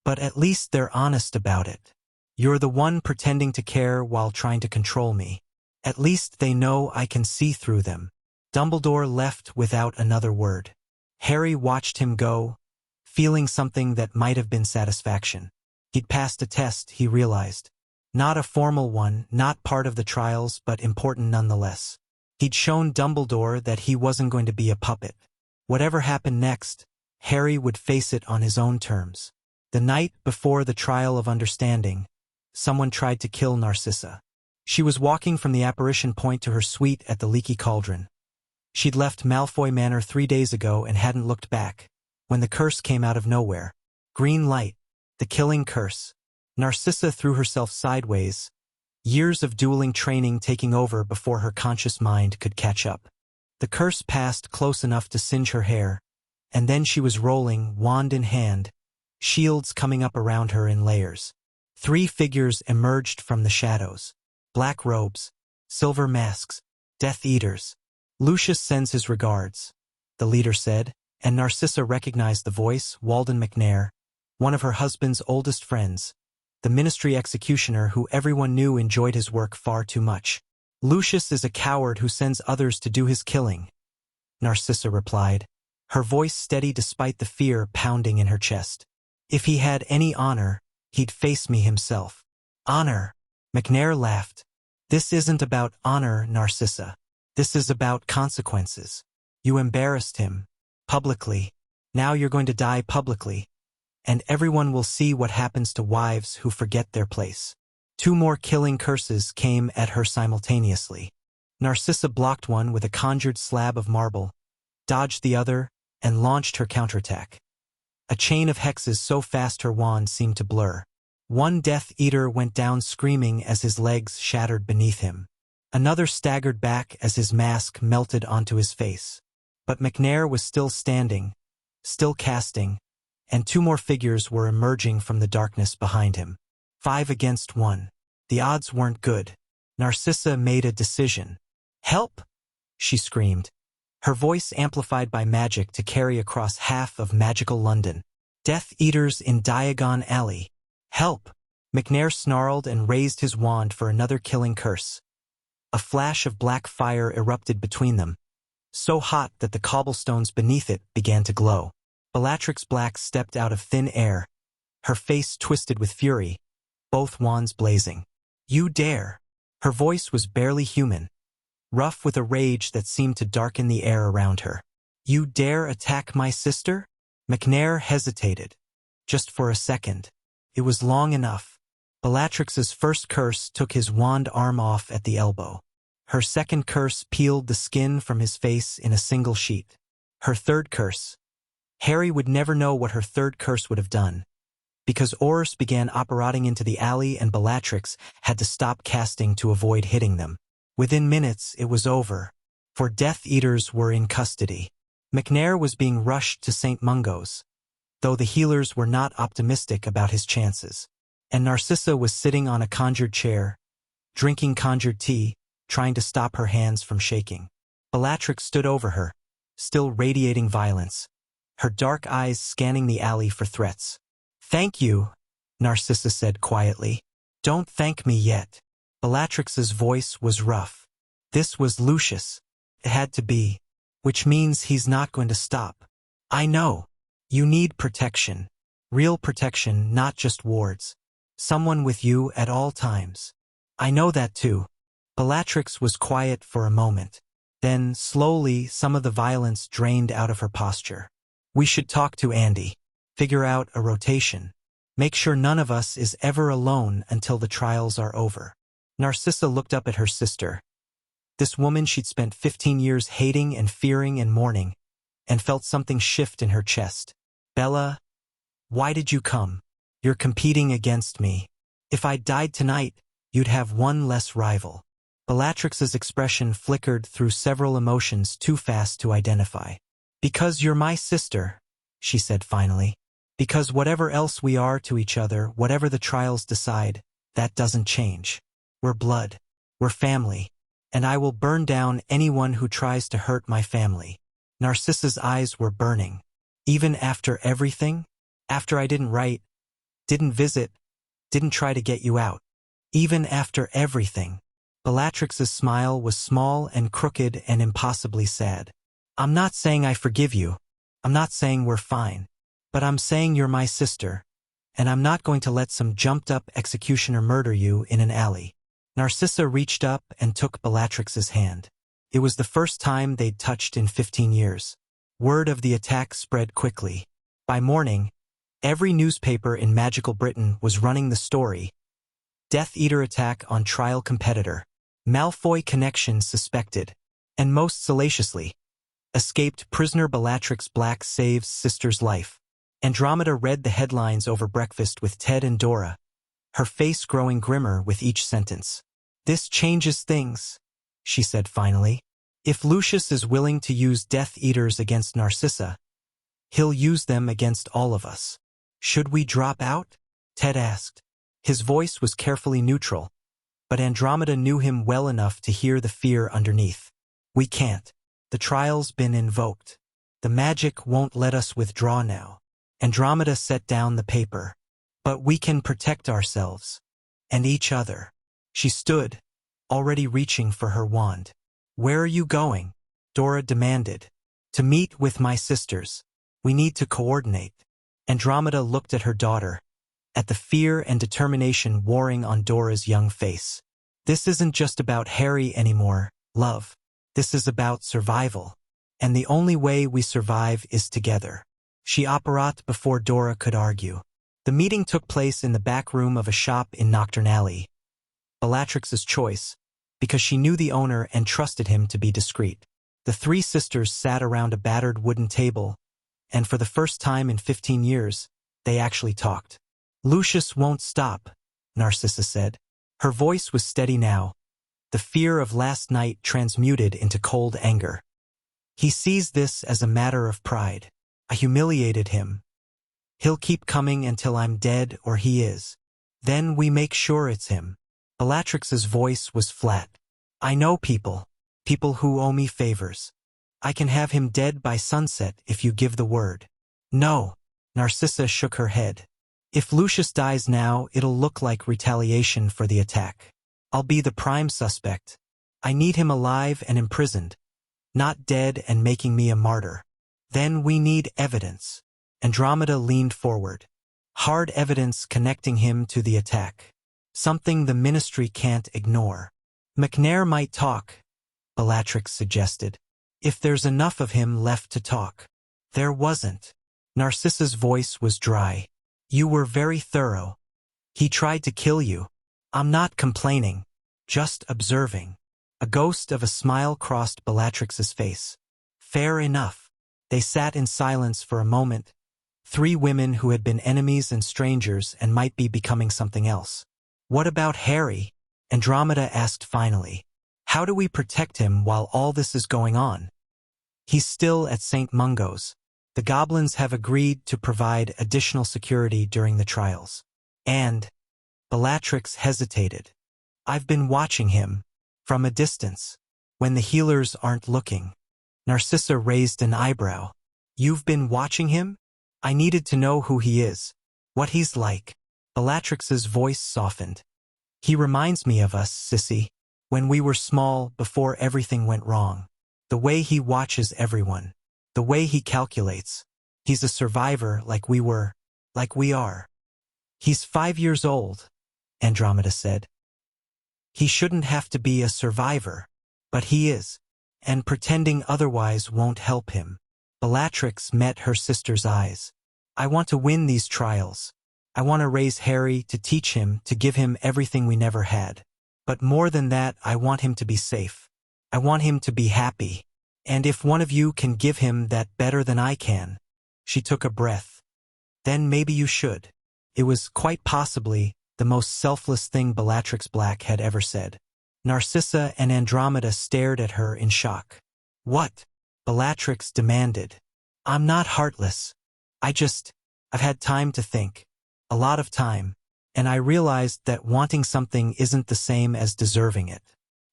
But at least they're honest about it. You're the one pretending to care while trying to control me. At least they know I can see through them. Dumbledore left without another word. Harry watched him go, feeling something that might have been satisfaction. He'd passed a test, he realized. Not a formal one, not part of the trials, but important nonetheless. He'd shown Dumbledore that he wasn't going to be a puppet. Whatever happened next, Harry would face it on his own terms. The night before the trial of understanding, someone tried to kill Narcissa. She was walking from the apparition point to her suite at the Leaky Cauldron. She'd left Malfoy Manor 3 days ago and hadn't looked back, when the curse came out of nowhere. Green light, the killing curse. Narcissa threw herself sideways, years of dueling training taking over before her conscious mind could catch up. The curse passed close enough to singe her hair, and then she was rolling, wand in hand, shields coming up around her in layers. 3 figures emerged from the shadows. Black robes, silver masks, Death Eaters. Lucius sends his regards, the leader said, and Narcissa recognized the voice, Walden McNair, one of her husband's oldest friends, the ministry executioner who everyone knew enjoyed his work far too much. Lucius is a coward who sends others to do his killing, Narcissa replied, her voice steady despite the fear pounding in her chest. If he had any honor, he'd face me himself. Honor? McNair laughed. This isn't about honor, Narcissa. This is about consequences. You embarrassed him. Publicly. Now you're going to die publicly. And everyone will see what happens to wives who forget their place. 2 more killing curses came at her simultaneously. Narcissa blocked one with a conjured slab of marble, dodged the other, and launched her counterattack. A chain of hexes so fast her wand seemed to blur. One Death Eater went down screaming as his legs shattered beneath him. Another staggered back as his mask melted onto his face. But McNair was still standing, still casting, and 2 more figures were emerging from the darkness behind him. 5 against 1. The odds weren't good. Narcissa made a decision. Help! She screamed, her voice amplified by magic to carry across half of magical London. Death Eaters in Diagon Alley. Help! McNair snarled and raised his wand for another killing curse. A flash of black fire erupted between them, so hot that the cobblestones beneath it began to glow. Bellatrix Black stepped out of thin air, her face twisted with fury, both wands blazing. You dare! Her voice was barely human, rough with a rage that seemed to darken the air around her. You dare attack my sister? McNair hesitated. Just for a second. It was long enough. Bellatrix's first curse took his wand arm off at the elbow. Her second curse peeled the skin from his face in a single sheet. Her third curse. Harry would never know what her third curse would have done, because Aurors began apparating into the alley and Bellatrix had to stop casting to avoid hitting them. Within minutes, it was over, for Death Eaters were in custody. McNair was being rushed to St. Mungo's, though the healers were not optimistic about his chances. And Narcissa was sitting on a conjured chair, drinking conjured tea, trying to stop her hands from shaking. Bellatrix stood over her, still radiating violence, her dark eyes scanning the alley for threats. Thank you, Narcissa said quietly. Don't thank me yet. Bellatrix's voice was rough. This was Lucius. It had to be. Which means he's not going to stop. I know. You need protection. Real protection, not just wards. Someone with you at all times. I know that too. Bellatrix was quiet for a moment. Then, slowly, some of the violence drained out of her posture. We should talk to Andy. Figure out a rotation. Make sure none of us is ever alone until the trials are over. Narcissa looked up at her sister. This woman she'd spent 15 years hating and fearing and mourning, and felt something shift in her chest. Bella, why did you come? You're competing against me. If I died tonight, you'd have one less rival. Bellatrix's expression flickered through several emotions too fast to identify. Because you're my sister, she said finally. Because whatever else we are to each other, whatever the trials decide, that doesn't change. We're blood. We're family. And I will burn down anyone who tries to hurt my family. Narcissa's eyes were burning. Even after everything? After I didn't write, didn't visit, didn't try to get you out. Even after everything. Bellatrix's smile was small and crooked and impossibly sad. I'm not saying I forgive you. I'm not saying we're fine. But I'm saying you're my sister. And I'm not going to let some jumped-up executioner murder you in an alley. Narcissa reached up and took Bellatrix's hand. It was the first time they'd touched in 15 years. Word of the attack spread quickly. By morning, every newspaper in magical Britain was running the story. Death Eater attack on trial competitor. Malfoy connection suspected. And most salaciously, escaped prisoner Bellatrix Black saves sister's life. Andromeda read the headlines over breakfast with Ted and Dora, her face growing grimmer with each sentence. This changes things, she said finally. If Lucius is willing to use Death Eaters against Narcissa, he'll use them against all of us. Should we drop out? Ted asked. His voice was carefully neutral, but Andromeda knew him well enough to hear the fear underneath. We can't. The trial's been invoked. The magic won't let us withdraw now. Andromeda set down the paper. But we can protect ourselves. And each other. She stood, already reaching for her wand. Where are you going? Dora demanded. To meet with my sisters. We need to coordinate. Andromeda looked at her daughter, at the fear and determination warring on Dora's young face. This isn't just about Harry anymore, love. This is about survival. And the only way we survive is together. She apparat before Dora could argue. The meeting took place in the back room of a shop in Nocturne Alley. Bellatrix's choice, because she knew the owner and trusted him to be discreet. The three sisters sat around a battered wooden table, and for the first time in 15 years, they actually talked. Lucius won't stop, Narcissa said. Her voice was steady now, the fear of last night transmuted into cold anger. He sees this as a matter of pride. I humiliated him. He'll keep coming until I'm dead or he is. Then we make sure it's him. Bellatrix's voice was flat. I know people who owe me favors. I can have him dead by sunset if you give the word. No, Narcissa shook her head. If Lucius dies now, it'll look like retaliation for the attack. I'll be the prime suspect. I need him alive and imprisoned, not dead and making me a martyr. Then we need evidence. Andromeda leaned forward. Hard evidence connecting him to the attack. Something the Ministry can't ignore. McNair might talk, Bellatrix suggested. If there's enough of him left to talk. There wasn't. Narcissa's voice was dry. You were very thorough. He tried to kill you. I'm not complaining, just observing. A ghost of a smile crossed Bellatrix's face. Fair enough. They sat in silence for a moment. Three women who had been enemies and strangers and might be becoming something else. What about Harry? Andromeda asked finally. How do we protect him while all this is going on? He's still at St. Mungo's. The goblins have agreed to provide additional security during the trials. And Bellatrix hesitated. I've been watching him from a distance, when the healers aren't looking. Narcissa raised an eyebrow. You've been watching him? I needed to know who he is, what he's like. Bellatrix's voice softened. He reminds me of us, Sissy, when we were small before everything went wrong. The way he watches everyone, the way he calculates. He's a survivor like we were, like we are. He's 5 years old, Andromeda said. He shouldn't have to be a survivor, but he is, and pretending otherwise won't help him. Bellatrix met her sister's eyes. I want to win these trials. I want to raise Harry, to teach him, to give him everything we never had. But more than that, I want him to be safe. I want him to be happy. And if one of you can give him that better than I can." She took a breath. "Then maybe you should." It was quite possibly the most selfless thing Bellatrix Black had ever said. Narcissa and Andromeda stared at her in shock. "What?" Bellatrix demanded. "I'm not heartless. I've had time to think. A lot of time. And I realized that wanting something isn't the same as deserving it.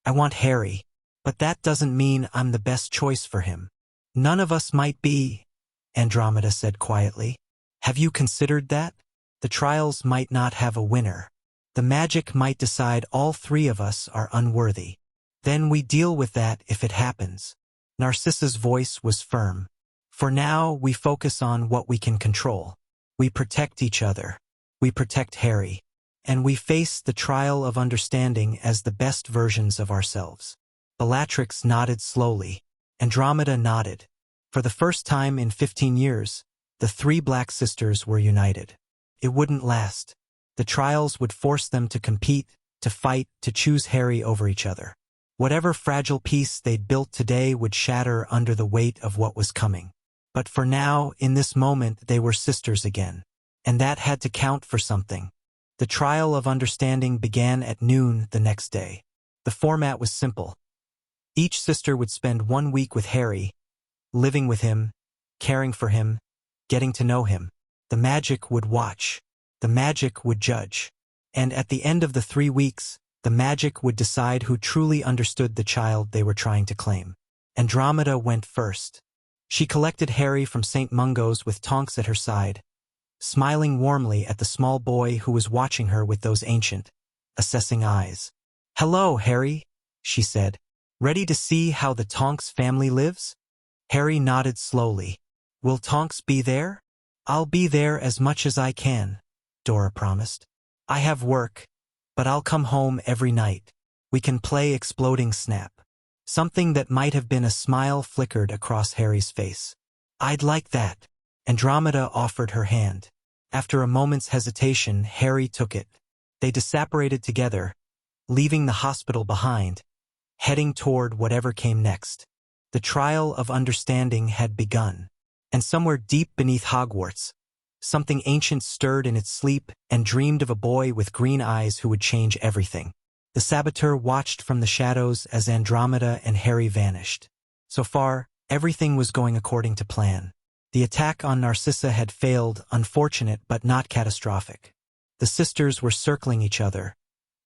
I want Harry. But that doesn't mean I'm the best choice for him." "None of us might be," Andromeda said quietly. "Have you considered that? The trials might not have a winner. The magic might decide all three of us are unworthy. Then we deal with that if it happens." Narcissa's voice was firm. "For now, we focus on what we can control. We protect each other. We protect Harry. And we face the trial of understanding as the best versions of ourselves." Bellatrix nodded slowly. Andromeda nodded. For the first time in 15 years, the three Black sisters were united. It wouldn't last. The trials would force them to compete, to fight, to choose Harry over each other. Whatever fragile peace they'd built today would shatter under the weight of what was coming. But for now, in this moment, they were sisters again. And that had to count for something. The trial of understanding began at noon the next day. The format was simple. Each sister would spend 1 week with Harry, living with him, caring for him, getting to know him. The magic would watch. The magic would judge. And at the end of the 3 weeks, the magic would decide who truly understood the child they were trying to claim. Andromeda went first. She collected Harry from St. Mungo's with Tonks at her side, smiling warmly at the small boy who was watching her with those ancient, assessing eyes. "Hello, Harry," she said. "Ready to see how the Tonks family lives?" Harry nodded slowly. "Will Tonks be there?" "I'll be there as much as I can," Dora promised. "I have work, but I'll come home every night. We can play Exploding Snap." Something that might have been a smile flickered across Harry's face. "I'd like that." Andromeda offered her hand. After a moment's hesitation, Harry took it. They separated together, leaving the hospital behind, heading toward whatever came next. The trial of understanding had begun. And somewhere deep beneath Hogwarts, something ancient stirred in its sleep and dreamed of a boy with green eyes who would change everything. The saboteur watched from the shadows as Andromeda and Harry vanished. So far, everything was going according to plan. The attack on Narcissa had failed, unfortunate but not catastrophic. The sisters were circling each other,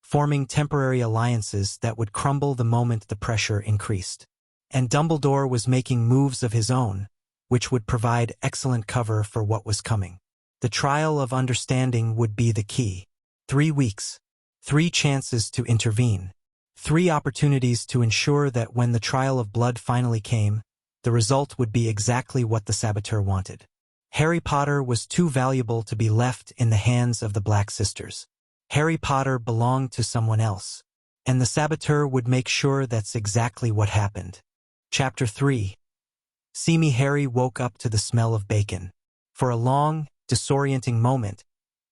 forming temporary alliances that would crumble the moment the pressure increased. And Dumbledore was making moves of his own, which would provide excellent cover for what was coming. The trial of understanding would be the key. 3 weeks. 3 chances to intervene. 3 opportunities to ensure that when the trial of blood finally came, the result would be exactly what the saboteur wanted. Harry Potter was too valuable to be left in the hands of the Black sisters. Harry Potter belonged to someone else, and the saboteur would make sure that's exactly what happened. Chapter 3. Seamy Harry woke up to the smell of bacon. For a long, disorienting moment,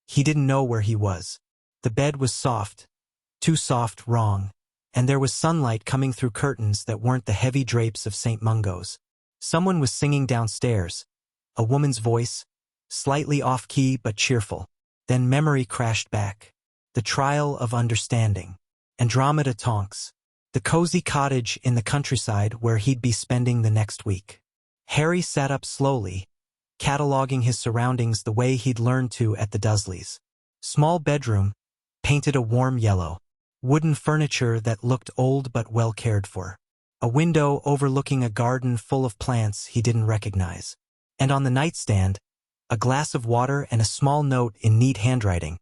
he didn't know where he was. The bed was soft, too soft, wrong, and there was sunlight coming through curtains that weren't the heavy drapes of St. Mungo's. Someone was singing downstairs, a woman's voice, slightly off-key but cheerful. Then memory crashed back. The trial of understanding. Andromeda Tonks. The cozy cottage in the countryside where he'd be spending the next week. Harry sat up slowly, cataloging his surroundings the way he'd learned to at the Dursleys. Small bedroom, painted a warm yellow. Wooden furniture that looked old but well cared for. A window overlooking a garden full of plants he didn't recognize. And on the nightstand, a glass of water and a small note in neat handwriting.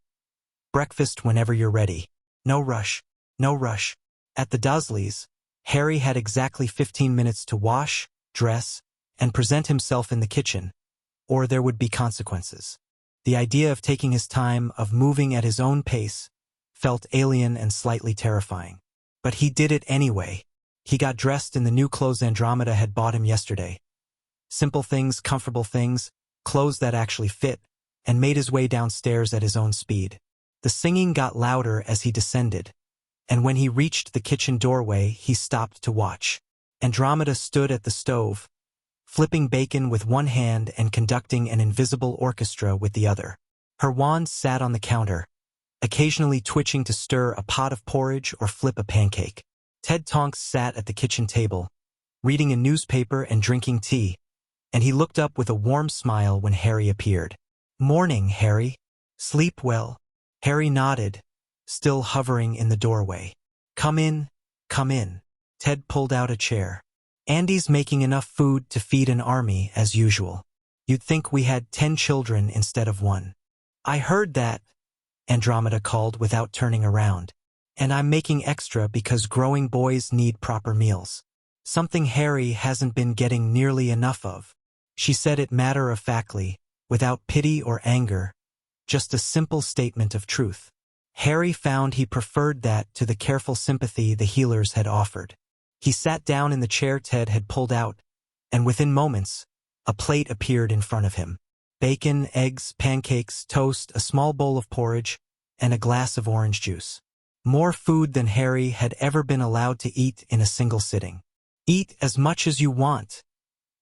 "Breakfast whenever you're ready. No rush. No rush." At the Dursleys, Harry had exactly 15 minutes to wash, dress, and present himself in the kitchen, or there would be consequences. The idea of taking his time, of moving at his own pace, felt alien and slightly terrifying. But he did it anyway. He got dressed in the new clothes Andromeda had bought him yesterday. Simple things, comfortable things, clothes that actually fit, and made his way downstairs at his own speed. The singing got louder as he descended, and when he reached the kitchen doorway, he stopped to watch. Andromeda stood at the stove, flipping bacon with one hand and conducting an invisible orchestra with the other. Her wand sat on the counter, occasionally twitching to stir a pot of porridge or flip a pancake. Ted Tonks sat at the kitchen table, reading a newspaper and drinking tea, and he looked up with a warm smile when Harry appeared. "Morning, Harry. Sleep well?" Harry nodded, still hovering in the doorway. Come in, come in." Ted pulled out a chair. "Andy's making enough food to feed an army, as usual. You'd think we had 10 children instead of 1. "I heard that," Andromeda called without turning around. "And I'm making extra because growing boys need proper meals. Something Harry hasn't been getting nearly enough of." She said it matter-of-factly, without pity or anger, just a simple statement of truth. Harry found he preferred that to the careful sympathy the healers had offered. He sat down in the chair Ted had pulled out, and within moments, a plate appeared in front of him. Bacon, eggs, pancakes, toast, a small bowl of porridge, and a glass of orange juice. More food than Harry had ever been allowed to eat in a single sitting. "Eat as much as you want,"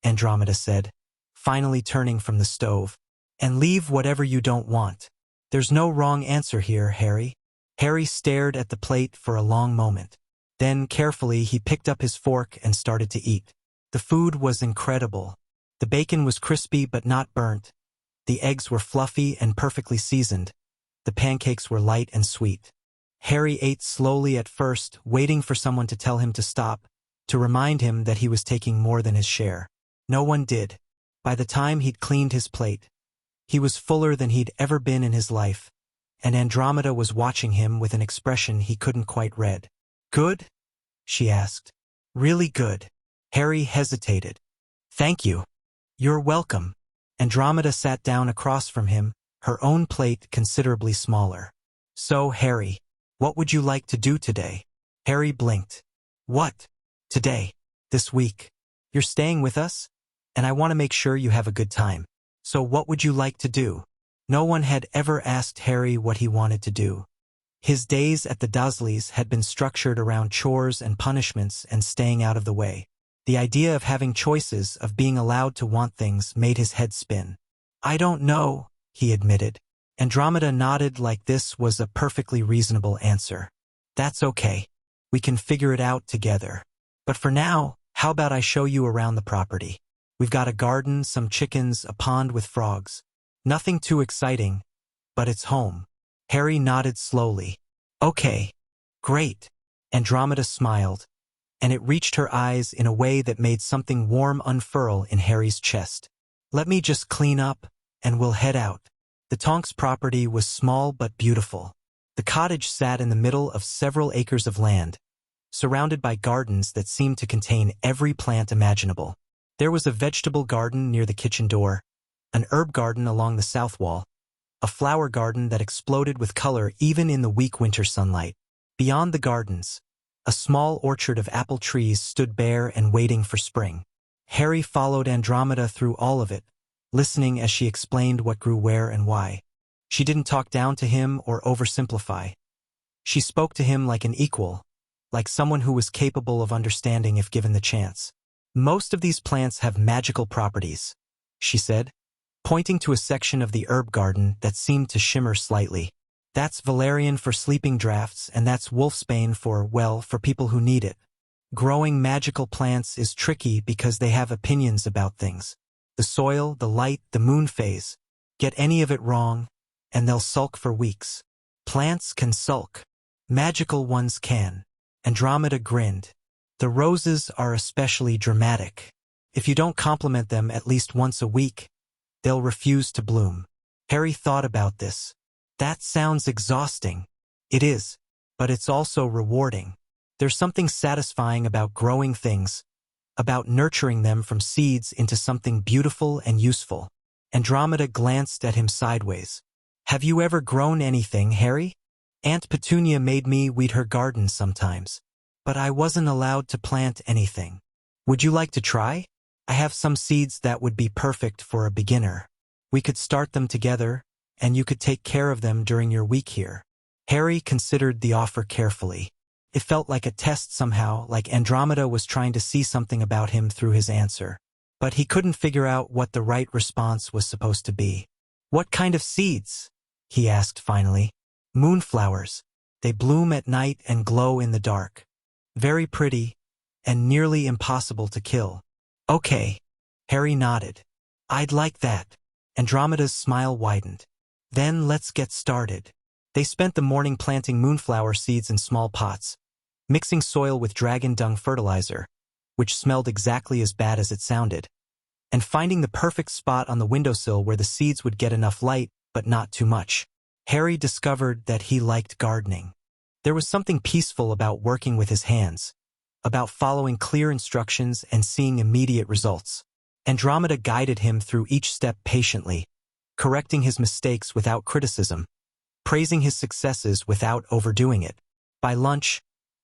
Andromeda said, finally turning from the stove, "and leave whatever you don't want. There's no wrong answer here, Harry." Harry stared at the plate for a long moment. Then, carefully, he picked up his fork and started to eat. The food was incredible. The bacon was crispy but not burnt. The eggs were fluffy and perfectly seasoned. The pancakes were light and sweet. Harry ate slowly at first, waiting for someone to tell him to stop, to remind him that he was taking more than his share. No one did. By the time he'd cleaned his plate, he was fuller than he'd ever been in his life, and Andromeda was watching him with an expression he couldn't quite read. "Good?" she asked. "Really good." Harry hesitated. "Thank you." "You're welcome." Andromeda sat down across from him, her own plate considerably smaller. "So, Harry, what would you like to do today?" Harry blinked. "What? Today? This week? You're staying with us? And I want to make sure you have a good time. So what would you like to do?" No one had ever asked Harry what he wanted to do. His days at the Dursleys had been structured around chores and punishments and staying out of the way. The idea of having choices, of being allowed to want things, made his head spin. "I don't know," he admitted. Andromeda nodded like this was a perfectly reasonable answer. "That's okay. We can figure it out together. But for now, how about I show you around the property? We've got a garden, some chickens, a pond with frogs. Nothing too exciting, but it's home." Harry nodded slowly. "Okay. Great." Andromeda smiled, and it reached her eyes in a way that made something warm unfurl in Harry's chest. "Let me just clean up, and we'll head out." The Tonks property was small but beautiful. The cottage sat in the middle of several acres of land, surrounded by gardens that seemed to contain every plant imaginable. There was a vegetable garden near the kitchen door, an herb garden along the south wall, a flower garden that exploded with color even in the weak winter sunlight. Beyond the gardens, a small orchard of apple trees stood bare and waiting for spring. Harry followed Andromeda through all of it, listening as she explained what grew where and why. She didn't talk down to him or oversimplify. She spoke to him like an equal, like someone who was capable of understanding if given the chance. "Most of these plants have magical properties," she said, pointing to a section of the herb garden that seemed to shimmer slightly. "That's valerian for sleeping draughts, and that's wolfsbane for, well, for people who need it. Growing magical plants is tricky because they have opinions about things. The soil, the light, the moon phase. Get any of it wrong, and they'll sulk for weeks. Plants can sulk. Magical ones can." Andromeda grinned. "The roses are especially dramatic. If you don't compliment them at least once a week, they'll refuse to bloom." Harry thought about this. "That sounds exhausting." "It is, but it's also rewarding. There's something satisfying about growing things, about nurturing them from seeds into something beautiful and useful." Andromeda glanced at him sideways. "Have you ever grown anything, Harry? Aunt Petunia made me weed her garden sometimes, but I wasn't allowed to plant anything. Would you like to try? I have some seeds that would be perfect for a beginner. We could start them together, and you could take care of them during your week here." Harry considered the offer carefully. It felt like a test somehow, like Andromeda was trying to see something about him through his answer. But he couldn't figure out what the right response was supposed to be. "What kind of seeds?" he asked finally. "Moonflowers. They bloom at night and glow in the dark. Very pretty, and nearly impossible to kill." "Okay." Harry nodded. "I'd like that." Andromeda's smile widened. "Then let's get started." They spent the morning planting moonflower seeds in small pots, mixing soil with dragon dung fertilizer, which smelled exactly as bad as it sounded, and finding the perfect spot on the windowsill where the seeds would get enough light, but not too much. Harry discovered that he liked gardening. There was something peaceful about working with his hands, about following clear instructions and seeing immediate results. Andromeda guided him through each step patiently, correcting his mistakes without criticism, praising his successes without overdoing it. By lunch,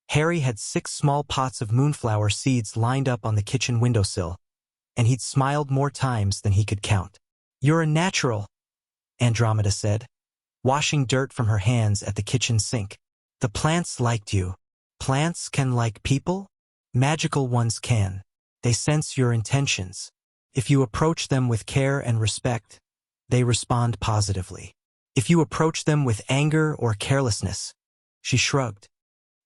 Harry had 6 small pots of moonflower seeds lined up on the kitchen windowsill, and he'd smiled more times than he could count. "You're a natural," Andromeda said, washing dirt from her hands at the kitchen sink. "The plants liked you." "Plants can like people?" "Magical ones can. They sense your intentions. If you approach them with care and respect, they respond positively. If you approach them with anger or carelessness," she shrugged,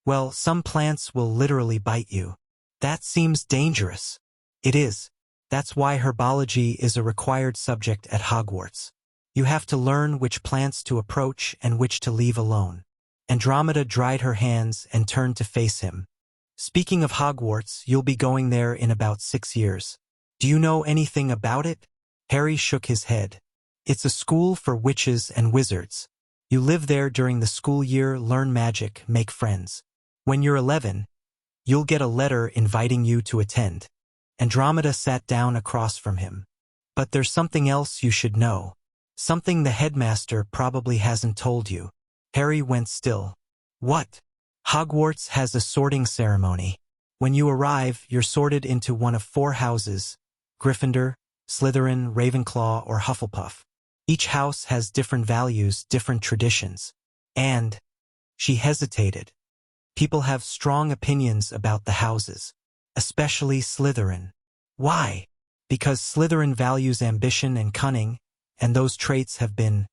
"well, some plants will literally bite you. That seems dangerous." "It is. That's why herbology is a required subject at Hogwarts. You have to learn which plants to approach and which to leave alone." Andromeda dried her hands and turned to face him. "Speaking of Hogwarts, you'll be going there in about 6 years. Do you know anything about it?" Harry shook his head. "It's a school for witches and wizards. You live there during the school year, learn magic, make friends. When you're 11, you'll get a letter inviting you to attend." Andromeda sat down across from him. "But there's something else you should know. Something the headmaster probably hasn't told you." Harry went still. "What?" "Hogwarts has a sorting ceremony. When you arrive, you're sorted into one of 4 houses: Gryffindor, Slytherin, Ravenclaw, or Hufflepuff. Each house has different values, different traditions. And," she hesitated, "people have strong opinions about the houses, especially Slytherin." "Why?" "Because Slytherin values ambition and cunning, and those traits have been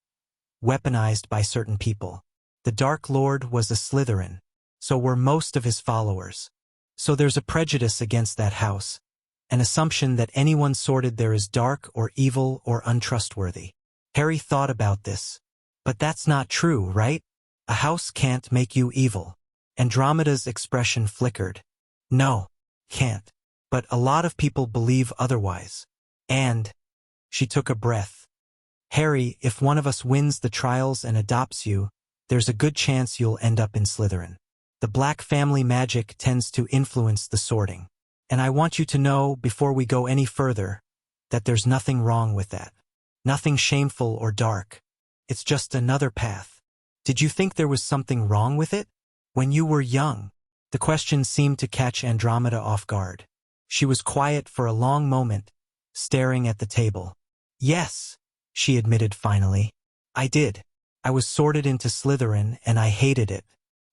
weaponized by certain people. The Dark Lord was a Slytherin, so were most of his followers. So there's a prejudice against that house, an assumption that anyone sorted there is dark or evil or untrustworthy." Harry thought about this. "But that's not true, right? A house can't make you evil." Andromeda's expression flickered. "No, can't. But a lot of people believe otherwise. And," she took a breath, "Harry, if one of us wins the trials and adopts you, there's a good chance you'll end up in Slytherin. The Black family magic tends to influence the sorting. And I want you to know, before we go any further, that there's nothing wrong with that. Nothing shameful or dark. It's just another path." "Did you think there was something wrong with it? When you were young?" The question seemed to catch Andromeda off guard. She was quiet for a long moment, staring at the table. "Yes," she admitted finally. "I did. I was sorted into Slytherin, and I hated it.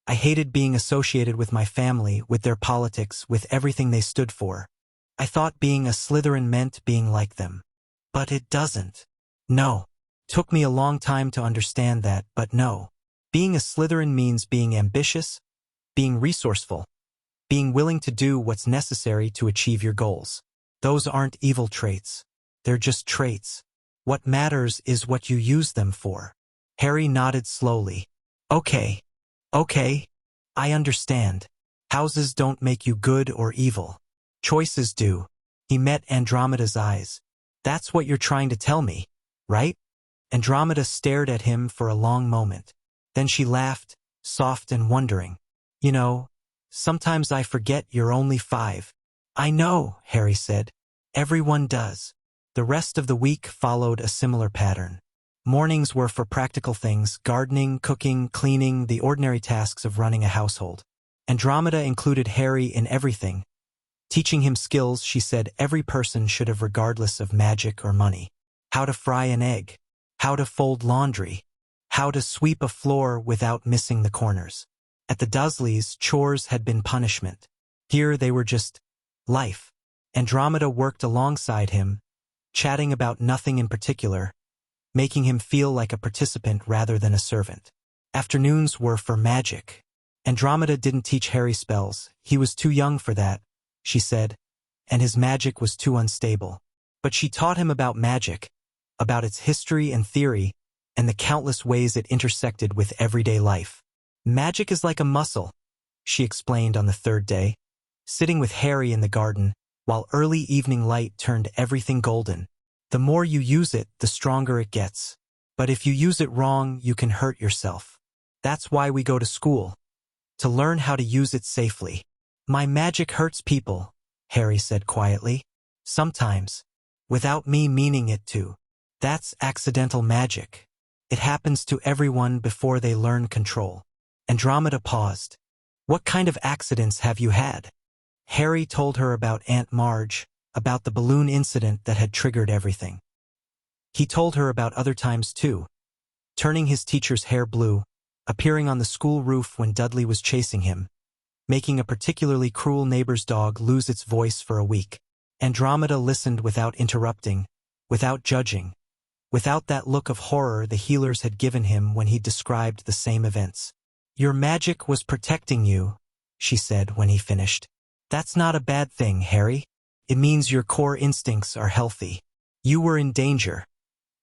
I hated being associated with my family, with their politics, with everything they stood for. I thought being a Slytherin meant being like them. But it doesn't. No. Took me a long time to understand that, but no. Being a Slytherin means being ambitious, being resourceful, being willing to do what's necessary to achieve your goals. Those aren't evil traits. They're just traits. What matters is what you use them for." Harry nodded slowly. Okay, I understand. Houses don't make you good or evil. Choices do." He met Andromeda's eyes. "That's what you're trying to tell me, right?" Andromeda stared at him for a long moment. Then she laughed, soft and wondering. "You know, sometimes I forget you're only 5. "I know," Harry said. "Everyone does." The rest of the week followed a similar pattern. Mornings were for practical things: gardening, cooking, cleaning, the ordinary tasks of running a household. Andromeda included Harry in everything, teaching him skills she said every person should have regardless of magic or money. How to fry an egg, how to fold laundry, how to sweep a floor without missing the corners. At the Dursleys, chores had been punishment. Here they were just life. Andromeda worked alongside him, chatting about nothing in particular, making him feel like a participant rather than a servant. Afternoons were for magic. Andromeda didn't teach Harry spells. He was too young for that, she said, and his magic was too unstable. But she taught him about magic, about its history and theory, and the countless ways it intersected with everyday life. Magic is like a muscle, she explained on the third day, sitting with Harry in the garden, while early evening light turned everything golden. The more you use it, the stronger it gets. But if you use it wrong, you can hurt yourself. That's why we go to school, to learn how to use it safely. My magic hurts people, Harry said quietly. Sometimes, without me meaning it to. That's accidental magic. It happens to everyone before they learn control. Andromeda paused. What kind of accidents have you had? Harry told her about Aunt Marge, about the balloon incident that had triggered everything. He told her about other times too, turning his teacher's hair blue, appearing on the school roof when Dudley was chasing him, making a particularly cruel neighbor's dog lose its voice for a week. Andromeda listened without interrupting, without judging, without that look of horror the healers had given him when he described the same events. Your magic was protecting you, she said when he finished. That's not a bad thing, Harry. It means your core instincts are healthy. You were in danger,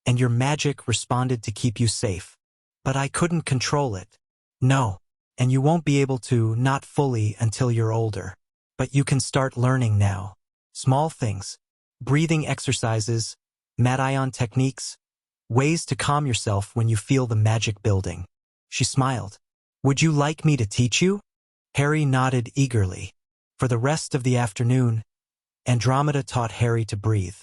and your magic responded to keep you safe. But I couldn't control it. No, and you won't be able to, not fully, until you're older. But you can start learning now. Small things, breathing exercises, Mad-Ion techniques, ways to calm yourself when you feel the magic building. She smiled. Would you like me to teach you? Harry nodded eagerly. For the rest of the afternoon, Andromeda taught Harry to breathe.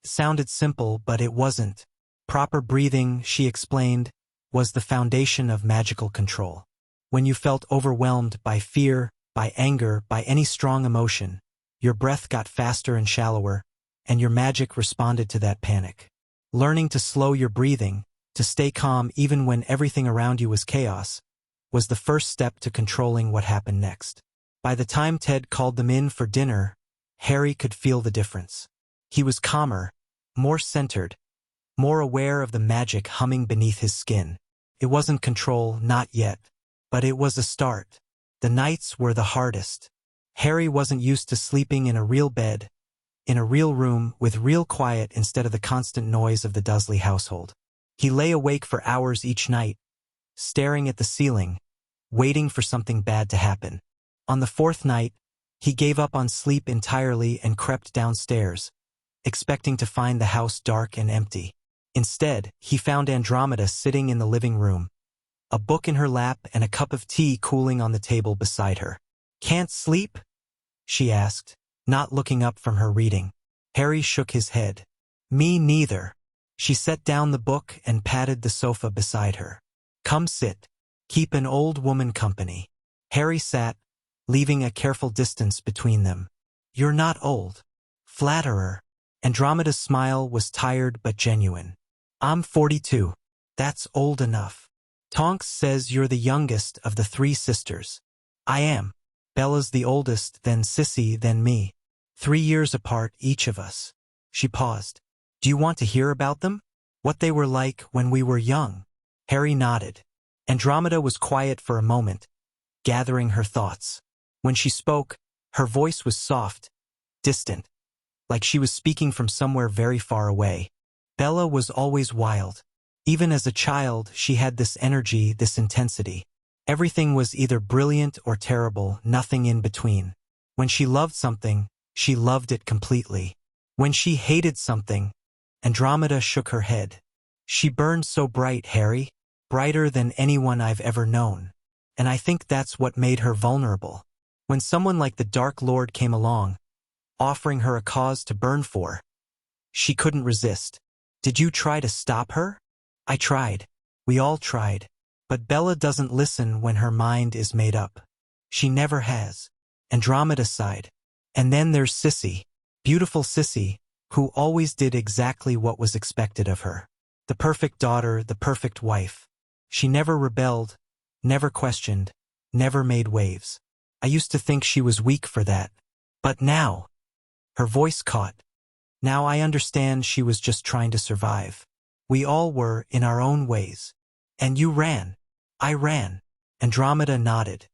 It sounded simple, but it wasn't. Proper breathing, she explained, was the foundation of magical control. When you felt overwhelmed by fear, by anger, by any strong emotion, your breath got faster and shallower, and your magic responded to that panic. Learning to slow your breathing, to stay calm even when everything around you was chaos, was the first step to controlling what happened next. By the time Ted called them in for dinner, Harry could feel the difference. He was calmer, more centered, more aware of the magic humming beneath his skin. It wasn't control, not yet, but it was a start. The nights were the hardest. Harry wasn't used to sleeping in a real bed, in a real room with real quiet instead of the constant noise of the Dursley household. He lay awake for hours each night, staring at the ceiling, waiting for something bad to happen. On the fourth night, he gave up on sleep entirely and crept downstairs, expecting to find the house dark and empty. Instead, he found Andromeda sitting in the living room, a book in her lap and a cup of tea cooling on the table beside her. Can't sleep? She asked, not looking up from her reading. Harry shook his head. Me neither. She set down the book and patted the sofa beside her. Come sit. Keep an old woman company. Harry sat, leaving a careful distance between them. You're not old. Flatterer. Andromeda's smile was tired but genuine. I'm 42. That's old enough. Tonks says you're the youngest of the three sisters. I am. Bella's the oldest, then Sissy, then me. 3 years apart, each of us. She paused. Do you want to hear about them? What they were like when we were young? Harry nodded. Andromeda was quiet for a moment, gathering her thoughts. When she spoke, her voice was soft, distant, like she was speaking from somewhere very far away. Bella was always wild. Even as a child, she had this energy, this intensity. Everything was either brilliant or terrible, nothing in between. When she loved something, she loved it completely. When she hated something, Andromeda shook her head. She burned so bright, Harry, brighter than anyone I've ever known. And I think that's what made her vulnerable. When someone like the Dark Lord came along, offering her a cause to burn for, she couldn't resist. Did you try to stop her? I tried. We all tried. But Bella doesn't listen when her mind is made up. She never has. Andromeda sighed. And then there's Sissy. Beautiful Sissy, who always did exactly what was expected of her. The perfect daughter, the perfect wife. She never rebelled, never questioned, never made waves. I used to think she was weak for that. But now, her voice caught. Now I understand she was just trying to survive. We all were, in our own ways. And you ran. I ran. Andromeda nodded.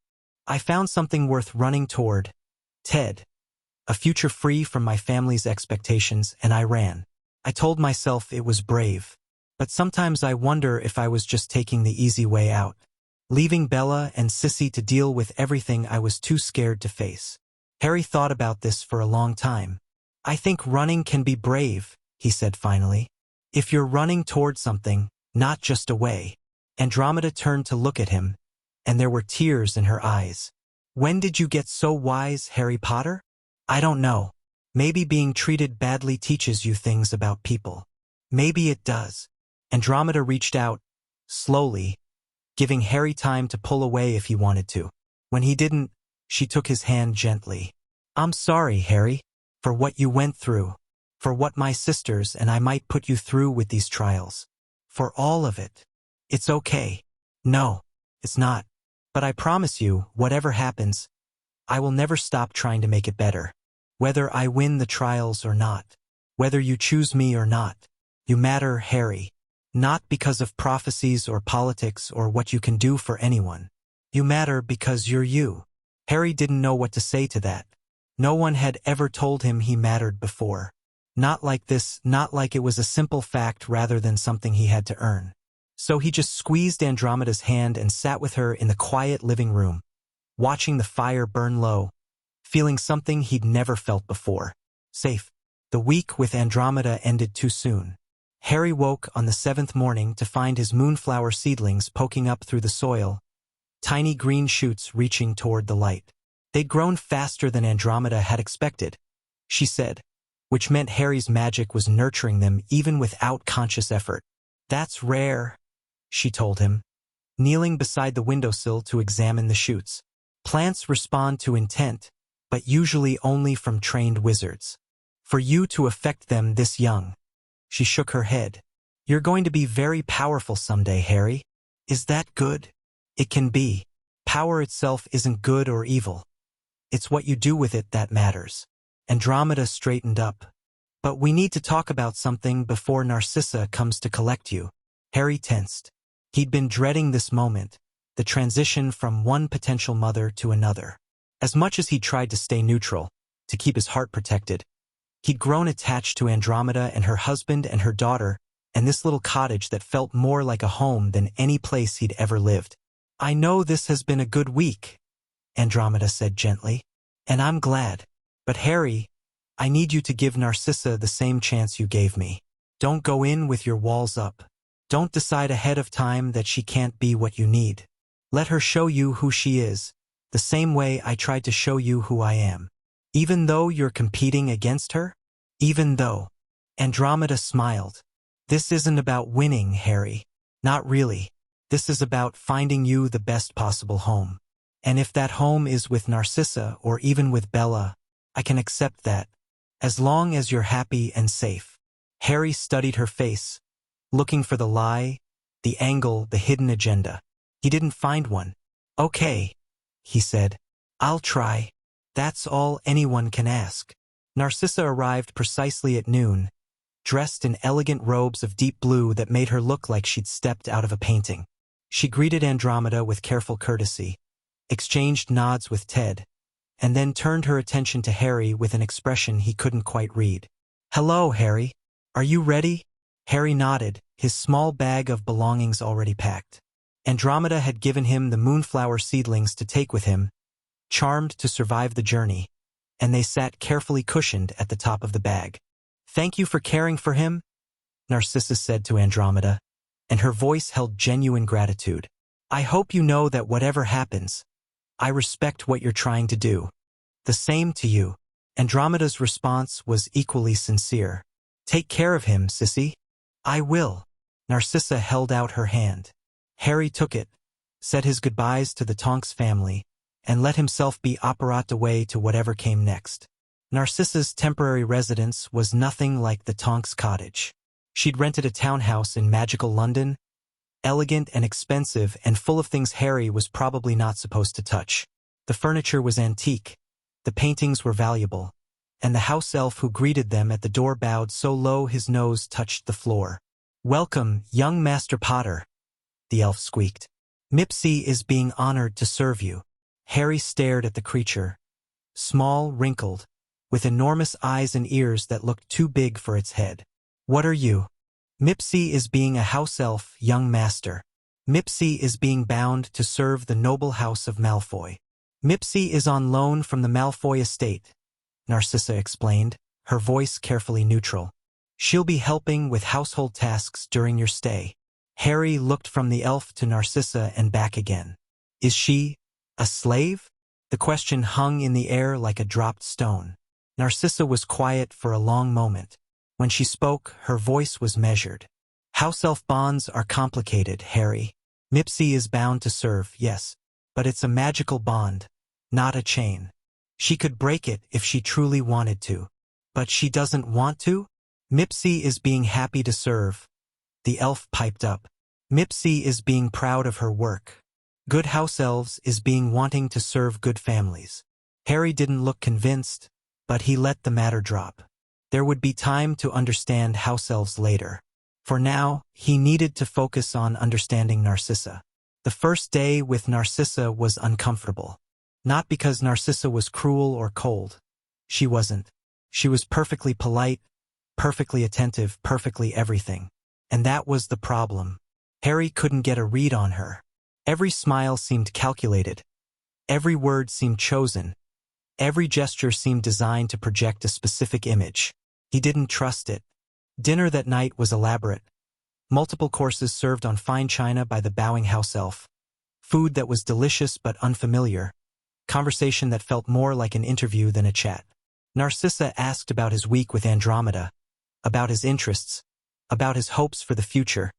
I found something worth running toward. Ted. A future free from my family's expectations, and I ran. I told myself it was brave. But sometimes I wonder if I was just taking the easy way out. Leaving Bella and Sissy to deal with everything I was too scared to face. Harry thought about this for a long time. I think running can be brave, he said finally. If you're running toward something, not just away. Andromeda turned to look at him, and there were tears in her eyes. When did you get so wise, Harry Potter? I don't know. Maybe being treated badly teaches you things about people. Maybe it does. Andromeda reached out, slowly, giving Harry time to pull away if he wanted to. When he didn't, she took his hand gently. I'm sorry, Harry, for what you went through, for what my sisters and I might put you through with these trials. For all of it. It's okay. No, it's not. But I promise you, whatever happens, I will never stop trying to make it better. Whether I win the trials or not. Whether you choose me or not. You matter, Harry. Not because of prophecies or politics or what you can do for anyone. You matter because you're you. Harry didn't know what to say to that. No one had ever told him he mattered before. Not like this, not like it was a simple fact rather than something he had to earn. So he just squeezed Andromeda's hand and sat with her in the quiet living room, watching the fire burn low, feeling something he'd never felt before. Safe. The week with Andromeda ended too soon. Harry woke on the 7th morning to find his moonflower seedlings poking up through the soil, tiny green shoots reaching toward the light. They'd grown faster than Andromeda had expected, she said, which meant Harry's magic was nurturing them even without conscious effort. That's rare, she told him, kneeling beside the windowsill to examine the shoots. Plants respond to intent, but usually only from trained wizards. For you to affect them this young. She shook her head. You're going to be very powerful someday, Harry. Is that good? It can be. Power itself isn't good or evil. It's what you do with it that matters. Andromeda straightened up. But we need to talk about something before Narcissa comes to collect you. Harry tensed. He'd been dreading this moment, the transition from one potential mother to another. As much as he'd tried to stay neutral, to keep his heart protected, he'd grown attached to Andromeda and her husband and her daughter, and this little cottage that felt more like a home than any place he'd ever lived. I know this has been a good week, Andromeda said gently, and I'm glad. But Harry, I need you to give Narcissa the same chance you gave me. Don't go in with your walls up. Don't decide ahead of time that she can't be what you need. Let her show you who she is, the same way I tried to show you who I am. Even though you're competing against her? Even though. Andromeda smiled. This isn't about winning, Harry. Not really. This is about finding you the best possible home. And if that home is with Narcissa or even with Bella, I can accept that, as long as you're happy and safe. Harry studied her face, looking for the lie, the angle, the hidden agenda. He didn't find one. Okay, he said. I'll try. That's all anyone can ask. Narcissa arrived precisely at noon, dressed in elegant robes of deep blue that made her look like she'd stepped out of a painting. She greeted Andromeda with careful courtesy, exchanged nods with Ted, and then turned her attention to Harry with an expression he couldn't quite read. Hello, Harry. Are you ready? Harry nodded, his small bag of belongings already packed. Andromeda had given him the moonflower seedlings to take with him, charmed to survive the journey, and they sat carefully cushioned at the top of the bag. Thank you for caring for him, Narcissa said to Andromeda, and her voice held genuine gratitude. I hope you know that whatever happens, I respect what you're trying to do. The same to you. Andromeda's response was equally sincere. Take care of him, Sissy. I will. Narcissa held out her hand. Harry took it, said his goodbyes to the Tonks family, and let himself be operated away to whatever came next. Narcissa's temporary residence was nothing like the Tonks cottage. She'd rented a townhouse in magical London, elegant and expensive and full of things Harry was probably not supposed to touch. The furniture was antique, the paintings were valuable, and the house elf who greeted them at the door bowed so low his nose touched the floor. "Welcome, young Master Potter," the elf squeaked. "Mipsy is being honored to serve you." Harry stared at the creature, small, wrinkled, with enormous eyes and ears that looked too big for its head. "What are you?" "Mipsy is being a house elf, young master. Mipsy is being bound to serve the noble house of Malfoy. Mipsy is on loan from the Malfoy estate," Narcissa explained, her voice carefully neutral. "She'll be helping with household tasks during your stay." Harry looked from the elf to Narcissa and back again. "Is she a slave?" The question hung in the air like a dropped stone. Narcissa was quiet for a long moment. When she spoke, her voice was measured. "House elf bonds are complicated, Harry. Mipsy is bound to serve, yes, but it's a magical bond, not a chain. She could break it if she truly wanted to. But she doesn't want to? Mipsy is being happy to serve," the elf piped up. "Mipsy is being proud of her work. Good house elves is being wanting to serve good families." Harry didn't look convinced, but he let the matter drop. There would be time to understand house elves later. For now, he needed to focus on understanding Narcissa. The first day with Narcissa was uncomfortable. Not because Narcissa was cruel or cold. She wasn't. She was perfectly polite, perfectly attentive, perfectly everything. And that was the problem. Harry couldn't get a read on her. Every smile seemed calculated. Every word seemed chosen. Every gesture seemed designed to project a specific image. He didn't trust it. Dinner that night was elaborate. Multiple courses served on fine china by the bowing house elf. Food that was delicious but unfamiliar. Conversation that felt more like an interview than a chat. Narcissa asked about his week with Andromeda, about his interests, about his hopes for the future,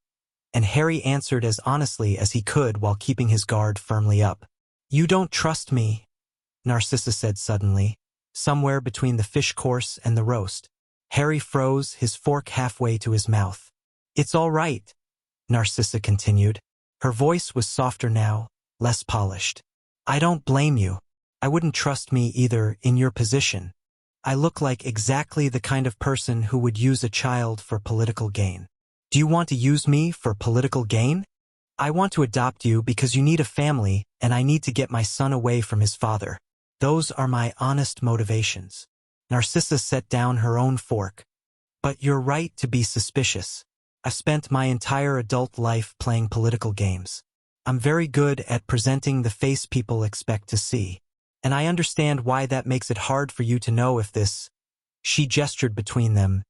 and Harry answered as honestly as he could while keeping his guard firmly up. "You don't trust me," Narcissa said suddenly, somewhere between the fish course and the roast. Harry froze, his fork halfway to his mouth. "It's all right," Narcissa continued. Her voice was softer now, less polished. "I don't blame you. I wouldn't trust me either in your position. I look like exactly the kind of person who would use a child for political gain." "Do you want to use me for political gain?" "I want to adopt you because you need a family and I need to get my son away from his father. Those are my honest motivations." Narcissa set down her own fork. "But you're right to be suspicious. I've spent my entire adult life playing political games. I'm very good at presenting the face people expect to see. And I understand why that makes it hard for you to know if this," she gestured between them,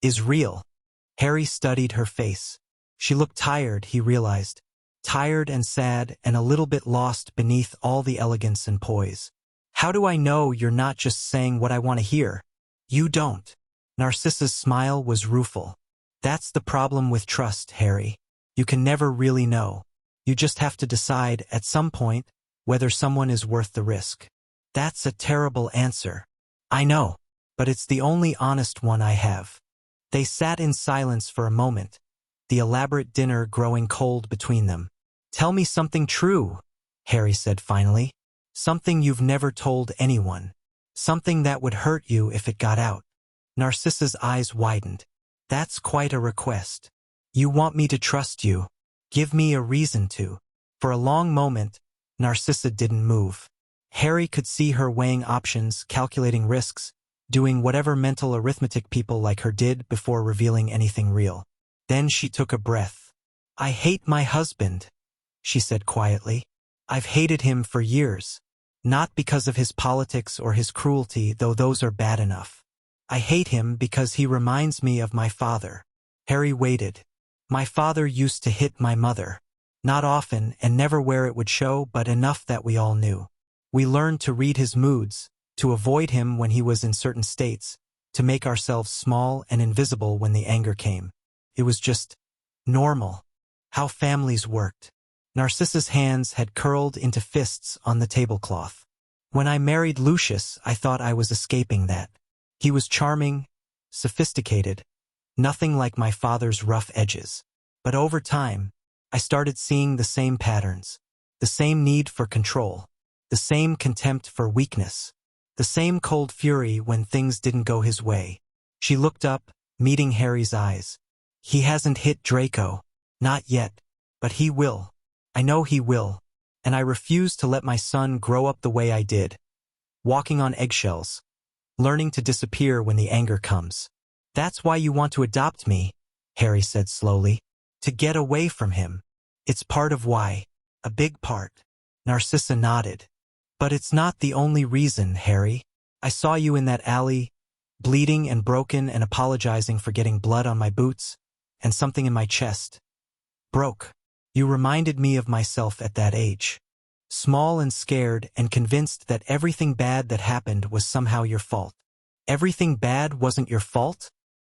"is real." Harry studied her face. She looked tired, he realized. Tired and sad and a little bit lost beneath all the elegance and poise. "How do I know you're not just saying what I want to hear?" "You don't." Narcissa's smile was rueful. "That's the problem with trust, Harry. You can never really know. You just have to decide at some point whether someone is worth the risk." "That's a terrible answer." "I know, but it's the only honest one I have." They sat in silence for a moment, the elaborate dinner growing cold between them. "Tell me something true," Harry said finally. "Something you've never told anyone. Something that would hurt you if it got out." Narcissa's eyes widened. "That's quite a request. You want me to trust you. Give me a reason to." For a long moment, Narcissa didn't move. Harry could see her weighing options, calculating risks, doing whatever mental arithmetic people like her did before revealing anything real. Then she took a breath. "I hate my husband," she said quietly. "I've hated him for years. Not because of his politics or his cruelty, though those are bad enough. I hate him because he reminds me of my father." Harry waited. "My father used to hit my mother. Not often and never where it would show, but enough that we all knew. We learned to read his moods, to avoid him when he was in certain states, to make ourselves small and invisible when the anger came. It was just normal. How families worked." Narcissa's hands had curled into fists on the tablecloth. "When I married Lucius, I thought I was escaping that. He was charming, sophisticated, nothing like my father's rough edges. But over time, I started seeing the same patterns, the same need for control, the same contempt for weakness, the same cold fury when things didn't go his way. She looked up, meeting Harry's eyes. He hasn't hit Draco. Not yet. But he will. I know he will. And I refuse to let my son grow up the way I did. Walking on eggshells. Learning to disappear when the anger comes. That's why you want to adopt me, Harry said slowly. To get away from him. It's part of why. A big part. Narcissa nodded. But it's not the only reason, Harry. I saw you in that alley, bleeding and broken and apologizing for getting blood on my boots, and something in my chest broke. You reminded me of myself at that age. Small and scared and convinced that everything bad that happened was somehow your fault. Everything bad wasn't your fault?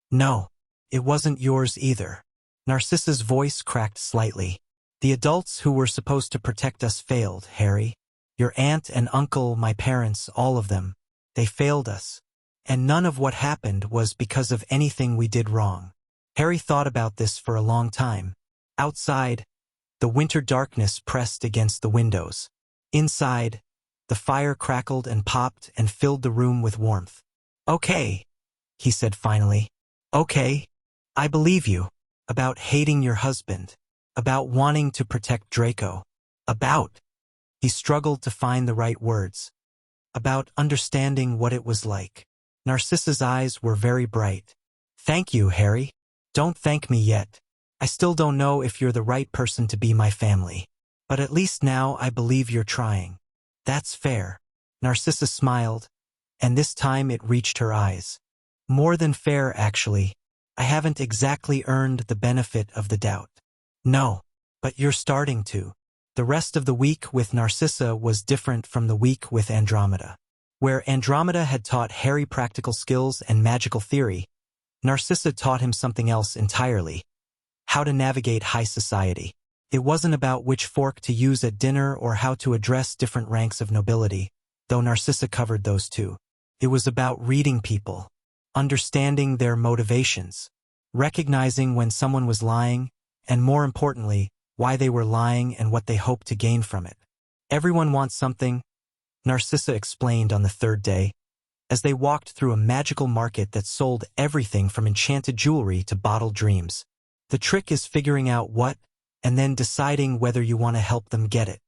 No, it wasn't yours either. Narcissa's voice cracked slightly. The adults who were supposed to protect us failed, Harry. Your aunt and uncle, my parents, all of them. They failed us. And none of what happened was because of anything we did wrong. Harry thought about this for a long time. Outside, the winter darkness pressed against the windows. Inside, the fire crackled and popped and filled the room with warmth. Okay, he said finally. Okay, I believe you. About hating your husband. About wanting to protect Draco. About. He struggled to find the right words. About understanding what it was like. Narcissa's eyes were very bright. Thank you, Harry. Don't thank me yet. I still don't know if you're the right person to be my family. But at least now I believe you're trying. That's fair. Narcissa smiled, and this time it reached her eyes. More than fair, actually. I haven't exactly earned the benefit of the doubt. No, but you're starting to. The rest of the week with Narcissa was different from the week with Andromeda. Where Andromeda had taught Harry practical skills and magical theory, Narcissa taught him something else entirely. How to navigate high society. It wasn't about which fork to use at dinner or how to address different ranks of nobility, though Narcissa covered those too. It was about reading people, understanding their motivations, recognizing when someone was lying, and more importantly, why they were lying and what they hoped to gain from it. Everyone wants something, Narcissa explained on the third day, as they walked through a magical market that sold everything from enchanted jewelry to bottled dreams. The trick is figuring out what, and then deciding whether you want to help them get it.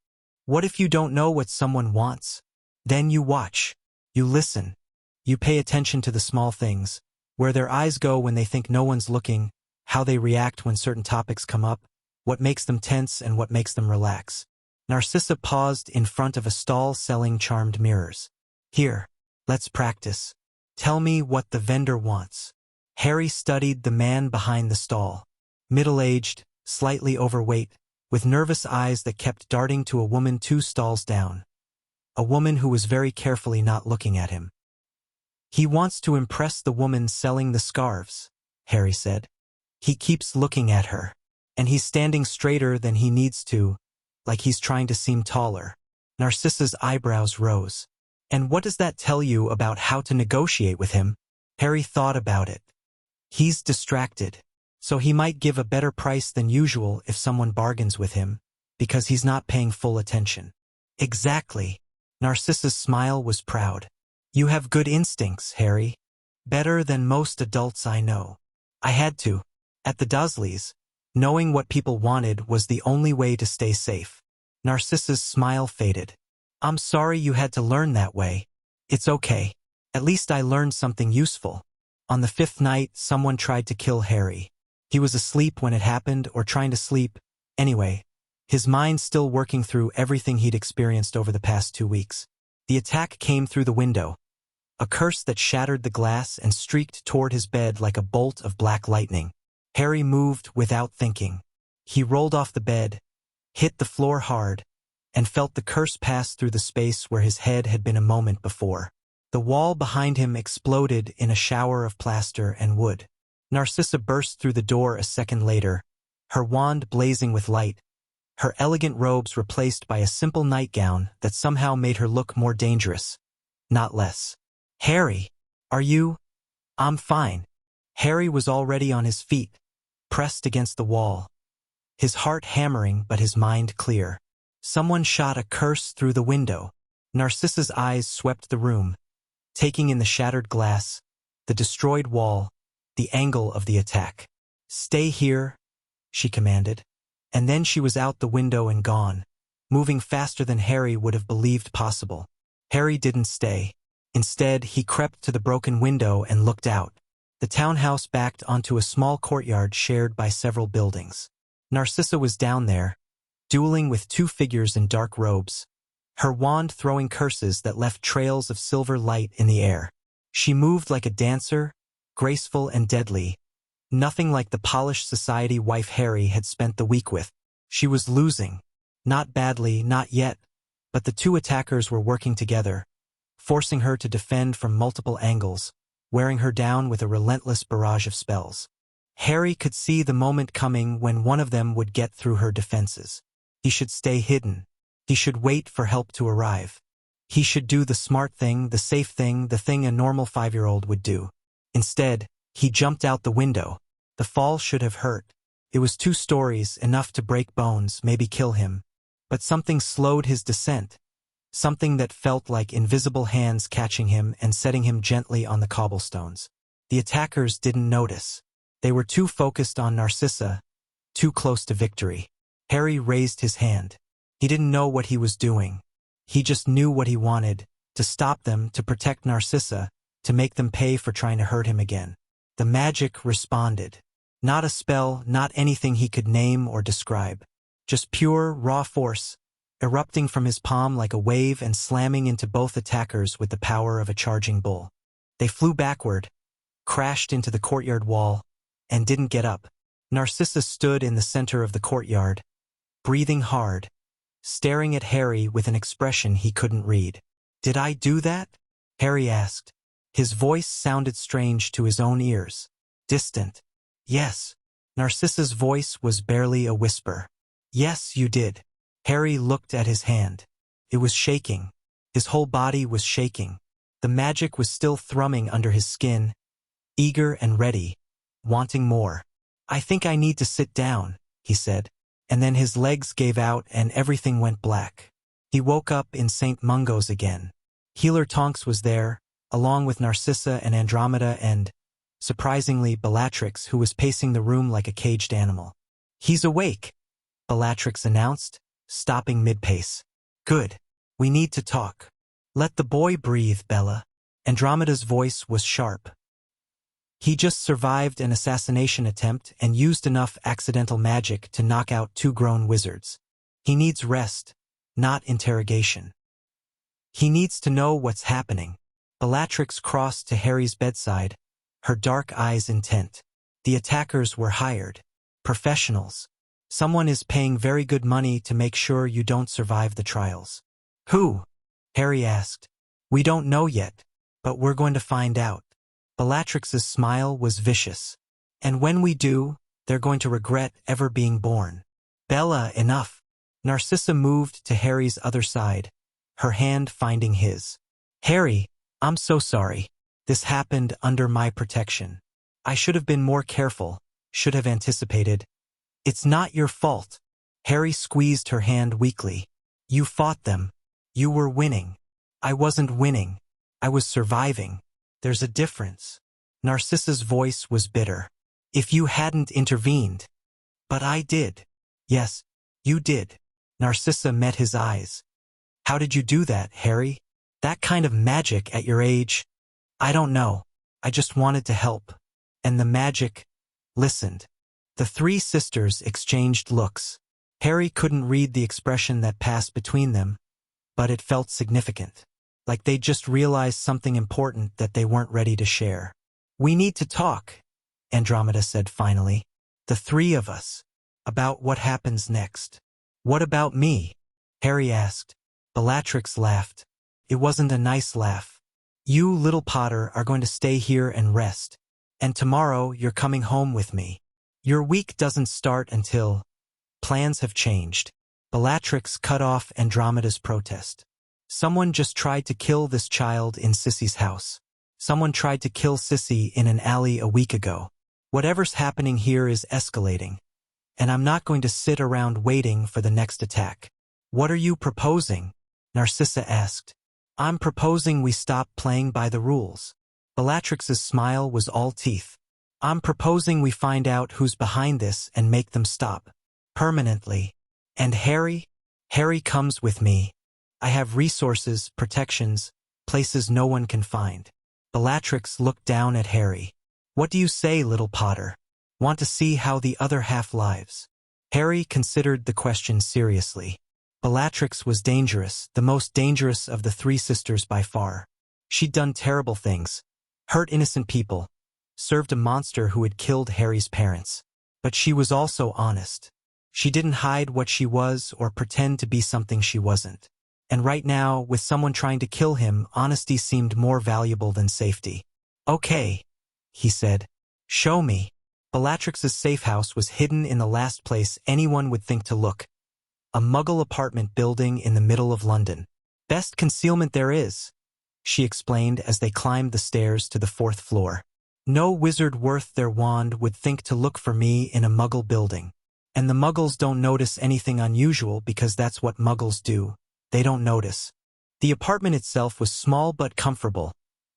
What if you don't know what someone wants? Then you watch. You listen. You pay attention to the small things, where their eyes go when they think no one's looking, how they react when certain topics come up, what makes them tense and what makes them relax. Narcissa paused in front of a stall selling charmed mirrors. Here, let's practice. Tell me what the vendor wants. Harry studied the man behind the stall. Middle-aged, slightly overweight, with nervous eyes that kept darting to a woman 2 stalls down. A woman who was very carefully not looking at him. He wants to impress the woman selling the scarves, Harry said. He keeps looking at her, and he's standing straighter than he needs to, like he's trying to seem taller. Narcissa's eyebrows rose. And what does that tell you about how to negotiate with him? Harry thought about it. He's distracted, so he might give a better price than usual if someone bargains with him, because he's not paying full attention. Exactly. Narcissa's smile was proud. You have good instincts, Harry. Better than most adults I know. I had to. At the Dursleys, knowing what people wanted was the only way to stay safe. Narcissa's smile faded. I'm sorry you had to learn that way. It's okay. At least I learned something useful. On the 5th night, someone tried to kill Harry. He was asleep when it happened, or trying to sleep. Anyway, his mind still working through everything he'd experienced over the past 2 weeks. The attack came through the window. A curse that shattered the glass and streaked toward his bed like a bolt of black lightning. Harry moved without thinking. He rolled off the bed, hit the floor hard, and felt the curse pass through the space where his head had been a moment before. The wall behind him exploded in a shower of plaster and wood. Narcissa burst through the door a second later, her wand blazing with light, her elegant robes replaced by a simple nightgown that somehow made her look more dangerous, not less. Harry, are you? I'm fine. Harry was already on his feet, pressed against the wall. his heart hammering but his mind clear. Someone shot a curse through the window. Narcissa's eyes swept the room, taking in the shattered glass, the destroyed wall, the angle of the attack. "Stay here," she commanded. And then she was out the window and gone, moving faster than Harry would have believed possible. Harry didn't stay. Instead, he crept to the broken window and looked out. The townhouse backed onto a small courtyard shared by several buildings. Narcissa was down there, dueling with two figures in dark robes, her wand throwing curses that left trails of silver light in the air. She moved like a dancer, graceful and deadly, nothing like the polished society wife Harry had spent the week with. She was losing. Not badly, not yet, but the two attackers were working together, forcing her to defend from multiple angles, wearing her down with a relentless barrage of spells. Harry could see the moment coming when one of them would get through her defenses. He should stay hidden. He should wait for help to arrive. He should do the smart thing, the safe thing, the thing a normal 5-year-old would do. Instead, he jumped out the window. The fall should have hurt. It was 2 stories, enough to break bones, maybe kill him. But something slowed his descent. Something that felt like invisible hands catching him and setting him gently on the cobblestones. The attackers didn't notice. They were too focused on Narcissa, too close to victory. Harry raised his hand. He didn't know what he was doing. He just knew what he wanted, to stop them, to protect Narcissa, to make them pay for trying to hurt him again. The magic responded. Not a spell, not anything he could name or describe. Just pure, raw force, erupting from his palm like a wave and slamming into both attackers with the power of a charging bull. They flew backward, crashed into the courtyard wall, and didn't get up. Narcissa stood in the center of the courtyard, breathing hard, staring at Harry with an expression he couldn't read. "Did I do that?" Harry asked. His voice sounded strange to his own ears. Distant. "Yes." Narcissa's voice was barely a whisper. "Yes, you did." Harry looked at his hand. It was shaking. His whole body was shaking. The magic was still thrumming under his skin, eager and ready, wanting more. "I think I need to sit down," he said. And then his legs gave out and everything went black. He woke up in St. Mungo's again. Healer Tonks was there, along with Narcissa and Andromeda and, surprisingly, Bellatrix, who was pacing the room like a caged animal. "He's awake," Bellatrix announced, stopping mid-pace. "Good. We need to talk." "Let the boy breathe, Bella." Andromeda's voice was sharp. "He just survived an assassination attempt and used enough accidental magic to knock out 2 grown wizards. He needs rest, not interrogation. He needs to know what's happening." Bellatrix crossed to Harry's bedside, her dark eyes intent. "The attackers were hired. Professionals. Someone is paying very good money to make sure you don't survive the trials." "Who?" Harry asked. "We don't know yet, but we're going to find out." Bellatrix's smile was vicious. "And when we do, they're going to regret ever being born." "Bella, enough." Narcissa moved to Harry's other side, her hand finding his. "Harry, I'm so sorry. This happened under my protection. I should have been more careful, should have anticipated." "It's not your fault." Harry squeezed her hand weakly. "You fought them. You were winning. I wasn't winning. I was surviving. There's a difference." Narcissa's voice was bitter. "If you hadn't intervened." "But I did." "Yes, you did." Narcissa met his eyes. "How did you do that, Harry? That kind of magic at your age?" "I don't know. I just wanted to help." And the magic listened. The 3 sisters exchanged looks. Harry couldn't read the expression that passed between them, but it felt significant. Like they just realized something important that they weren't ready to share. "We need to talk," Andromeda said finally. "The 3 of us. About what happens next." "What about me?" Harry asked. Bellatrix laughed. It wasn't a nice laugh. "You, little Potter, are going to stay here and rest. And tomorrow you're coming home with me. Your week doesn't start until..." "Plans have changed." Bellatrix cut off Andromeda's protest. "Someone just tried to kill this child in Sissy's house. Someone tried to kill Sissy in an alley a week ago. Whatever's happening here is escalating. and I'm not going to sit around waiting for the next attack. What are you proposing? Narcissa asked. I'm proposing we stop playing by the rules. Bellatrix's smile was all teeth. I'm proposing we find out who's behind this and make them stop. Permanently. And Harry? Harry comes with me. I have resources, protections, places no one can find. Bellatrix looked down at Harry. What do you say, little Potter? Want to see how the other half lives? Harry considered the question seriously. Bellatrix was dangerous, the most dangerous of the three sisters by far. She'd done terrible things, hurt innocent people, served a monster who had killed Harry's parents. But she was also honest. She didn't hide what she was or pretend to be something she wasn't. And right now, with someone trying to kill him, honesty seemed more valuable than safety. Okay, he said. Show me. Bellatrix's safe house was hidden in the last place anyone would think to look. A Muggle apartment building in the middle of London. Best concealment there is, she explained as they climbed the stairs to the 4th floor. No wizard worth their wand would think to look for me in a Muggle building. And the Muggles don't notice anything unusual because that's what Muggles do. They don't notice. The apartment itself was small but comfortable.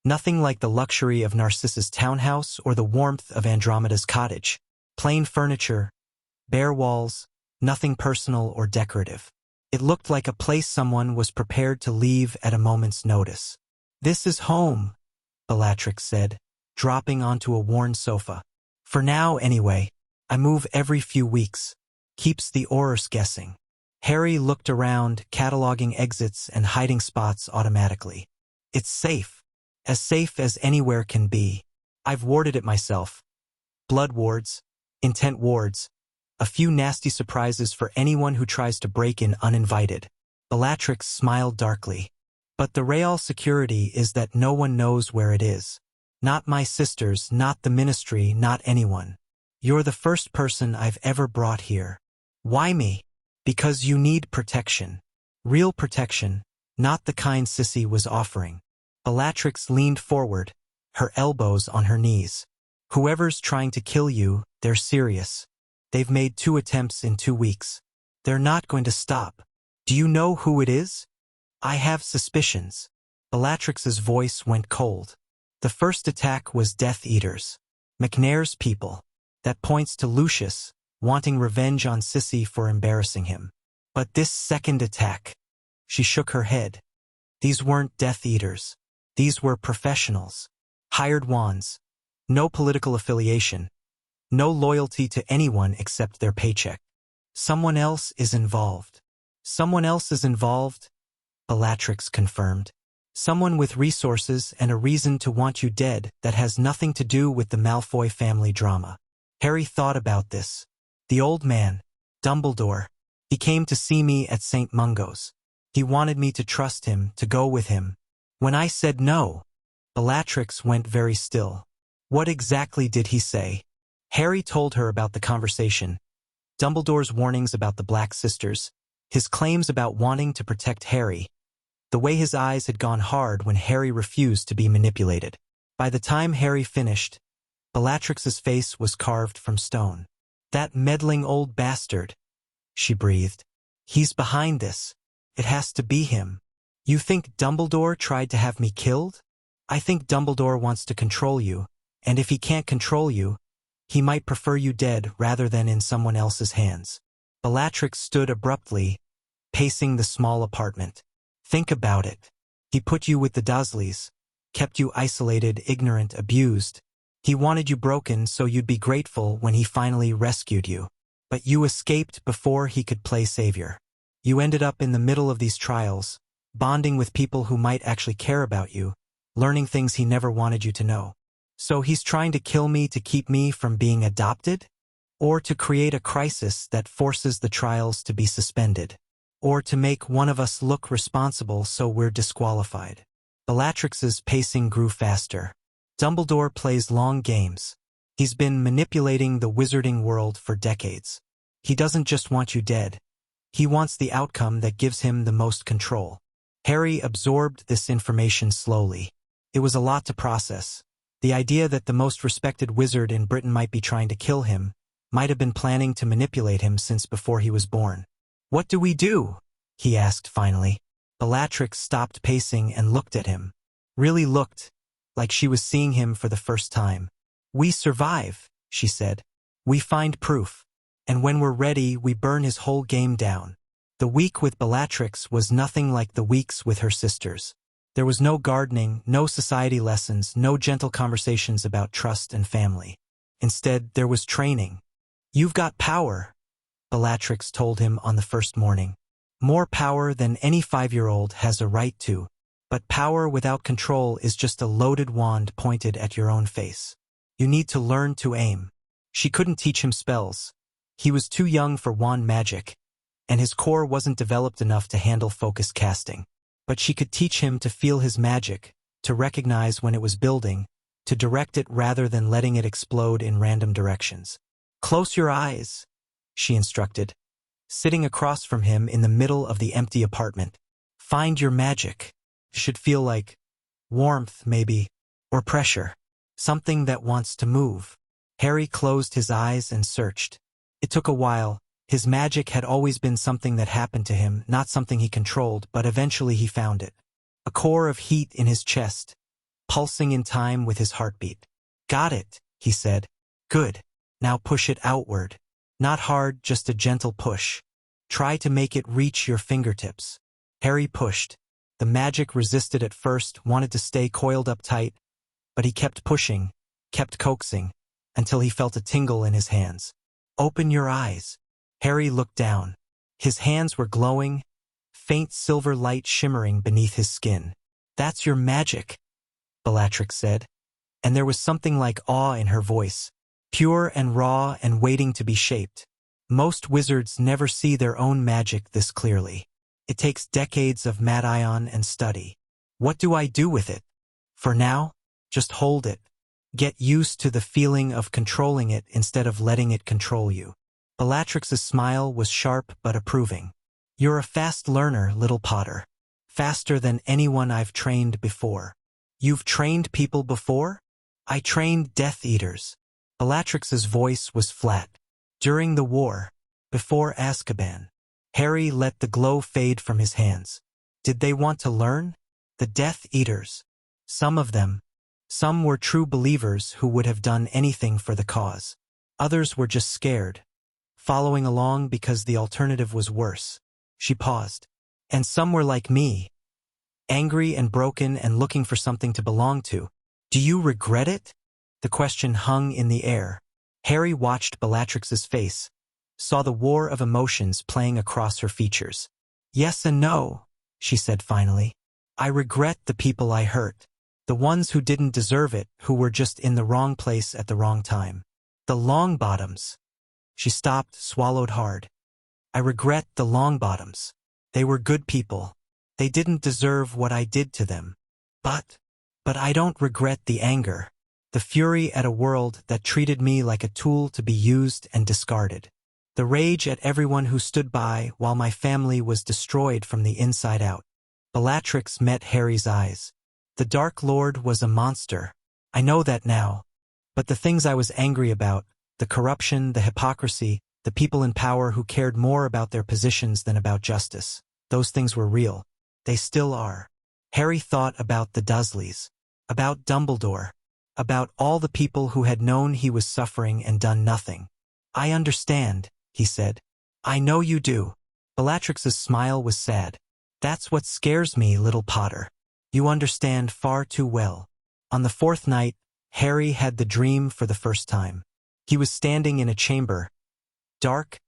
Nothing like the luxury of Narcissa's townhouse or the warmth of Andromeda's cottage. Plain furniture, bare walls, nothing personal or decorative. It looked like a place someone was prepared to leave at a moment's notice. This is home, Bellatrix said, dropping onto a worn sofa. For now, anyway. I move every few weeks. Keeps the Aurors guessing. Harry looked around, cataloging exits and hiding spots automatically. It's safe. As safe as anywhere can be. I've warded it myself. Blood wards, intent wards, a few nasty surprises for anyone who tries to break in uninvited. Bellatrix smiled darkly. But the real security is that no one knows where it is. Not my sisters, not the Ministry, not anyone. You're the first person I've ever brought here. Why me? Because you need protection. Real protection, not the kind Sissy was offering. Bellatrix leaned forward, her elbows on her knees. Whoever's trying to kill you, they're serious. They've made 2 attempts in 2 weeks. They're not going to stop. Do you know who it is? I have suspicions. Bellatrix's voice went cold. The first attack was Death Eaters. McNair's people. That points to Lucius, wanting revenge on Sissy for embarrassing him. But this second attack. She shook her head. These weren't Death Eaters. These were professionals. Hired wands. No political affiliation. No loyalty to anyone except their paycheck. Someone else is involved. Someone else is involved, Bellatrix confirmed. Someone with resources and a reason to want you dead that has nothing to do with the Malfoy family drama. Harry thought about this. The old man, Dumbledore. He came to see me at St. Mungo's. He wanted me to trust him, to go with him. When I said no, Bellatrix went very still. What exactly did he say? Harry told her about the conversation. Dumbledore's warnings about the Black Sisters, his claims about wanting to protect Harry, the way his eyes had gone hard when Harry refused to be manipulated. By the time Harry finished, Bellatrix's face was carved from stone. That meddling old bastard, she breathed. He's behind this. It has to be him. You think Dumbledore tried to have me killed? I think Dumbledore wants to control you, and if he can't control you, he might prefer you dead rather than in someone else's hands. Bellatrix stood abruptly, pacing the small apartment. Think about it. He put you with the Dursleys, kept you isolated, ignorant, abused. He wanted you broken so you'd be grateful when he finally rescued you. But you escaped before he could play savior. You ended up in the middle of these trials, bonding with people who might actually care about you, learning things he never wanted you to know. So he's trying to kill me to keep me from being adopted? Or to create a crisis that forces the trials to be suspended? Or to make one of us look responsible so we're disqualified? Bellatrix's pacing grew faster. Dumbledore plays long games. He's been manipulating the wizarding world for decades. He doesn't just want you dead. He wants the outcome that gives him the most control. Harry absorbed this information slowly. It was a lot to process. The idea that the most respected wizard in Britain might be trying to kill him, might have been planning to manipulate him since before he was born. "What do we do?" he asked finally. Bellatrix stopped pacing and looked at him. Really looked, like she was seeing him for the first time. "We survive," she said. "We find proof. And when we're ready, we burn his whole game down." The week with Bellatrix was nothing like the weeks with her sisters. There was no gardening, no society lessons, no gentle conversations about trust and family. Instead, there was training. "You've got power," Bellatrix told him on the first morning. "More power than any 5-year-old has a right to. But power without control is just a loaded wand pointed at your own face. You need to learn to aim." She couldn't teach him spells. He was too young for wand magic, and his core wasn't developed enough to handle focused casting. But she could teach him to feel his magic, to recognize when it was building, to direct it rather than letting it explode in random directions. "Close your eyes," she instructed, sitting across from him in the middle of the empty apartment. "Find your magic. It should feel like warmth, maybe, or pressure. Something that wants to move." Harry closed his eyes and searched. It took a while. His magic had always been something that happened to him, not something he controlled, but eventually he found it. A core of heat in his chest, pulsing in time with his heartbeat. "Got it," he said. "Good. Now push it outward. Not hard, just a gentle push. Try to make it reach your fingertips." Harry pushed. The magic resisted at first, wanted to stay coiled up tight, but he kept pushing, kept coaxing, until he felt a tingle in his hands. "Open your eyes." Harry looked down. His hands were glowing, faint silver light shimmering beneath his skin. "That's your magic," Bellatrix said, and there was something like awe in her voice, pure and raw and waiting to be shaped. Most wizards never see their own magic this clearly. It takes decades of mad-ion and study. "What do I do with it?" "For now, just hold it. Get used to the feeling of controlling it instead of letting it control you." Bellatrix's smile was sharp but approving. "You're a fast learner, little Potter. Faster than anyone I've trained before." "You've trained people before?" "I trained Death Eaters." Bellatrix's voice was flat. "During the war, before Azkaban." Harry let the glow fade from his hands. "Did they want to learn?" "The Death Eaters. Some of them. Some were true believers who would have done anything for the cause. Others were just scared, following along because the alternative was worse." She paused. "And some were like me, angry and broken and looking for something to belong to. Do you regret it?" The question hung in the air. Harry watched Bellatrix's face, saw the war of emotions playing across her features. "Yes and no," she said finally. "I regret the people I hurt. The ones who didn't deserve it, who were just in the wrong place at the wrong time. The Longbottoms." She stopped, swallowed hard. "I regret the Longbottoms. They were good people. They didn't deserve what I did to them. But I don't regret the anger, the fury at a world that treated me like a tool to be used and discarded. The rage at everyone who stood by while my family was destroyed from the inside out." Bellatrix met Harry's eyes. "The Dark Lord was a monster. I know that now. But the things I was angry about, the corruption, the hypocrisy, the people in power who cared more about their positions than about justice, those things were real. They still are." Harry thought about the Dursleys, about Dumbledore, about all the people who had known he was suffering and done nothing. "I understand," he said. "I know you do." Bellatrix's smile was sad. "That's what scares me, little Potter. You understand far too well." On the fourth night, Harry had the dream for the first time. He was standing in a chamber, dark,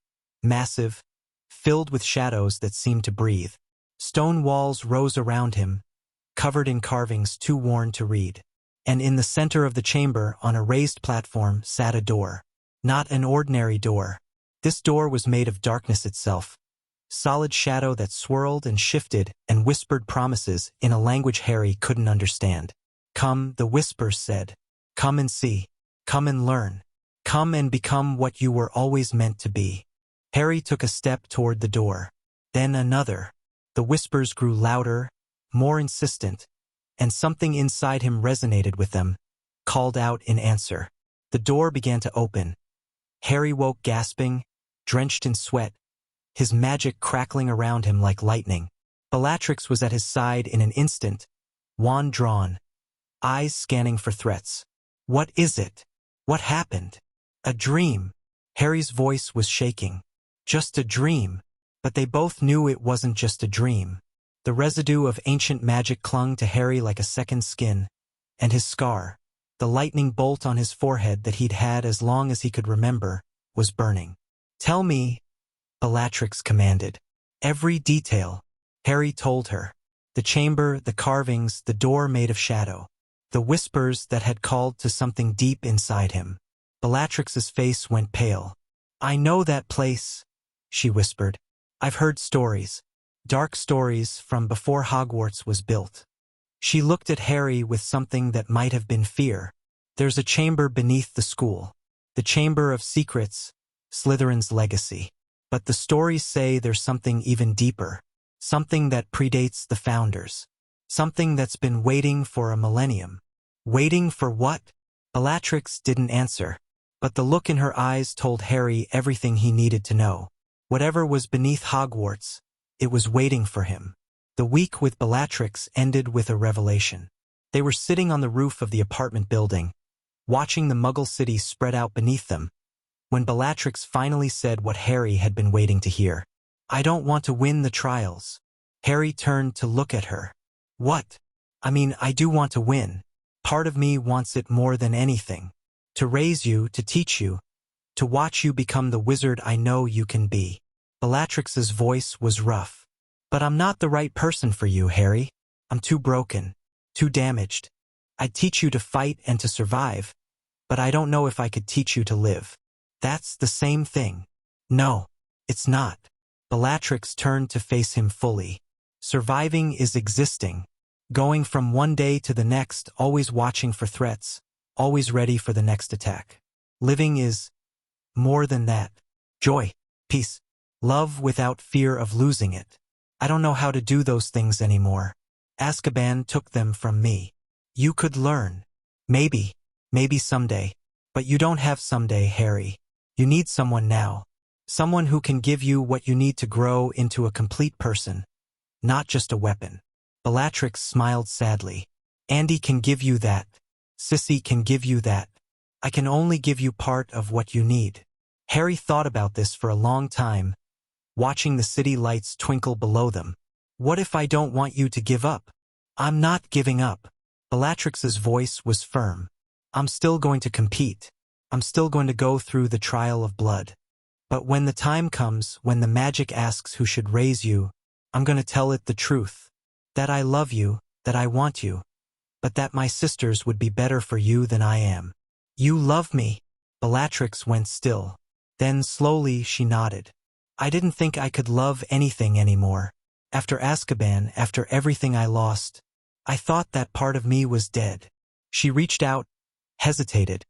massive, filled with shadows that seemed to breathe. Stone walls rose around him, covered in carvings too worn to read. And in the center of the chamber, on a raised platform, sat a door. Not an ordinary door. This door was made of darkness itself, solid shadow that swirled and shifted and whispered promises in a language Harry couldn't understand. "Come," the whispers said. "Come and see. Come and learn. Come and become what you were always meant to be." Harry took a step toward the door. Then another. The whispers grew louder, more insistent, and something inside him resonated with them, called out in answer. The door began to open. Harry woke gasping, drenched in sweat, his magic crackling around him like lightning. Bellatrix was at his side in an instant, wand drawn, eyes scanning for threats. What is it? What happened? A dream. Harry's voice was shaking. Just a dream. But they both knew it wasn't just a dream. The residue of ancient magic clung to Harry like a second skin, and his scar, the lightning bolt on his forehead that he'd had as long as he could remember, was burning. Tell me, Bellatrix commanded. Every detail. Harry told her. The chamber, the carvings, the door made of shadow. The whispers that had called to something deep inside him. Bellatrix's face went pale. I know that place, she whispered. I've heard stories. Dark stories from before Hogwarts was built. She looked at Harry with something that might have been fear. There's a chamber beneath the school. The Chamber of Secrets, Slytherin's legacy. But the stories say there's something even deeper. Something that predates the founders. Something that's been waiting for a millennium. Waiting for what? Bellatrix didn't answer. But the look in her eyes told Harry everything he needed to know. Whatever was beneath Hogwarts, it was waiting for him. The week with Bellatrix ended with a revelation. They were sitting on the roof of the apartment building, watching the Muggle city spread out beneath them, when Bellatrix finally said what Harry had been waiting to hear. I don't want to win the trials. Harry turned to look at her. What? I mean, I do want to win. Part of me wants it more than anything. To raise you, to teach you, to watch you become the wizard I know you can be. Bellatrix's voice was rough. But I'm not the right person for you, Harry. I'm too broken, too damaged. I'd teach you to fight and to survive, but I don't know if I could teach you to live. That's the same thing. No, it's not. Bellatrix turned to face him fully. Surviving is existing. Going from one day to the next, always watching for threats, always ready for the next attack. Living is more than that. Joy, peace, love without fear of losing it. I don't know how to do those things anymore. Azkaban took them from me. You could learn. Maybe someday. But you don't have someday, Harry. You need someone now. Someone who can give you what you need to grow into a complete person, not just a weapon. Bellatrix smiled sadly. Andy can give you that. Sissy can give you that. I can only give you part of what you need. Harry thought about this for a long time, watching the city lights twinkle below them. What if I don't want you to give up? I'm not giving up. Bellatrix's voice was firm. I'm still going to compete. I'm still going to go through the trial of blood. But when the time comes, when the magic asks who should raise you, I'm going to tell it the truth. That I love you, that I want you, but that my sisters would be better for you than I am. You love me. Bellatrix went still. Then slowly she nodded. I didn't think I could love anything anymore. After Azkaban, after everything I lost, I thought that part of me was dead. She reached out, hesitated,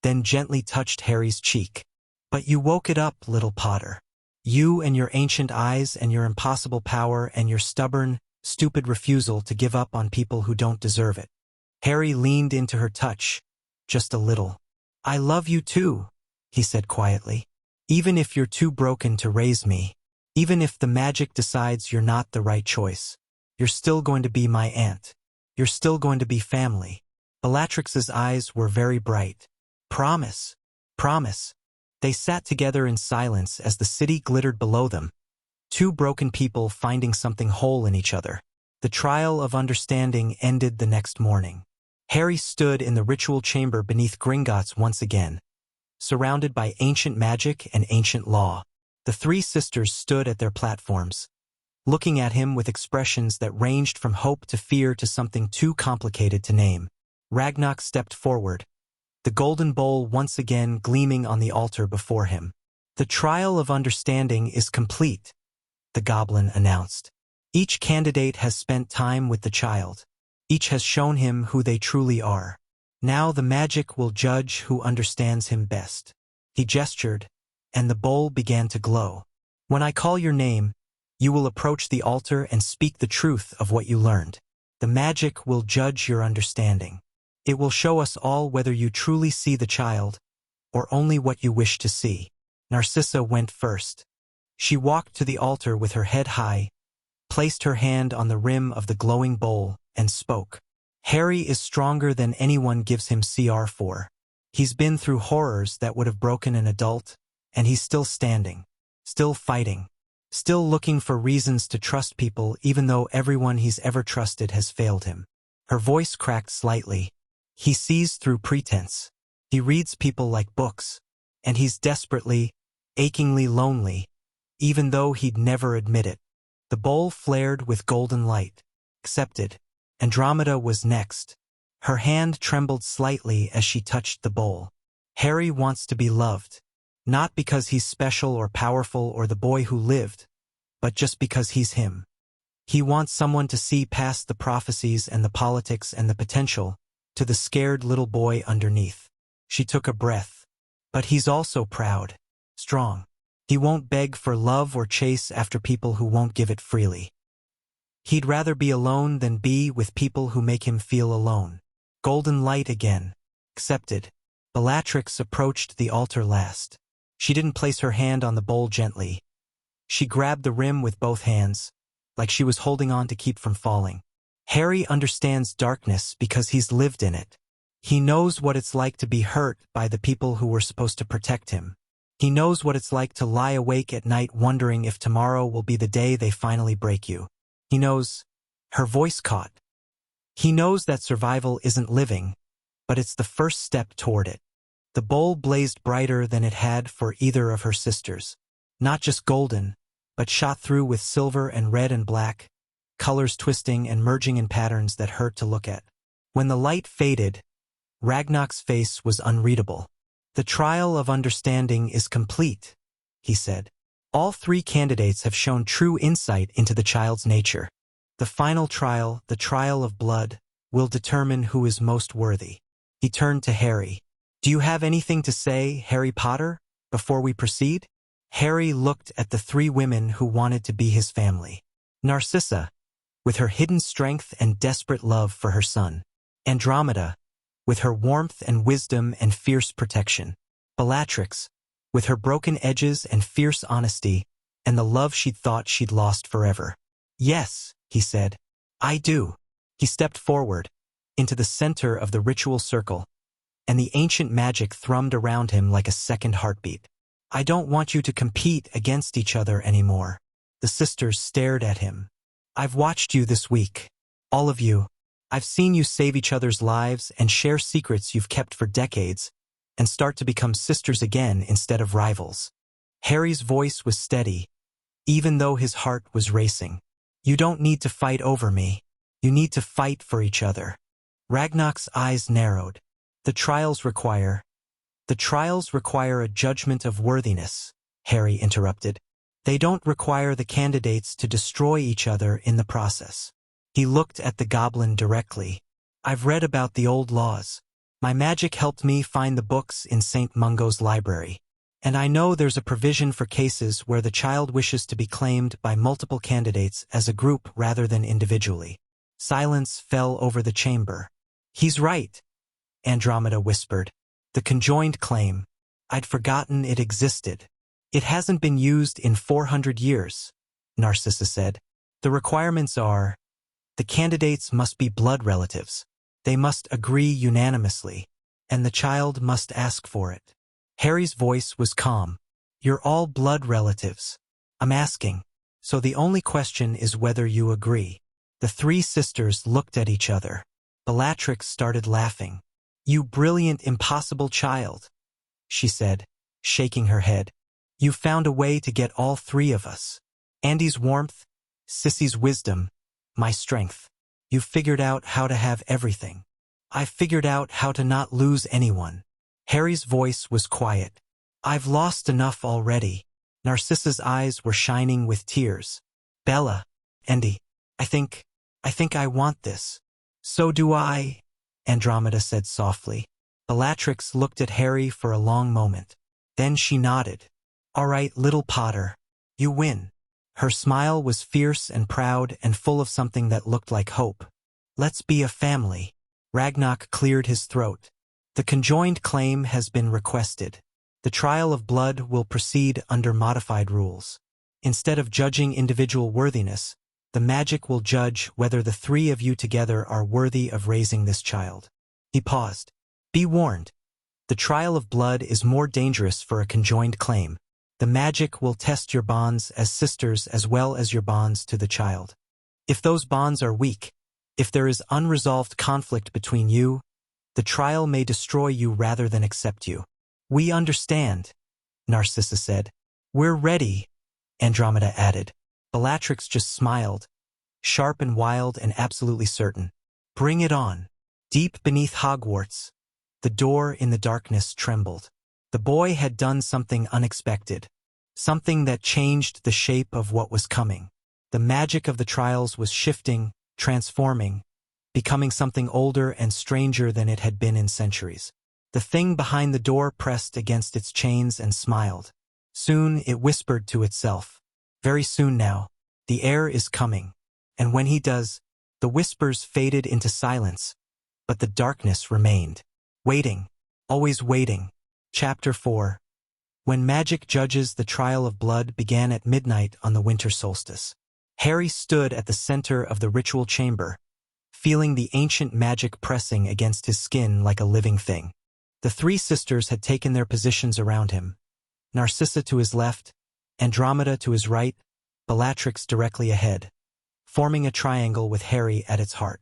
then gently touched Harry's cheek. But you woke it up, little Potter. You and your ancient eyes and your impossible power and your stubborn, stupid refusal to give up on people who don't deserve it. Harry leaned into her touch, just a little. I love you too, he said quietly. Even if you're too broken to raise me, even if the magic decides you're not the right choice, you're still going to be my aunt. You're still going to be family. Bellatrix's eyes were very bright. Promise. Promise. They sat together in silence as the city glittered below them. Two broken people finding something whole in each other. The trial of understanding ended the next morning. Harry stood in the ritual chamber beneath Gringotts once again, surrounded by ancient magic and ancient law. The three sisters stood at their platforms, looking at him with expressions that ranged from hope to fear to something too complicated to name. Ragnarok stepped forward, the golden bowl once again gleaming on the altar before him. The trial of understanding is complete, the goblin announced. Each candidate has spent time with the child. Each has shown him who they truly are. Now the magic will judge who understands him best. He gestured, and the bowl began to glow. When I call your name, you will approach the altar and speak the truth of what you learned. The magic will judge your understanding. It will show us all whether you truly see the child, or only what you wish to see? Narcissa went first. She walked to the altar with her head high, placed her hand on the rim of the glowing bowl, and spoke. Harry is stronger than anyone gives him credit for. He's been through horrors that would have broken an adult, and he's still standing, still fighting, still looking for reasons to trust people even though everyone he's ever trusted has failed him. Her voice cracked slightly. He sees through pretense. He reads people like books, and he's desperately, achingly lonely, even though he'd never admit it. The bowl flared with golden light. Accepted. Andromeda was next. Her hand trembled slightly as she touched the bowl. Harry wants to be loved, not because he's special or powerful or the boy who lived, but just because he's him. He wants someone to see past the prophecies and the politics and the potential, to the scared little boy underneath. She took a breath. But he's also proud, strong. He won't beg for love or chase after people who won't give it freely. He'd rather be alone than be with people who make him feel alone. Golden light again. Accepted. Bellatrix approached the altar last. She didn't place her hand on the bowl gently. She grabbed the rim with both hands, like she was holding on to keep from falling. Harry understands darkness because he's lived in it. He knows what it's like to be hurt by the people who were supposed to protect him. He knows what it's like to lie awake at night wondering if tomorrow will be the day they finally break you. He knows. Her voice caught. He knows that survival isn't living, but it's the first step toward it. The bowl blazed brighter than it had for either of her sisters. Not just golden, but shot through with silver and red and black, colors twisting and merging in patterns that hurt to look at. When the light faded, Ragnar's face was unreadable. The trial of understanding is complete, he said. All three candidates have shown true insight into the child's nature. The final trial, the trial of blood, will determine who is most worthy. He turned to Harry. Do you have anything to say, Harry Potter, before we proceed? Harry looked at the three women who wanted to be his family. Narcissa, with her hidden strength and desperate love for her son. Andromeda, with her warmth and wisdom and fierce protection. Bellatrix, with her broken edges and fierce honesty, and the love she'd thought she'd lost forever. Yes, he said. I do. He stepped forward, into the center of the ritual circle, and the ancient magic thrummed around him like a second heartbeat. I don't want you to compete against each other anymore. The sisters stared at him. I've watched you this week. All of you. I've seen you save each other's lives and share secrets you've kept for decades, and start to become sisters again instead of rivals. Harry's voice was steady, even though his heart was racing. You don't need to fight over me. You need to fight for each other. Ragnar's eyes narrowed. The trials require a judgment of worthiness, Harry interrupted. They don't require the candidates to destroy each other in the process. He looked at the goblin directly. I've read about the old laws. My magic helped me find the books in St. Mungo's library. And I know there's a provision for cases where the child wishes to be claimed by multiple candidates as a group rather than individually. Silence fell over the chamber. He's right, Andromeda whispered. The conjoined claim. I'd forgotten it existed. It hasn't been used in 400 years, Narcissa said. The requirements are, the candidates must be blood relatives. They must agree unanimously, and the child must ask for it. Harry's voice was calm. You're all blood relatives. I'm asking. So the only question is whether you agree. The three sisters looked at each other. Bellatrix started laughing. You brilliant, impossible child, she said, shaking her head. You found a way to get all three of us. Andy's warmth, Sissy's wisdom, my strength. You figured out how to have everything. I figured out how to not lose anyone. Harry's voice was quiet. I've lost enough already. Narcissa's eyes were shining with tears. Bella, Andy, I think I want this. So do I, Andromeda said softly. Bellatrix looked at Harry for a long moment. Then she nodded. All right, little Potter, you win. Her smile was fierce and proud and full of something that looked like hope. Let's be a family. Ragnar cleared his throat. The conjoined claim has been requested. The trial of blood will proceed under modified rules. Instead of judging individual worthiness, the magic will judge whether the three of you together are worthy of raising this child. He paused. Be warned. The trial of blood is more dangerous for a conjoined claim. The magic will test your bonds as sisters as well as your bonds to the child. If those bonds are weak, if there is unresolved conflict between you, the trial may destroy you rather than accept you. We understand, Narcissa said. We're ready, Andromeda added. Bellatrix just smiled, sharp and wild and absolutely certain. Bring it on. Deep beneath Hogwarts, the door in the darkness trembled. The boy had done something unexpected, something that changed the shape of what was coming. The magic of the trials was shifting, transforming, becoming something older and stranger than it had been in centuries. The thing behind the door pressed against its chains and smiled. Soon it whispered to itself. Very soon now, the heir is coming. And when he does, the whispers faded into silence, but the darkness remained. Waiting, always waiting. Chapter 4. When magic judges, the trial of blood began at midnight on the winter solstice. Harry stood at the center of the ritual chamber, feeling the ancient magic pressing against his skin like a living thing. The three sisters had taken their positions around him. Narcissa to his left, Andromeda to his right, Bellatrix directly ahead, forming a triangle with Harry at its heart.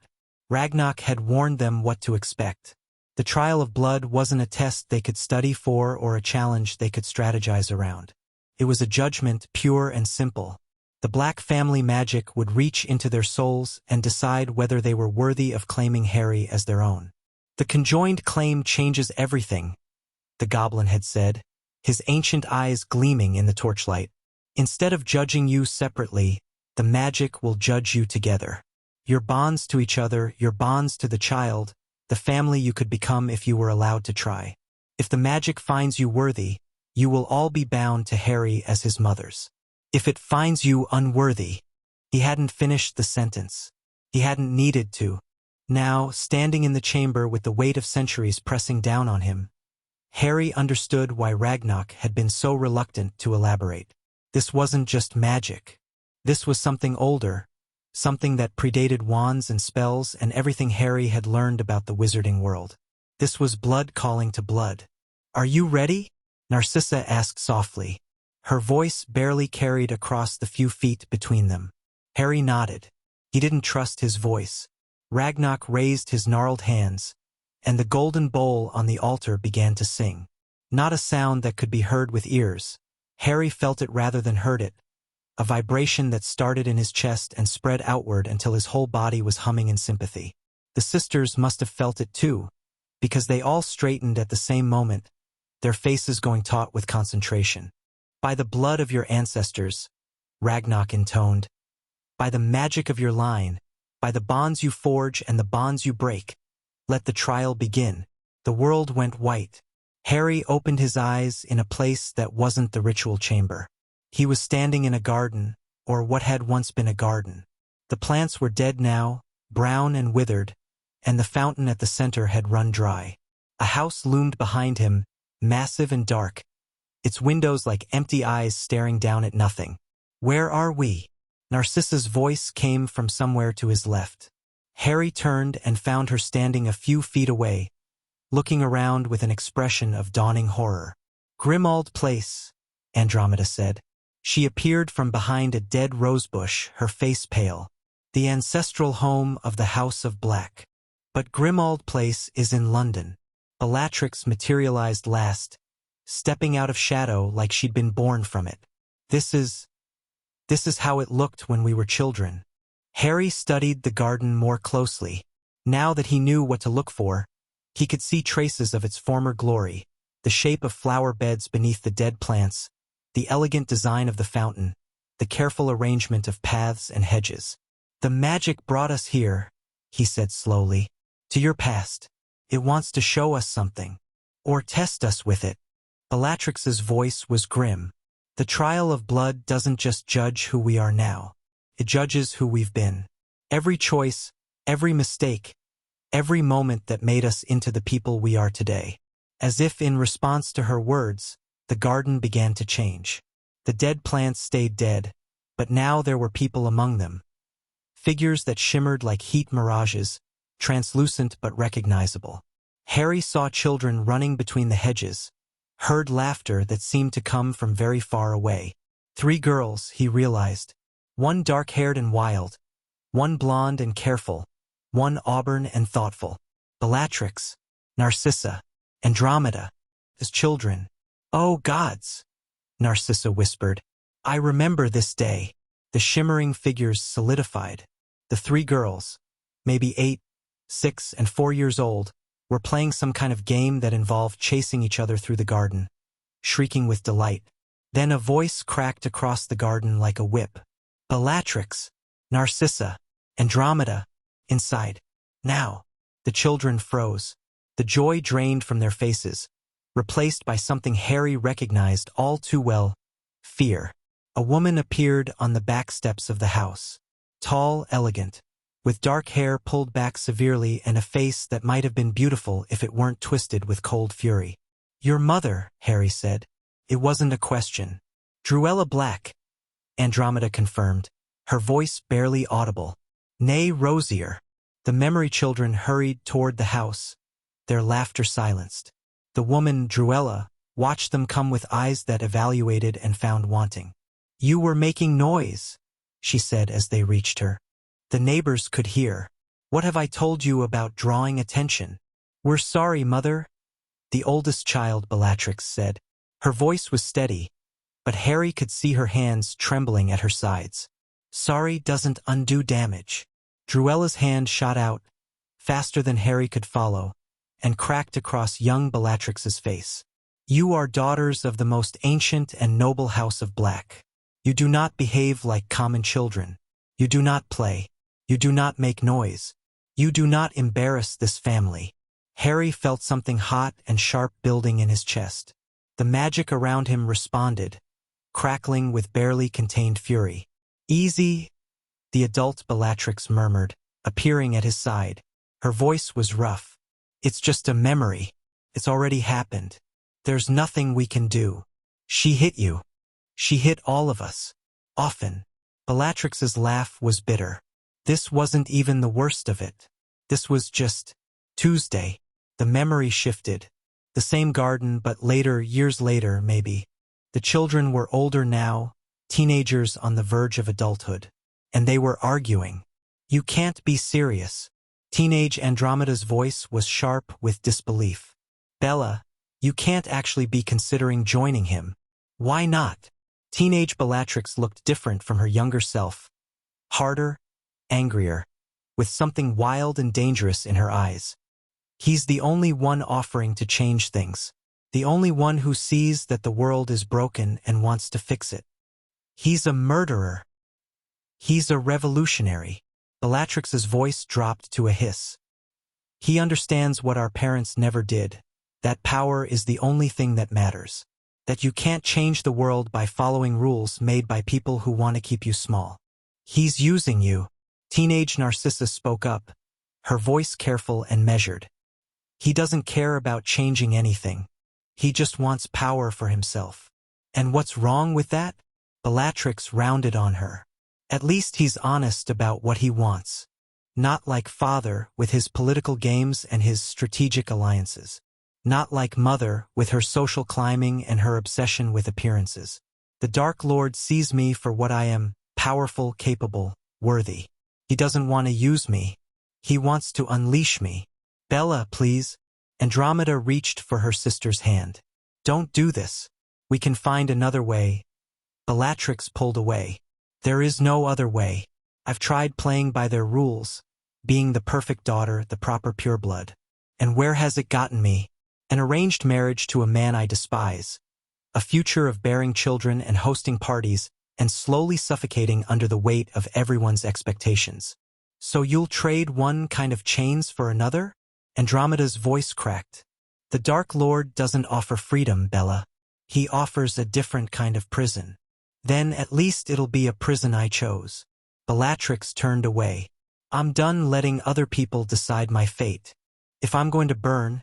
Ragnarok had warned them what to expect. The trial of blood wasn't a test they could study for or a challenge they could strategize around. It was a judgment, pure and simple. The Black family magic would reach into their souls and decide whether they were worthy of claiming Harry as their own. The conjoined claim changes everything, the goblin had said, his ancient eyes gleaming in the torchlight. Instead of judging you separately, the magic will judge you together. Your bonds to each other, your bonds to the child, the family you could become if you were allowed to try. If the magic finds you worthy, you will all be bound to Harry as his mother's. If it finds you unworthy, he hadn't finished the sentence. He hadn't needed to. Now, standing in the chamber with the weight of centuries pressing down on him, Harry understood why Ragnarok had been so reluctant to elaborate. This wasn't just magic. This was something older, something that predated wands and spells and everything Harry had learned about the wizarding world. This was blood calling to blood. Are you ready? Narcissa asked softly. Her voice barely carried across the few feet between them. Harry nodded. He didn't trust his voice. Ragnarok raised his gnarled hands, and the golden bowl on the altar began to sing. Not a sound that could be heard with ears. Harry felt it rather than heard it, a vibration that started in his chest and spread outward until his whole body was humming in sympathy. The sisters must have felt it too, because they all straightened at the same moment, their faces going taut with concentration. By the blood of your ancestors, Ragnarok intoned, by the magic of your line, by the bonds you forge and the bonds you break, let the trial begin. The world went white. Harry opened his eyes in a place that wasn't the ritual chamber. He was standing in a garden, or what had once been a garden. The plants were dead now, brown and withered, and the fountain at the center had run dry. A house loomed behind him, massive and dark, its windows like empty eyes staring down at nothing. Where are we? Narcissa's voice came from somewhere to his left. Harry turned and found her standing a few feet away, looking around with an expression of dawning horror. Grimmauld Place, Andromeda said. She appeared from behind a dead rosebush, her face pale. The ancestral home of the House of Black. But Grimmauld Place is in London. Bellatrix materialized last, stepping out of shadow like she'd been born from it. This is how it looked when we were children. Harry studied the garden more closely. Now that he knew what to look for, he could see traces of its former glory, the shape of flower beds beneath the dead plants, the elegant design of the fountain, the careful arrangement of paths and hedges. The magic brought us here, he said slowly, to your past. It wants to show us something, or test us with it. Bellatrix's voice was grim. The trial of blood doesn't just judge who we are now. It judges who we've been. Every choice, every mistake, every moment that made us into the people we are today. As if in response to her words, the garden began to change. The dead plants stayed dead, but now there were people among them. Figures that shimmered like heat mirages, translucent but recognizable. Harry saw children running between the hedges, heard laughter that seemed to come from very far away. 3 girls, he realized. One dark-haired and wild, one blonde and careful, one auburn and thoughtful. Bellatrix, Narcissa, Andromeda, as children. "Oh gods," Narcissa whispered. "I remember this day." The shimmering figures solidified. The 3 girls, maybe 8, 6, and 4 years old, were playing some kind of game that involved chasing each other through the garden, shrieking with delight. Then a voice cracked across the garden like a whip. "Bellatrix, Narcissa, Andromeda, inside. Now." The children froze. The joy drained from their faces, replaced by something Harry recognized all too well: fear. A woman appeared on the back steps of the house. Tall, elegant, with dark hair pulled back severely and a face that might have been beautiful if it weren't twisted with cold fury. "Your mother," Harry said. It wasn't a question. "Druella Black," Andromeda confirmed, her voice barely audible. "Nay, Rosier." The memory children hurried toward the house, their laughter silenced. The woman, Druella, watched them come with eyes that evaluated and found wanting. "You were making noise," she said as they reached her. The neighbors could hear. "What have I told you about drawing attention?" "We're sorry, Mother," the oldest child, Bellatrix, said. Her voice was steady, but Harry could see her hands trembling at her sides. "Sorry doesn't undo damage." Druella's hand shot out, faster than Harry could follow, and cracked across young Bellatrix's face. "You are daughters of the most ancient and noble house of Black. You do not behave like common children. You do not play. You do not make noise. You do not embarrass this family." Harry felt something hot and sharp building in his chest. The magic around him responded, crackling with barely contained fury. "Easy," the adult Bellatrix murmured, appearing at his side. Her voice was rough. "It's just a memory. It's already happened. There's nothing we can do." "She hit you. She hit all of us. Often." Bellatrix's laugh was bitter. "This wasn't even the worst of it. This was just Tuesday." The memory shifted. The same garden, but later, years later, maybe. The children were older now, teenagers on the verge of adulthood. And they were arguing. "You can't be serious." Teenage Andromeda's voice was sharp with disbelief. "Bella, you can't actually be considering joining him." "Why not?" Teenage Bellatrix looked different from her younger self. Harder, angrier, with something wild and dangerous in her eyes. "He's the only one offering to change things. The only one who sees that the world is broken and wants to fix it. He's a murderer. He's a revolutionary." Bellatrix's voice dropped to a hiss. "He understands what our parents never did. That power is the only thing that matters. That you can't change the world by following rules made by people who want to keep you small. He's using you." Teenage Narcissa spoke up, her voice careful and measured. "He doesn't care about changing anything. He just wants power for himself." "And what's wrong with that?" Bellatrix rounded on her. "At least he's honest about what he wants. Not like father with his political games and his strategic alliances. Not like mother with her social climbing and her obsession with appearances. The Dark Lord sees me for what I am: powerful, capable, worthy. He doesn't want to use me. He wants to unleash me." "Bella, please." Andromeda reached for her sister's hand. "Don't do this. We can find another way." Bellatrix pulled away. "There is no other way. I've tried playing by their rules, being the perfect daughter, the proper pureblood. And where has it gotten me? An arranged marriage to a man I despise. A future of bearing children and hosting parties and slowly suffocating under the weight of everyone's expectations. So you'll trade one kind of chains for another?" Andromeda's voice cracked. "The Dark Lord doesn't offer freedom, Bella. He offers a different kind of prison. Then at least it'll be a prison I chose." Bellatrix turned away. I'm done letting other people decide my fate. If I'm going to burn,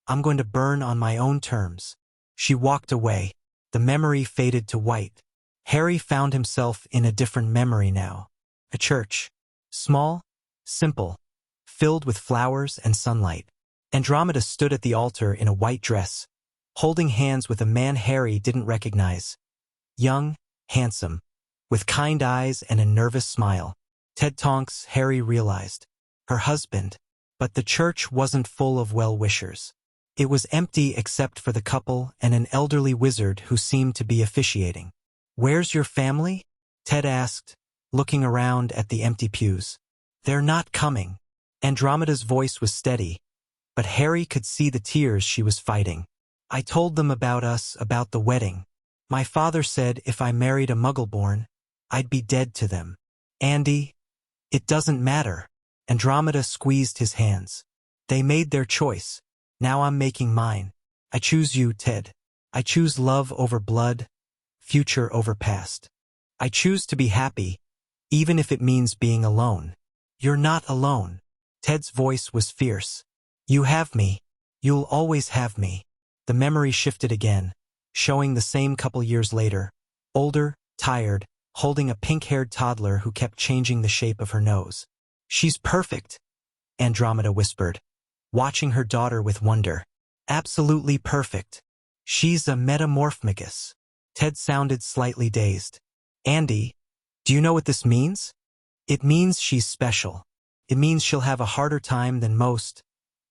I'm going to burn on my own terms. She walked away. The memory faded to white. Harry found himself in a different memory now. A church. Small, simple, filled with flowers and sunlight. Andromeda stood at the altar in a white dress, holding hands with a man Harry didn't recognize. Young, handsome, with kind eyes and a nervous smile. Ted Tonks, Harry realized. Her husband. But the church wasn't full of well-wishers. It was empty except for the couple and an elderly wizard who seemed to be officiating. "Where's your family?" Ted asked, looking around at the empty pews. "They're not coming." Andromeda's voice was steady, but Harry could see the tears she was fighting. "I told them about us, about the wedding. My father said if I married a Muggleborn, I'd be dead to them. Andy, it doesn't matter." Andromeda squeezed his hands. "They made their choice. Now I'm making mine. I choose you, Ted. I choose love over blood, future over past. I choose to be happy, even if it means being alone." "You're not alone." Ted's voice was fierce. "You have me. You'll always have me." The memory shifted again, showing the same couple years later. Older, tired, holding a pink-haired toddler who kept changing the shape of her nose. "She's perfect," Andromeda whispered, watching her daughter with wonder. "Absolutely perfect. She's a metamorphmagus." Ted sounded slightly dazed. "Andy, do you know what this means?" "It means she's special. It means she'll have a harder time than most,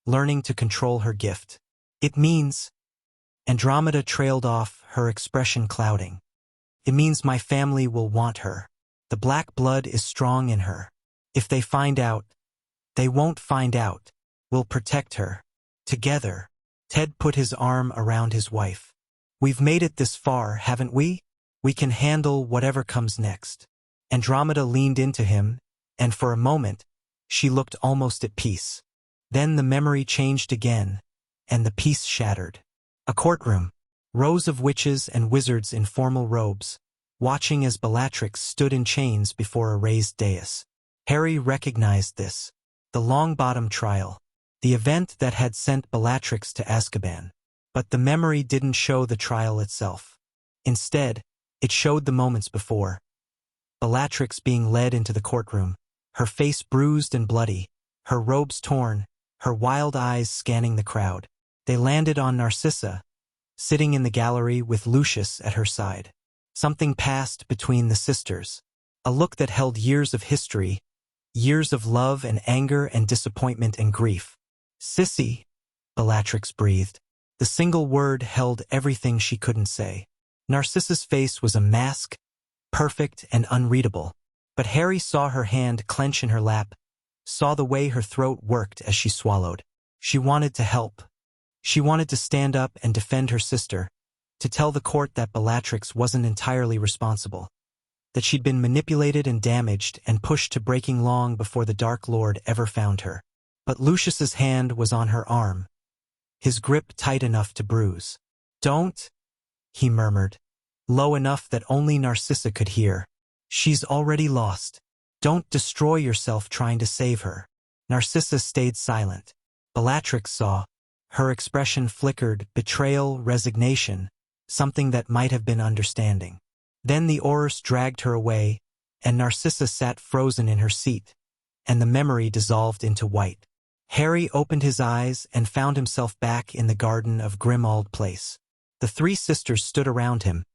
learning to control her gift. It means—" Andromeda trailed off, her expression clouding. "It means my family will want her. The black blood is strong in her. If they find out, they won't find out. We'll protect her. Together." Ted put his arm around his wife. "We've made it this far, haven't we? We can handle whatever comes next." Andromeda leaned into him, and for a moment, she looked almost at peace. Then the memory changed again, and the peace shattered. A courtroom. Rows of witches and wizards in formal robes, watching as Bellatrix stood in chains before a raised dais. Harry recognized this. The Longbottom trial. The event that had sent Bellatrix to Azkaban. But the memory didn't show the trial itself. Instead, it showed the moments before. Bellatrix being led into the courtroom, her face bruised and bloody, her robes torn, her wild eyes scanning the crowd. They landed on Narcissa, sitting in the gallery with Lucius at her side. Something passed between the sisters. A look that held years of history, years of love and anger and disappointment and grief. "Sissy," Bellatrix breathed. The single word held everything she couldn't say. Narcissa's face was a mask, perfect and unreadable. But Harry saw her hand clench in her lap, saw the way her throat worked as she swallowed. She wanted to help. She wanted to stand up and defend her sister, to tell the court that Bellatrix wasn't entirely responsible, that she'd been manipulated and damaged and pushed to breaking long before the Dark Lord ever found her. But Lucius's hand was on her arm, his grip tight enough to bruise. "Don't," he murmured, low enough that only Narcissa could hear. "She's already lost. Don't destroy yourself trying to save her." Narcissa stayed silent. Bellatrix saw. Her expression flickered, betrayal, resignation, something that might have been understanding. Then the Aurors dragged her away, and Narcissa sat frozen in her seat, and the memory dissolved into white. Harry opened his eyes and found himself back in the garden of Grimmauld Place. The three sisters stood around him,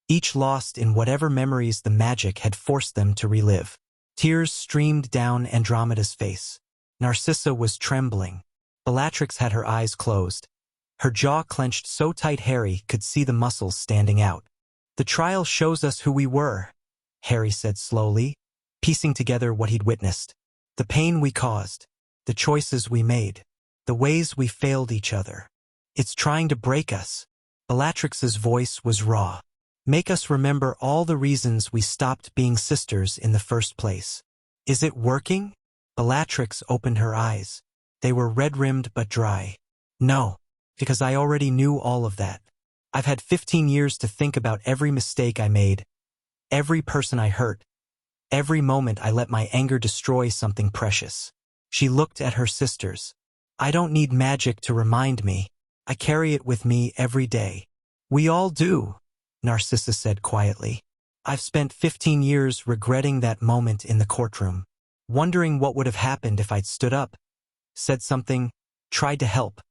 each lost in whatever memories the magic had forced them to relive. Tears streamed down Andromeda's face. Narcissa was trembling. Bellatrix had her eyes closed. Her jaw clenched so tight Harry could see the muscles standing out. "The trial shows us who we were," Harry said slowly, piecing together what he'd witnessed. "The pain we caused, the choices we made, the ways we failed each other. It's trying to break us." Bellatrix's voice was raw. "Make us remember all the reasons we stopped being sisters in the first place." "Is it working?" Bellatrix opened her eyes. They were red-rimmed but dry. "No, because I already knew all of that. I've had 15 years to think about every mistake I made, every person I hurt, Every moment I let my anger destroy something precious. She looked at her sisters. I don't need magic to remind me. I carry it with me every day. We all do, Narcissa said quietly. I've spent 15 years regretting that moment in the courtroom, wondering what would have happened if I'd stood up, said something, tried to help.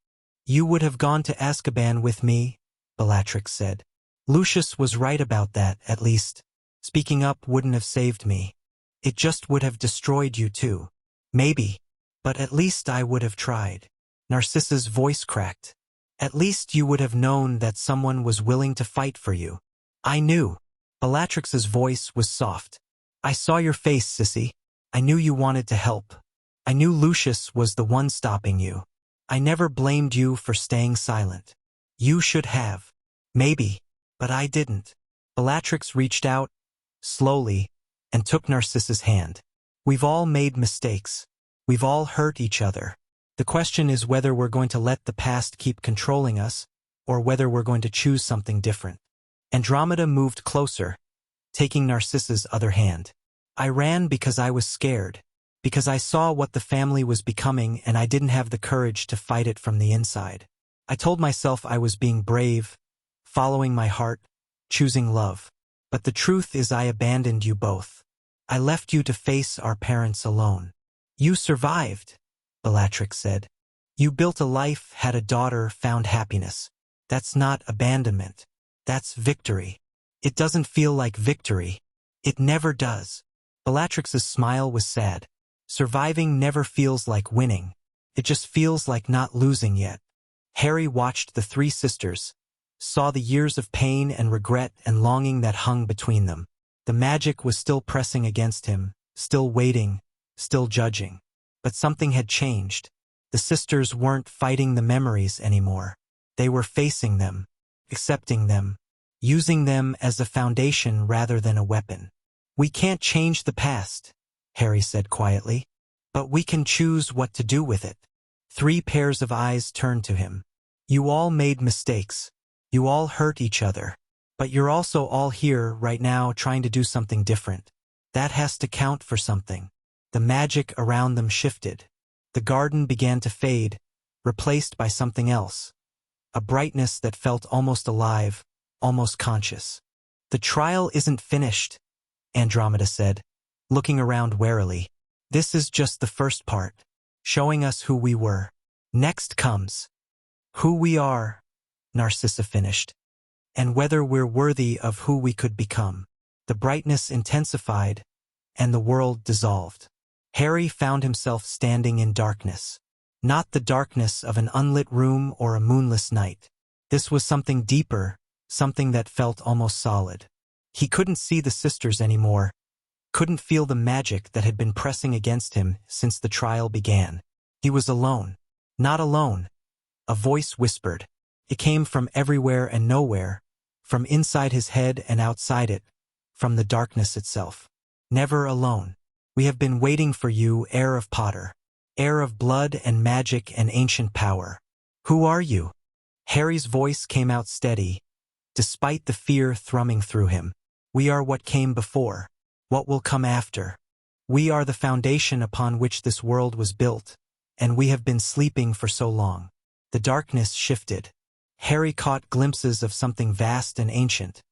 You would have gone to Azkaban with me, Bellatrix said. Lucius was right about that, at least. Speaking up wouldn't have saved me. It just would have destroyed you too. Maybe, but at least I would have tried. Narcissa's voice cracked. At least you would have known that someone was willing to fight for you. I knew. Bellatrix's voice was soft. I saw your face, sissy. I knew you wanted to help. I knew Lucius was the one stopping you. I never blamed you for staying silent. You should have. Maybe, but I didn't. Bellatrix reached out, slowly, and took Narcissa's hand. We've all made mistakes. We've all hurt each other. The question is whether we're going to let the past keep controlling us, or whether we're going to choose something different. Andromeda moved closer, taking Narcissa's other hand. I ran because I was scared, because I saw what the family was becoming and I didn't have the courage to fight it from the inside. I told myself I was being brave, following my heart, choosing love. But the truth is I abandoned you both. I left you to face our parents alone. You survived, Bellatrix said. You built a life, had a daughter, found happiness. That's not abandonment. That's victory. It doesn't feel like victory. It never does. Bellatrix's smile was sad. Surviving never feels like winning. It just feels like not losing yet. Harry watched the three sisters, saw the years of pain and regret and longing that hung between them. The magic was still pressing against him, still waiting, still judging. But something had changed. The sisters weren't fighting the memories anymore. They were facing them, accepting them, using them as a foundation rather than a weapon. We can't change the past, Harry said quietly, but we can choose what to do with it. 3 pairs of eyes turned to him. You all made mistakes. You all hurt each other. But you're also all here right now trying to do something different. That has to count for something. The magic around them shifted. The garden began to fade, replaced by something else. A brightness that felt almost alive, almost conscious. The trial isn't finished, Andromeda said, looking around warily. This is just the first part, showing us who we were. Next comes who we are, Narcissa finished, and whether we're worthy of who we could become. The brightness intensified, and the world dissolved. Harry found himself standing in darkness. Not the darkness of an unlit room or a moonless night. This was something deeper, something that felt almost solid. He couldn't see the sisters anymore, couldn't feel the magic that had been pressing against him since the trial began. He was alone. Not alone. A voice whispered. It came from everywhere and nowhere, from inside his head and outside it, from the darkness itself. Never alone. We have been waiting for you, heir of Potter. Heir of blood and magic and ancient power. Who are you? Harry's voice came out steady, despite the fear thrumming through him. We are what came before, what will come after. We are the foundation upon which this world was built, and we have been sleeping for so long. The darkness shifted. Harry caught glimpses of something vast and ancient.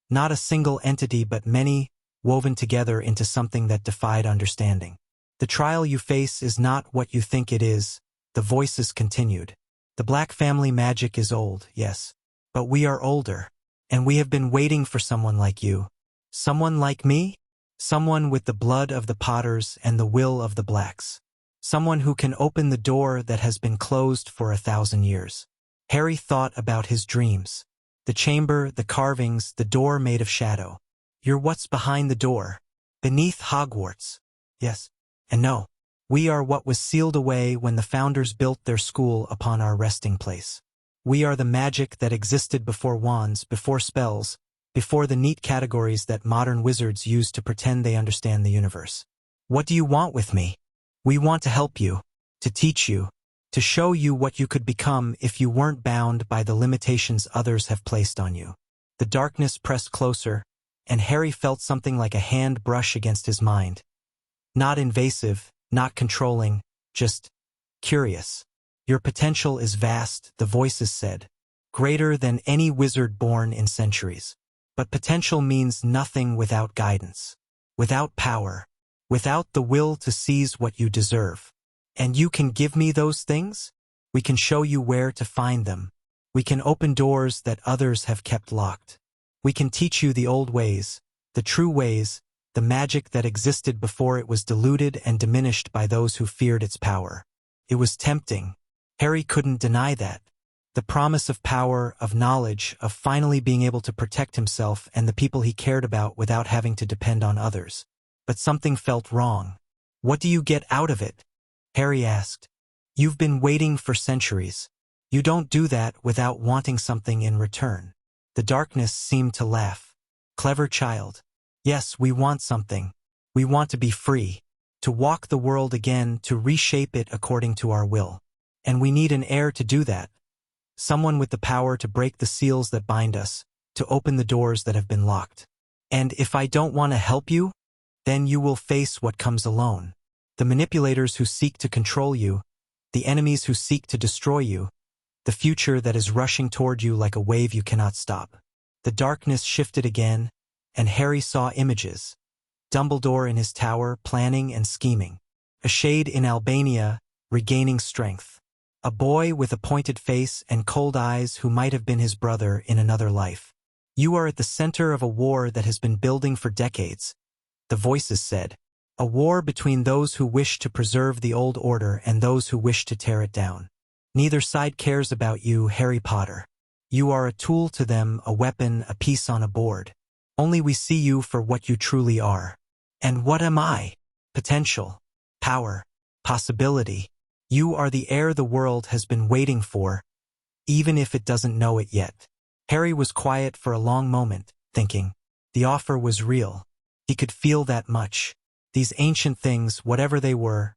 Not a single entity but many, woven together into something that defied understanding. The trial you face is not what you think it is, the voices continued. The Black family magic is old, yes, but we are older, and we have been waiting for someone like you. Someone like me? Someone with the blood of the Potters and the will of the Blacks. Someone who can open the door that has been closed for 1,000 years. Harry thought about his dreams. The chamber, the carvings, the door made of shadow. You're what's behind the door. Beneath Hogwarts. Yes. And no. We are what was sealed away when the founders built their school upon our resting place. We are the magic that existed before wands, before spells, before the neat categories that modern wizards use to pretend they understand the universe. What do you want with me? We want to help you, to teach you, to show you what you could become if you weren't bound by the limitations others have placed on you. The darkness pressed closer, and Harry felt something like a hand brush against his mind. Not invasive, not controlling, just curious. Your potential is vast, the voices said, greater than any wizard born in centuries. But potential means nothing without guidance, without power, without the will to seize what you deserve. And you can give me those things? We can show you where to find them. We can open doors that others have kept locked. We can teach you the old ways, the true ways, the magic that existed before it was diluted and diminished by those who feared its power. It was tempting. Harry couldn't deny that. The promise of power, of knowledge, of finally being able to protect himself and the people he cared about without having to depend on others. But something felt wrong. What do you get out of it? Harry asked. You've been waiting for centuries. You don't do that without wanting something in return. The darkness seemed to laugh. Clever child. Yes, we want something. We want to be free, to walk the world again, to reshape it according to our will. And we need an heir to do that. Someone with the power to break the seals that bind us, to open the doors that have been locked. And if I don't want to help you, then you will face what comes alone. The manipulators who seek to control you, the enemies who seek to destroy you, the future that is rushing toward you like a wave you cannot stop. The darkness shifted again, and Harry saw images. Dumbledore in his tower, planning and scheming. A shade in Albania, regaining strength. A boy with a pointed face and cold eyes who might have been his brother in another life. You are at the center of a war that has been building for decades, the voices said. A war between those who wish to preserve the old order and those who wish to tear it down. Neither side cares about you, Harry Potter. You are a tool to them, a weapon, a piece on a board. Only we see you for what you truly are. And what am I? Potential, power, possibility. You are the heir the world has been waiting for, even if it doesn't know it yet. Harry was quiet for a long moment, thinking. The offer was real. He could feel that much. These ancient things, whatever they were,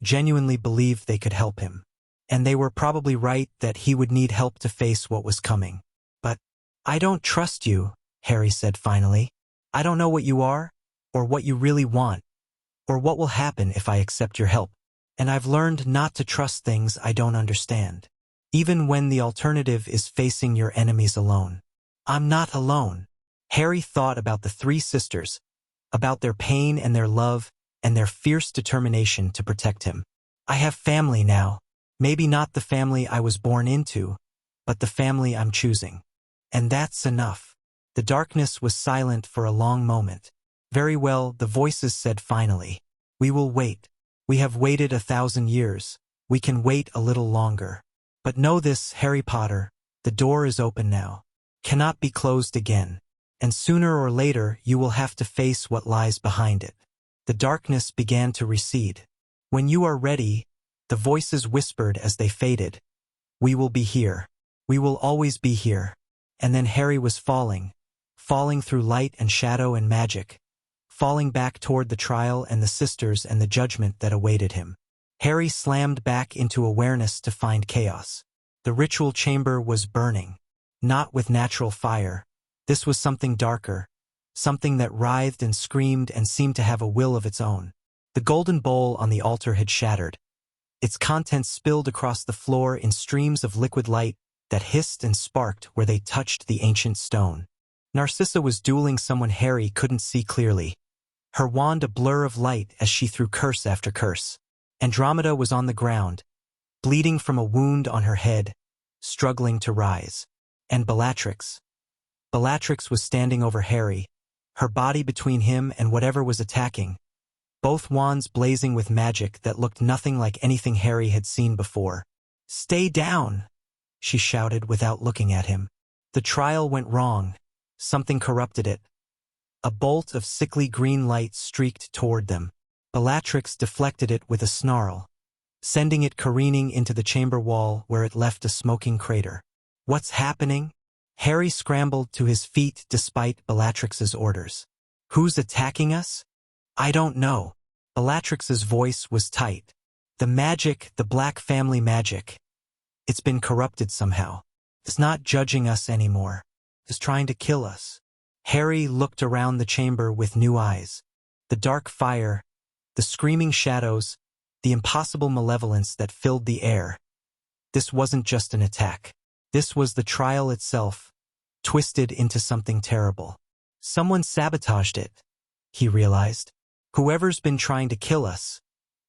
genuinely believed they could help him. And they were probably right that he would need help to face what was coming. But, I don't trust you, Harry said finally. I don't know what you are, or what you really want, or what will happen if I accept your help. And I've learned not to trust things I don't understand. Even when the alternative is facing your enemies alone. I'm not alone. Harry thought about the three sisters, about their pain and their love, and their fierce determination to protect him. I have family now. Maybe not the family I was born into, but the family I'm choosing. And that's enough. The darkness was silent for a long moment. Very well, the voices said finally. We will wait. We have waited 1,000 years. We can wait a little longer. But know this, Harry Potter, the door is open now. Cannot be closed again. And sooner or later you will have to face what lies behind it. The darkness began to recede. When you are ready, the voices whispered as they faded. We will be here. We will always be here. And then Harry was falling through light and shadow and magic, falling back toward the trial and the sisters and the judgment that awaited him. Harry slammed back into awareness to find chaos. The ritual chamber was burning. Not with natural fire. This was something darker, something that writhed and screamed and seemed to have a will of its own. The golden bowl on the altar had shattered. Its contents spilled across the floor in streams of liquid light that hissed and sparked where they touched the ancient stone. Narcissa was dueling someone Harry couldn't see clearly, her wand a blur of light as she threw curse after curse. Andromeda was on the ground, bleeding from a wound on her head, struggling to rise. And Bellatrix was standing over Harry, her body between him and whatever was attacking, both wands blazing with magic that looked nothing like anything Harry had seen before. Stay down, she shouted without looking at him. The trial went wrong. Something corrupted it. A bolt of sickly green light streaked toward them. Bellatrix deflected it with a snarl, sending it careening into the chamber wall where it left a smoking crater. What's happening? Harry scrambled to his feet despite Bellatrix's orders. Who's attacking us? I don't know. Bellatrix's voice was tight. The magic, the Black family magic. It's been corrupted somehow. It's not judging us anymore. It's trying to kill us. Harry looked around the chamber with new eyes. The dark fire, the screaming shadows, the impossible malevolence that filled the air. This wasn't just an attack. This was the trial itself, twisted into something terrible. Someone sabotaged it, he realized. Whoever's been trying to kill us,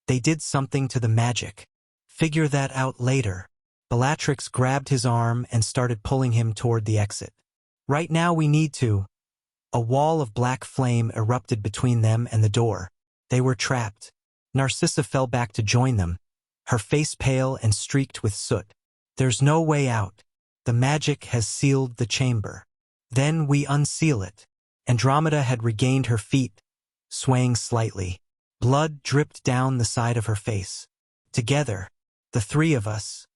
they did something to the magic. Figure that out later. Bellatrix grabbed his arm and started pulling him toward the exit. Right now we need to. A wall of black flame erupted between them and the door. They were trapped. Narcissa fell back to join them, her face pale and streaked with soot. There's no way out. The magic has sealed the chamber. Then we unseal it. Andromeda had regained her feet, swaying slightly. Blood dripped down the side of her face. Together, the three of us,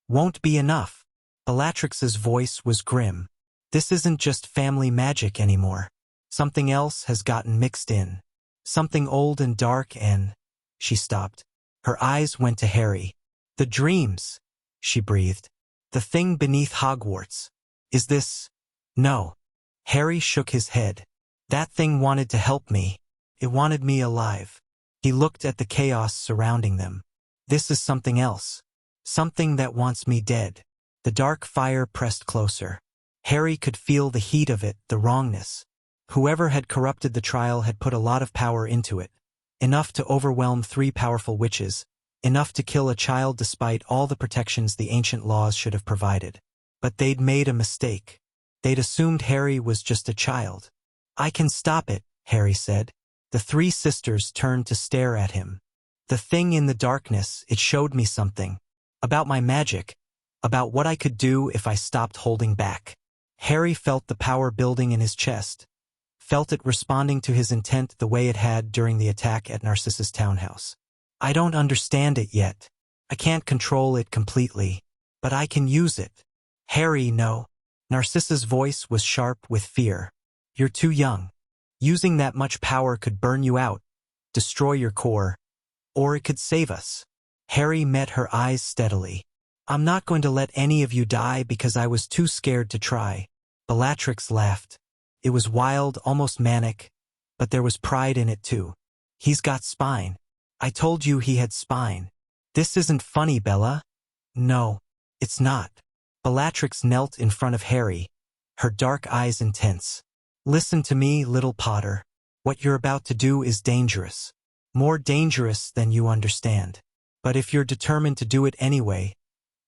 won't be enough. Bellatrix's voice was grim. This isn't just family magic anymore. Something else has gotten mixed in. Something old and dark and… She stopped. Her eyes went to Harry. The dreams, she breathed. The thing beneath Hogwarts. Is this… No. Harry shook his head. That thing wanted to help me. It wanted me alive. He looked at the chaos surrounding them. This is something else. Something that wants me dead. The dark fire pressed closer. Harry could feel the heat of it, the wrongness. Whoever had corrupted the trial had put a lot of power into it. Enough to overwhelm 3 powerful witches. Enough to kill a child despite all the protections the ancient laws should have provided. But they'd made a mistake. They'd assumed Harry was just a child. I can stop it, Harry said. The 3 sisters turned to stare at him. The thing in the darkness, it showed me something. About my magic. About what I could do if I stopped holding back. Harry felt the power building in his chest. Felt it responding to his intent the way it had during the attack at Narcissa's townhouse. I don't understand it yet. I can't control it completely. But I can use it. Harry, no. Narcissa's voice was sharp with fear. You're too young. Using that much power could burn you out, destroy your core, or it could save us. Harry met her eyes steadily. I'm not going to let any of you die because I was too scared to try. Bellatrix laughed. It was wild, almost manic, but there was pride in it too. He's got spine. I told you he had spine. This isn't funny, Bella. No, it's not. Bellatrix knelt in front of Harry, her dark eyes intense. Listen to me, little Potter. What you're about to do is dangerous. More dangerous than you understand. But if you're determined to do it anyway,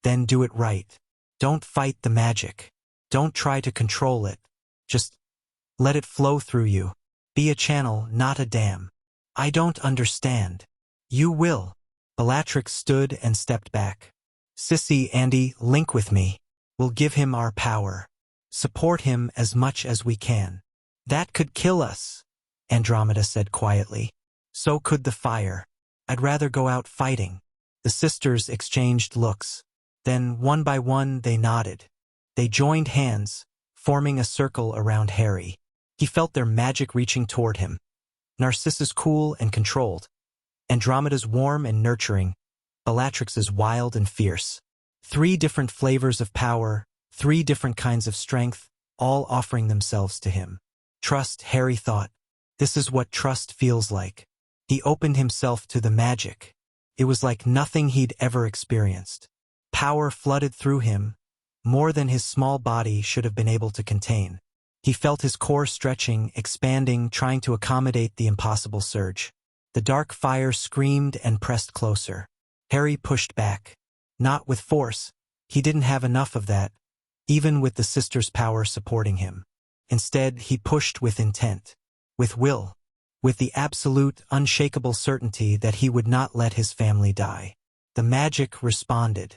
then do it right. Don't fight the magic. Don't try to control it. Just let it flow through you. Be a channel, not a dam. I don't understand. You will. Bellatrix stood and stepped back. Sissy, Andy, link with me. We'll give him our power. Support him as much as we can. That could kill us, Andromeda said quietly. So could the fire. I'd rather go out fighting. The sisters exchanged looks. Then, one by one, they nodded. They joined hands, forming a circle around Harry. He felt their magic reaching toward him. Narcissa's cool and controlled. Andromeda's warm and nurturing. Bellatrix's wild and fierce. 3 different flavors of power, 3 different kinds of strength, all offering themselves to him. Trust, Harry thought. This is what trust feels like. He opened himself to the magic. It was like nothing he'd ever experienced. Power flooded through him, more than his small body should have been able to contain. He felt his core stretching, expanding, trying to accommodate the impossible surge. The dark fire screamed and pressed closer. Harry pushed back. Not with force. He didn't have enough of that, even with the sisters' power supporting him. Instead, he pushed with intent, with will, with the absolute, unshakable certainty that he would not let his family die. The magic responded.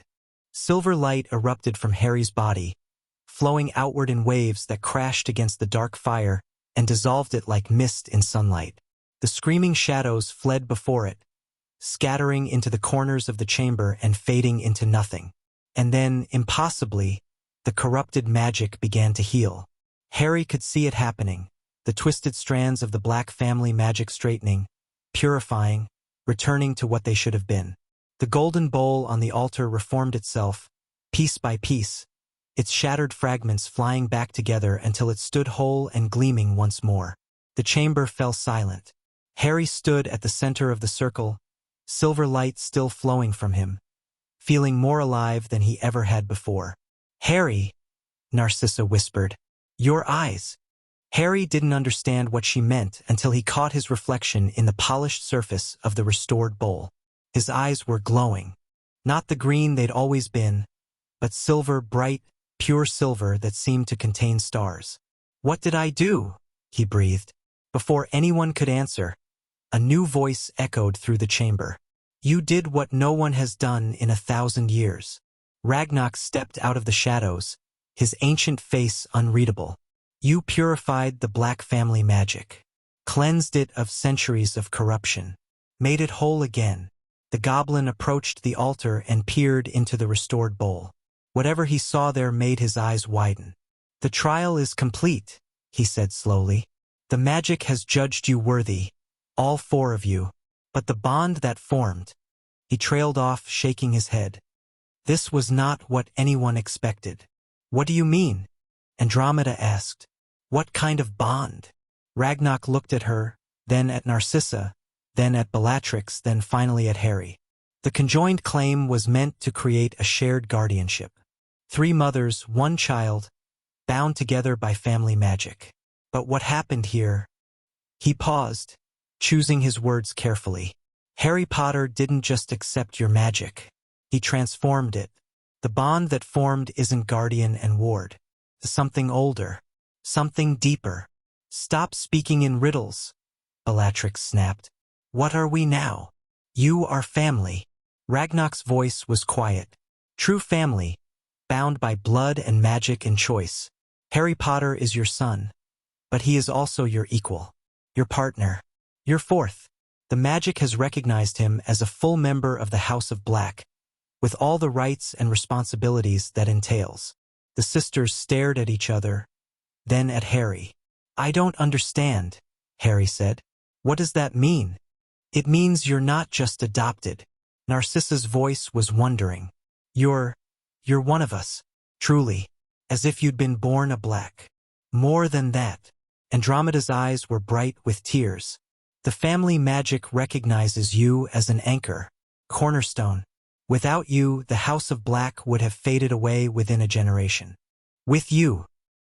Silver light erupted from Harry's body, flowing outward in waves that crashed against the dark fire and dissolved it like mist in sunlight. The screaming shadows fled before it, scattering into the corners of the chamber and fading into nothing. And then, impossibly, the corrupted magic began to heal. Harry could see it happening, the twisted strands of the Black family magic straightening, purifying, returning to what they should have been. The golden bowl on the altar reformed itself, piece by piece, its shattered fragments flying back together until it stood whole and gleaming once more. The chamber fell silent. Harry stood at the center of the circle, silver light still flowing from him, feeling more alive than he ever had before. "Harry," Narcissa whispered. "Your eyes." Harry didn't understand what she meant until he caught his reflection in the polished surface of the restored bowl. His eyes were glowing. Not the green they'd always been, but silver, bright, pure silver that seemed to contain stars. "What did I do?" he breathed. Before anyone could answer, a new voice echoed through the chamber. "You did what no one has done in 1,000 years." Ragnarok stepped out of the shadows, his ancient face unreadable. "You purified the Black family magic, cleansed it of centuries of corruption, made it whole again." The goblin approached the altar and peered into the restored bowl. Whatever he saw there made his eyes widen. "The trial is complete," he said slowly. "The magic has judged you worthy, all 4 of you. But the bond that formed—" He trailed off, shaking his head. "This was not what anyone expected." "What do you mean?" Andromeda asked. "What kind of bond?" Ragnarok looked at her, then at Narcissa, then at Bellatrix, then finally at Harry. The conjoined claim was meant to create a shared guardianship. 3 mothers, 1 child, bound together by family magic. But what happened here? He paused, choosing his words carefully. "Harry Potter didn't just accept your magic. He transformed it. The bond that formed isn't guardian and ward. Something older. Something deeper." "Stop speaking in riddles," Bellatrix snapped. "What are we now?" "You are family." Ragnarok's voice was quiet. "True family, bound by blood and magic and choice. Harry Potter is your son, but he is also your equal, your partner, your 4th. The magic has recognized him as a full member of the House of Black, with all the rights and responsibilities that entails." The sisters stared at each other, then at Harry. "I don't understand," Harry said. "What does that mean?" "It means you're not just adopted." Narcissa's voice was wondering. You're one of us, truly, as if you'd been born a Black. More than that." Andromeda's eyes were bright with tears. "The family magic recognizes you as an anchor, cornerstone. Without you, the House of Black would have faded away within a generation. With you,"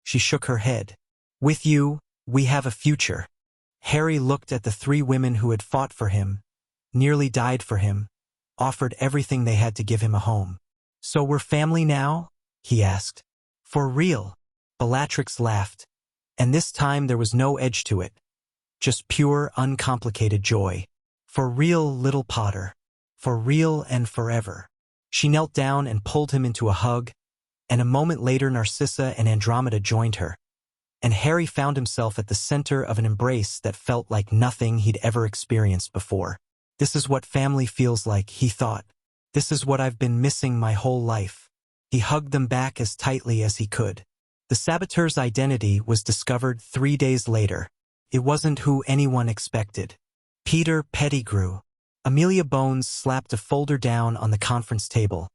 she shook her head, "with you, we have a future." Harry looked at the 3 women who had fought for him, nearly died for him, offered everything they had to give him a home. "So we're family now?" he asked. "For real?" Bellatrix laughed, and this time there was no edge to it, just pure, uncomplicated joy. "For real, little Potter. For real and forever." She knelt down and pulled him into a hug, and a moment later Narcissa and Andromeda joined her, and Harry found himself at the center of an embrace that felt like nothing he'd ever experienced before. "This is what family feels like," he thought. "This is what I've been missing my whole life." He hugged them back as tightly as he could. The saboteur's identity was discovered 3 days later. It wasn't who anyone expected. Peter Pettigrew. Amelia Bones slapped a folder down on the conference table,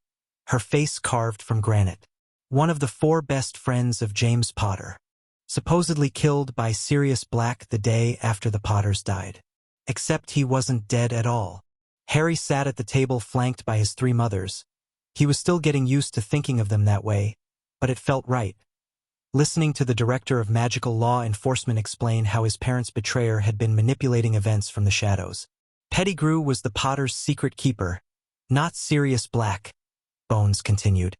her face carved from granite. One of the 4 best friends of James Potter. Supposedly killed by Sirius Black the day after the Potters died. Except he wasn't dead at all. Harry sat at the table flanked by his 3 mothers. He was still getting used to thinking of them that way, but it felt right. Listening to the director of magical law enforcement explain how his parents' betrayer had been manipulating events from the shadows. Pettigrew was the Potters' secret keeper, not Sirius Black, Bones continued.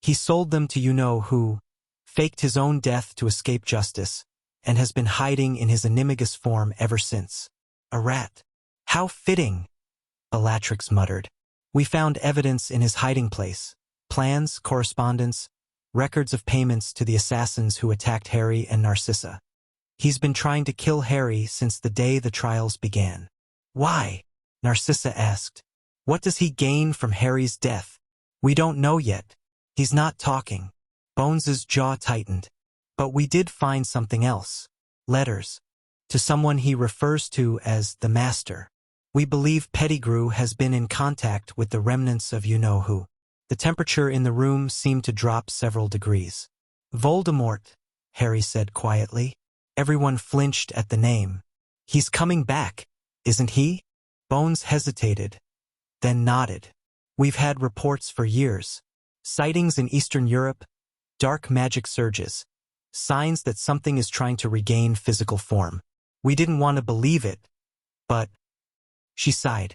He sold them to you-know-who, faked his own death to escape justice, and has been hiding in his animagus form ever since. A rat. How fitting, Bellatrix muttered. We found evidence in his hiding place. Plans, correspondence, records of payments to the assassins who attacked Harry and Narcissa. He's been trying to kill Harry since the day the trials began. Why? Narcissa asked. What does he gain from Harry's death? We don't know yet. He's not talking. Bones's jaw tightened. But we did find something else. Letters. To someone he refers to as the Master. We believe Pettigrew has been in contact with the remnants of you-know-who. The temperature in the room seemed to drop several degrees. Voldemort, Harry said quietly. Everyone flinched at the name. He's coming back, isn't he? Bones hesitated, then nodded. We've had reports for years. Sightings in Eastern Europe, dark magic surges, signs that something is trying to regain physical form. We didn't want to believe it, but... She sighed.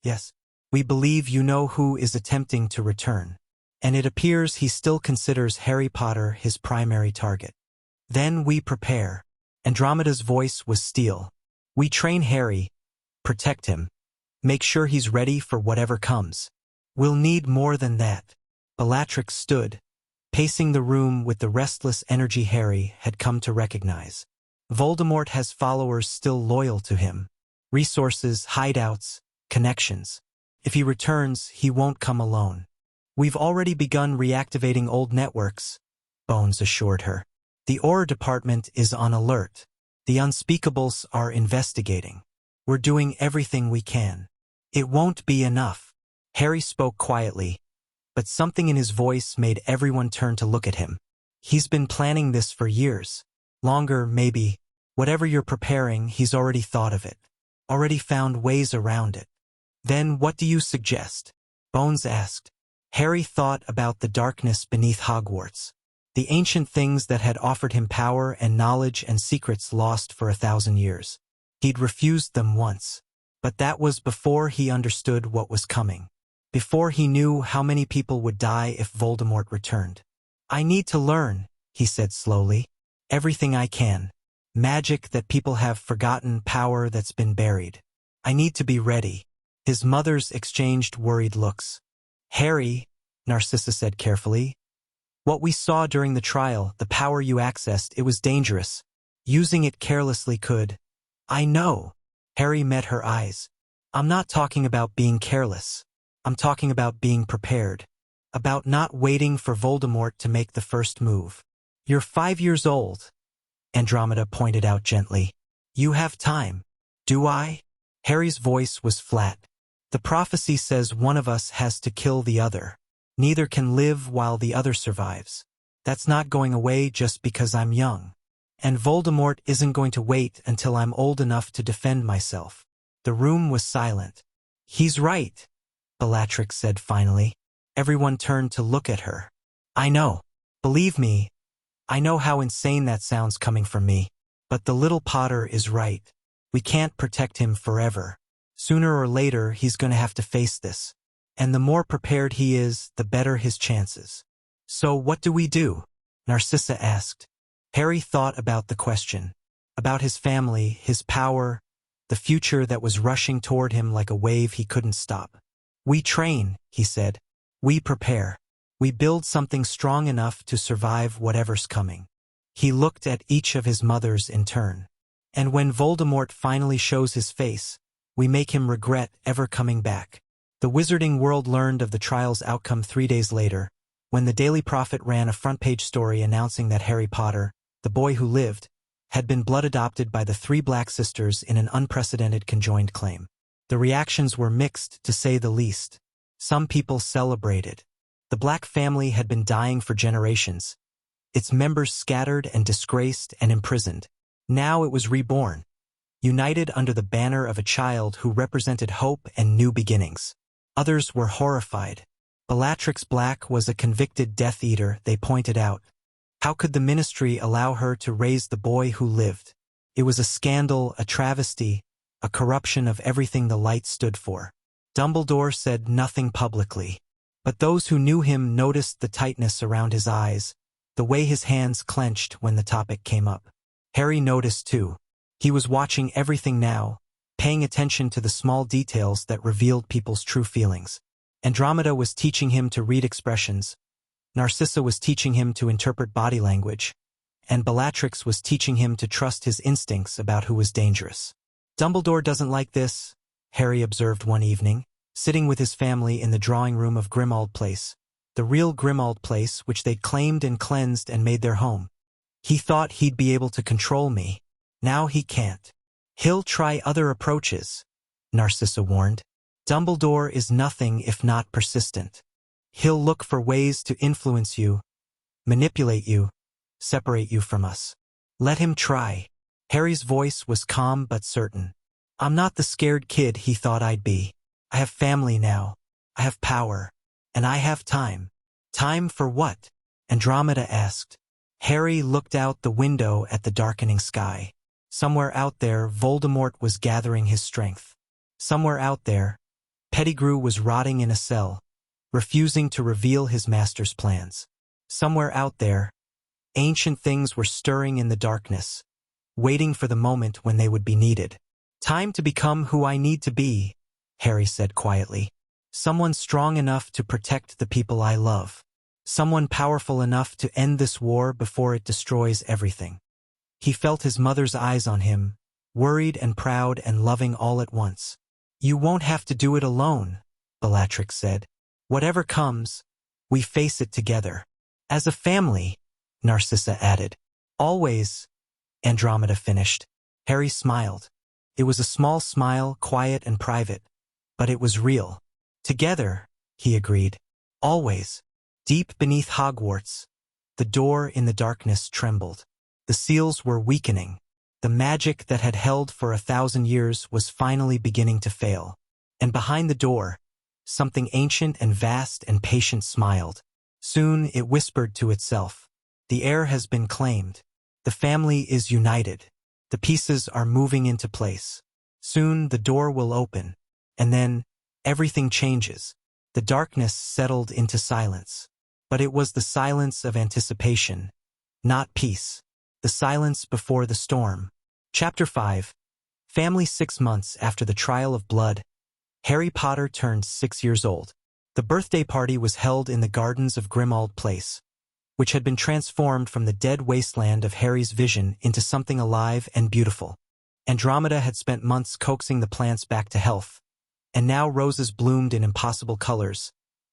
Yes, we believe you know who is attempting to return. And it appears he still considers Harry Potter his primary target. Then we prepare. Andromeda's voice was steel. We train Harry, protect him, make sure he's ready for whatever comes. We'll need more than that. Bellatrix stood, pacing the room with the restless energy Harry had come to recognize. Voldemort has followers still loyal to him. Resources, hideouts, connections. If he returns, he won't come alone. We've already begun reactivating old networks, Bones assured her. The Auror department is on alert. The Unspeakables are investigating. We're doing everything we can. It won't be enough. Harry spoke quietly, but something in his voice made everyone turn to look at him. He's been planning this for years. Longer, maybe. Whatever you're preparing, he's already thought of it. Already found ways around it. Then what do you suggest? Bones asked. Harry thought about the darkness beneath Hogwarts. The ancient things that had offered him power and knowledge and secrets lost for 1,000 years. He'd refused them once. But that was before he understood what was coming. Before he knew how many people would die if Voldemort returned. I need to learn, he said slowly. Everything I can. Magic that people have forgotten, power that's been buried. I need to be ready. His mothers exchanged worried looks. Harry, Narcissa said carefully. What we saw during the trial, the power you accessed, it was dangerous. Using it carelessly could. I know. Harry met her eyes. I'm not talking about being careless. I'm talking about being prepared. About not waiting for Voldemort to make the first move. You're 5 years old, Andromeda pointed out gently. You have time. Do I? Harry's voice was flat. The prophecy says one of us has to kill the other. Neither can live while the other survives. That's not going away just because I'm young. And Voldemort isn't going to wait until I'm old enough to defend myself. The room was silent. He's right, Bellatrix said finally. Everyone turned to look at her. I know. Believe me, I know how insane that sounds coming from me. But the little Potter is right. We can't protect him forever. Sooner or later, he's going to have to face this. And the more prepared he is, the better his chances. So what do we do? Narcissa asked. Harry thought about the question. About his family, his power, the future that was rushing toward him like a wave he couldn't stop. We train, he said. We prepare. We build something strong enough to survive whatever's coming. He looked at each of his mothers in turn. And when Voldemort finally shows his face, we make him regret ever coming back. The Wizarding World learned of the trial's outcome 3 days later, when the Daily Prophet ran a front-page story announcing that Harry Potter, the boy who lived, had been blood-adopted by the 3 Black sisters in an unprecedented conjoined claim. The reactions were mixed, to say the least. Some people celebrated. The Black family had been dying for generations, its members scattered and disgraced and imprisoned. Now it was reborn, united under the banner of a child who represented hope and new beginnings. Others were horrified. Bellatrix Black was a convicted Death Eater, they pointed out. How could the Ministry allow her to raise the boy who lived? It was a scandal, a travesty, a corruption of everything the light stood for. Dumbledore said nothing publicly. But those who knew him noticed the tightness around his eyes, the way his hands clenched when the topic came up. Harry noticed too. He was watching everything now, paying attention to the small details that revealed people's true feelings. Andromeda was teaching him to read expressions, Narcissa was teaching him to interpret body language, and Bellatrix was teaching him to trust his instincts about who was dangerous. Dumbledore doesn't like this, Harry observed one evening, sitting with his family in the drawing room of Grimmauld Place, the real Grimmauld Place which they'd claimed and cleansed and made their home. He thought he'd be able to control me. Now he can't. He'll try other approaches, Narcissa warned. Dumbledore is nothing if not persistent. He'll look for ways to influence you, manipulate you, separate you from us. Let him try. Harry's voice was calm but certain. I'm not the scared kid he thought I'd be. I have family now. I have power. And I have time. Time for what? Andromeda asked. Harry looked out the window at the darkening sky. Somewhere out there, Voldemort was gathering his strength. Somewhere out there, Pettigrew was rotting in a cell, refusing to reveal his master's plans. Somewhere out there, ancient things were stirring in the darkness, waiting for the moment when they would be needed. Time to become who I need to be, Harry said quietly. Someone strong enough to protect the people I love. Someone powerful enough to end this war before it destroys everything. He felt his mother's eyes on him, worried and proud and loving all at once. You won't have to do it alone, Bellatrix said. Whatever comes, we face it together. As a family, Narcissa added. Always, Andromeda finished. Harry smiled. It was a small smile, quiet and private, but it was real. Together, he agreed. Always. Deep beneath Hogwarts, the door in the darkness trembled. The seals were weakening. The magic that had held for 1,000 years was finally beginning to fail. And behind the door, something ancient and vast and patient smiled. Soon it whispered to itself. The heir has been claimed. The family is united. The pieces are moving into place. Soon the door will open. And then, everything changes. The darkness settled into silence. But it was the silence of anticipation, not peace. The silence before the storm. Chapter 5. Family. 6 months after the trial of blood, Harry Potter turned 6 years old. The birthday party was held in the gardens of Grimmauld Place, which had been transformed from the dead wasteland of Harry's vision into something alive and beautiful. Andromeda had spent months coaxing the plants back to health, and now roses bloomed in impossible colors.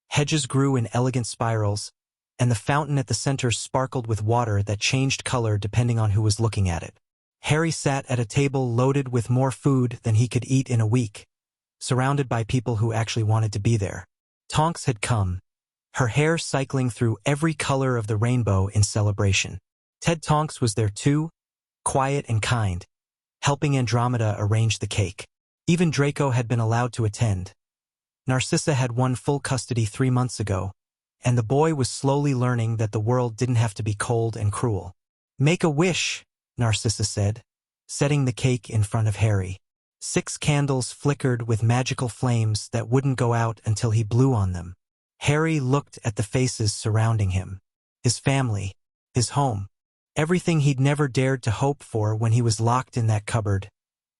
Hedges grew in elegant spirals, and the fountain at the center sparkled with water that changed color depending on who was looking at it. Harry sat at a table loaded with more food than he could eat in a week, surrounded by people who actually wanted to be there. Tonks had come, her hair cycling through every color of the rainbow in celebration. Ted Tonks was there too, quiet and kind, helping Andromeda arrange the cake. Even Draco had been allowed to attend. Narcissa had won full custody 3 months ago, and the boy was slowly learning that the world didn't have to be cold and cruel. Make a wish, Narcissa said, setting the cake in front of Harry. 6 candles flickered with magical flames that wouldn't go out until he blew on them. Harry looked at the faces surrounding him. His family, his home, everything he'd never dared to hope for when he was locked in that cupboard,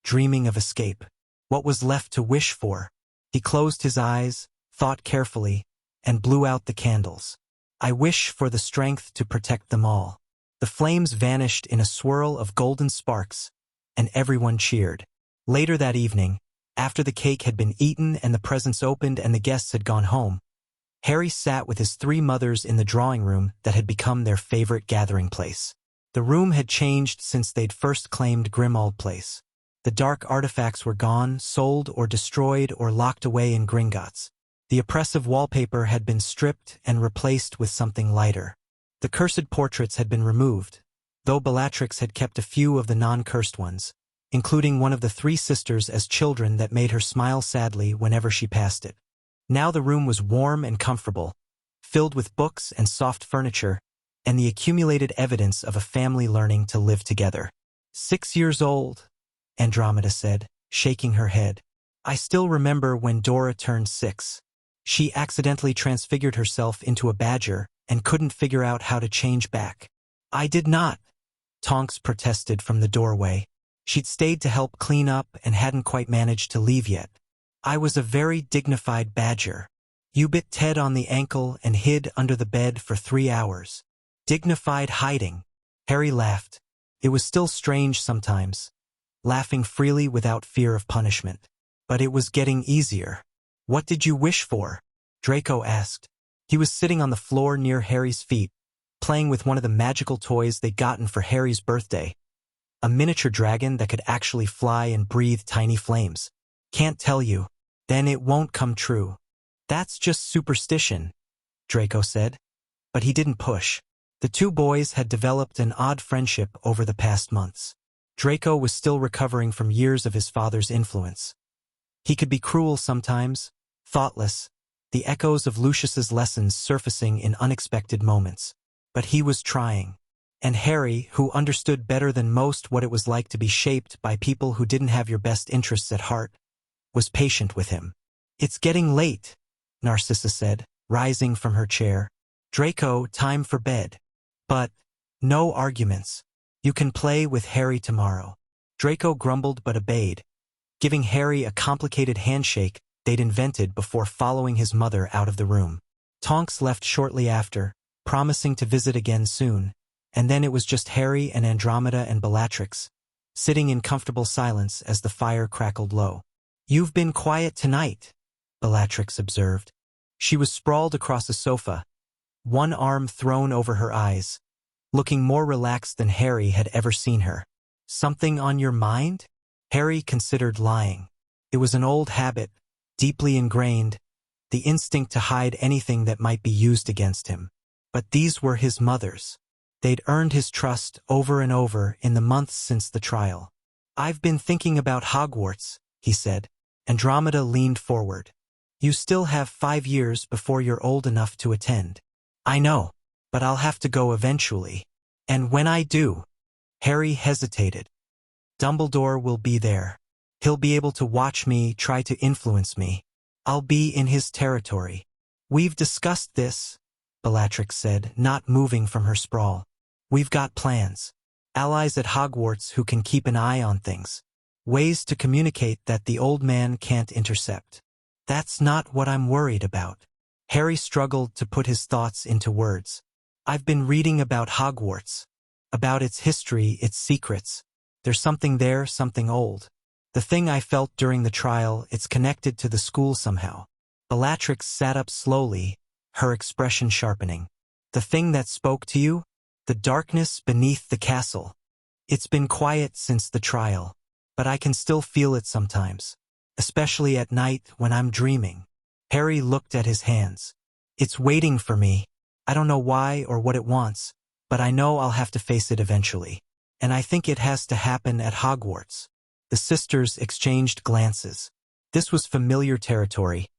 dreaming of escape. What was left to wish for? He closed his eyes, thought carefully, and blew out the candles. I wish for the strength to protect them all. The flames vanished in a swirl of golden sparks, and everyone cheered. Later that evening, after the cake had been eaten and the presents opened and the guests had gone home, Harry sat with his 3 mothers in the drawing room that had become their favorite gathering place. The room had changed since they'd first claimed Grimmauld Place. The dark artifacts were gone, sold or destroyed or locked away in Gringotts. The oppressive wallpaper had been stripped and replaced with something lighter. The cursed portraits had been removed, though Bellatrix had kept a few of the non-cursed ones, including one of the 3 sisters as children that made her smile sadly whenever she passed it. Now the room was warm and comfortable, filled with books and soft furniture, and the accumulated evidence of a family learning to live together. 6 years old, Andromeda said, shaking her head. I still remember when Dora turned 6. She accidentally transfigured herself into a badger and couldn't figure out how to change back. I did not, Tonks protested from the doorway. She'd stayed to help clean up and hadn't quite managed to leave yet. I was a very dignified badger. You bit Ted on the ankle and hid under the bed for 3 hours. Dignified hiding. Harry laughed. It was still strange sometimes, laughing freely without fear of punishment. But it was getting easier. What did you wish for? Draco asked. He was sitting on the floor near Harry's feet, playing with one of the magical toys they'd gotten for Harry's birthday. A miniature dragon that could actually fly and breathe tiny flames. Can't tell you. Then it won't come true. That's just superstition, Draco said. But he didn't push. The two boys had developed an odd friendship over the past months. Draco was still recovering from years of his father's influence. He could be cruel sometimes, thoughtless, the echoes of Lucius's lessons surfacing in unexpected moments. But he was trying. And Harry, who understood better than most what it was like to be shaped by people who didn't have your best interests at heart, was patient with him. "It's getting late," Narcissa said, rising from her chair. "Draco, time for bed." "But, no arguments. You can play with Harry tomorrow." Draco grumbled but obeyed, giving Harry a complicated handshake they'd invented before following his mother out of the room. Tonks left shortly after, promising to visit again soon, and then it was just Harry and Andromeda and Bellatrix, sitting in comfortable silence as the fire crackled low. "You've been quiet tonight," Bellatrix observed. She was sprawled across a sofa, one arm thrown over her eyes, looking more relaxed than Harry had ever seen her. "Something on your mind?" Harry considered lying. It was an old habit, deeply ingrained, the instinct to hide anything that might be used against him. But these were his mother's. They'd earned his trust over and over in the months since the trial. "I've been thinking about Hogwarts," he said. Andromeda leaned forward. "You still have 5 years before you're old enough to attend." "I know, but I'll have to go eventually. And when I do—" Harry hesitated. "Dumbledore will be there. He'll be able to watch me, try to influence me. I'll be in his territory." "We've discussed this," Bellatrix said, not moving from her sprawl. "We've got plans. Allies at Hogwarts who can keep an eye on things. Ways to communicate that the old man can't intercept." "That's not what I'm worried about." Harry struggled to put his thoughts into words. "I've been reading about Hogwarts. About its history, its secrets. There's something there, something old. The thing I felt during the trial, it's connected to the school somehow." Bellatrix sat up slowly, her expression sharpening. "The thing that spoke to you? The darkness beneath the castle. It's been quiet since the trial, but I can still feel it sometimes, especially at night when I'm dreaming." Harry looked at his hands. "It's waiting for me. I don't know why or what it wants, but I know I'll have to face it eventually. And I think it has to happen at Hogwarts." The sisters exchanged glances. This was familiar territory.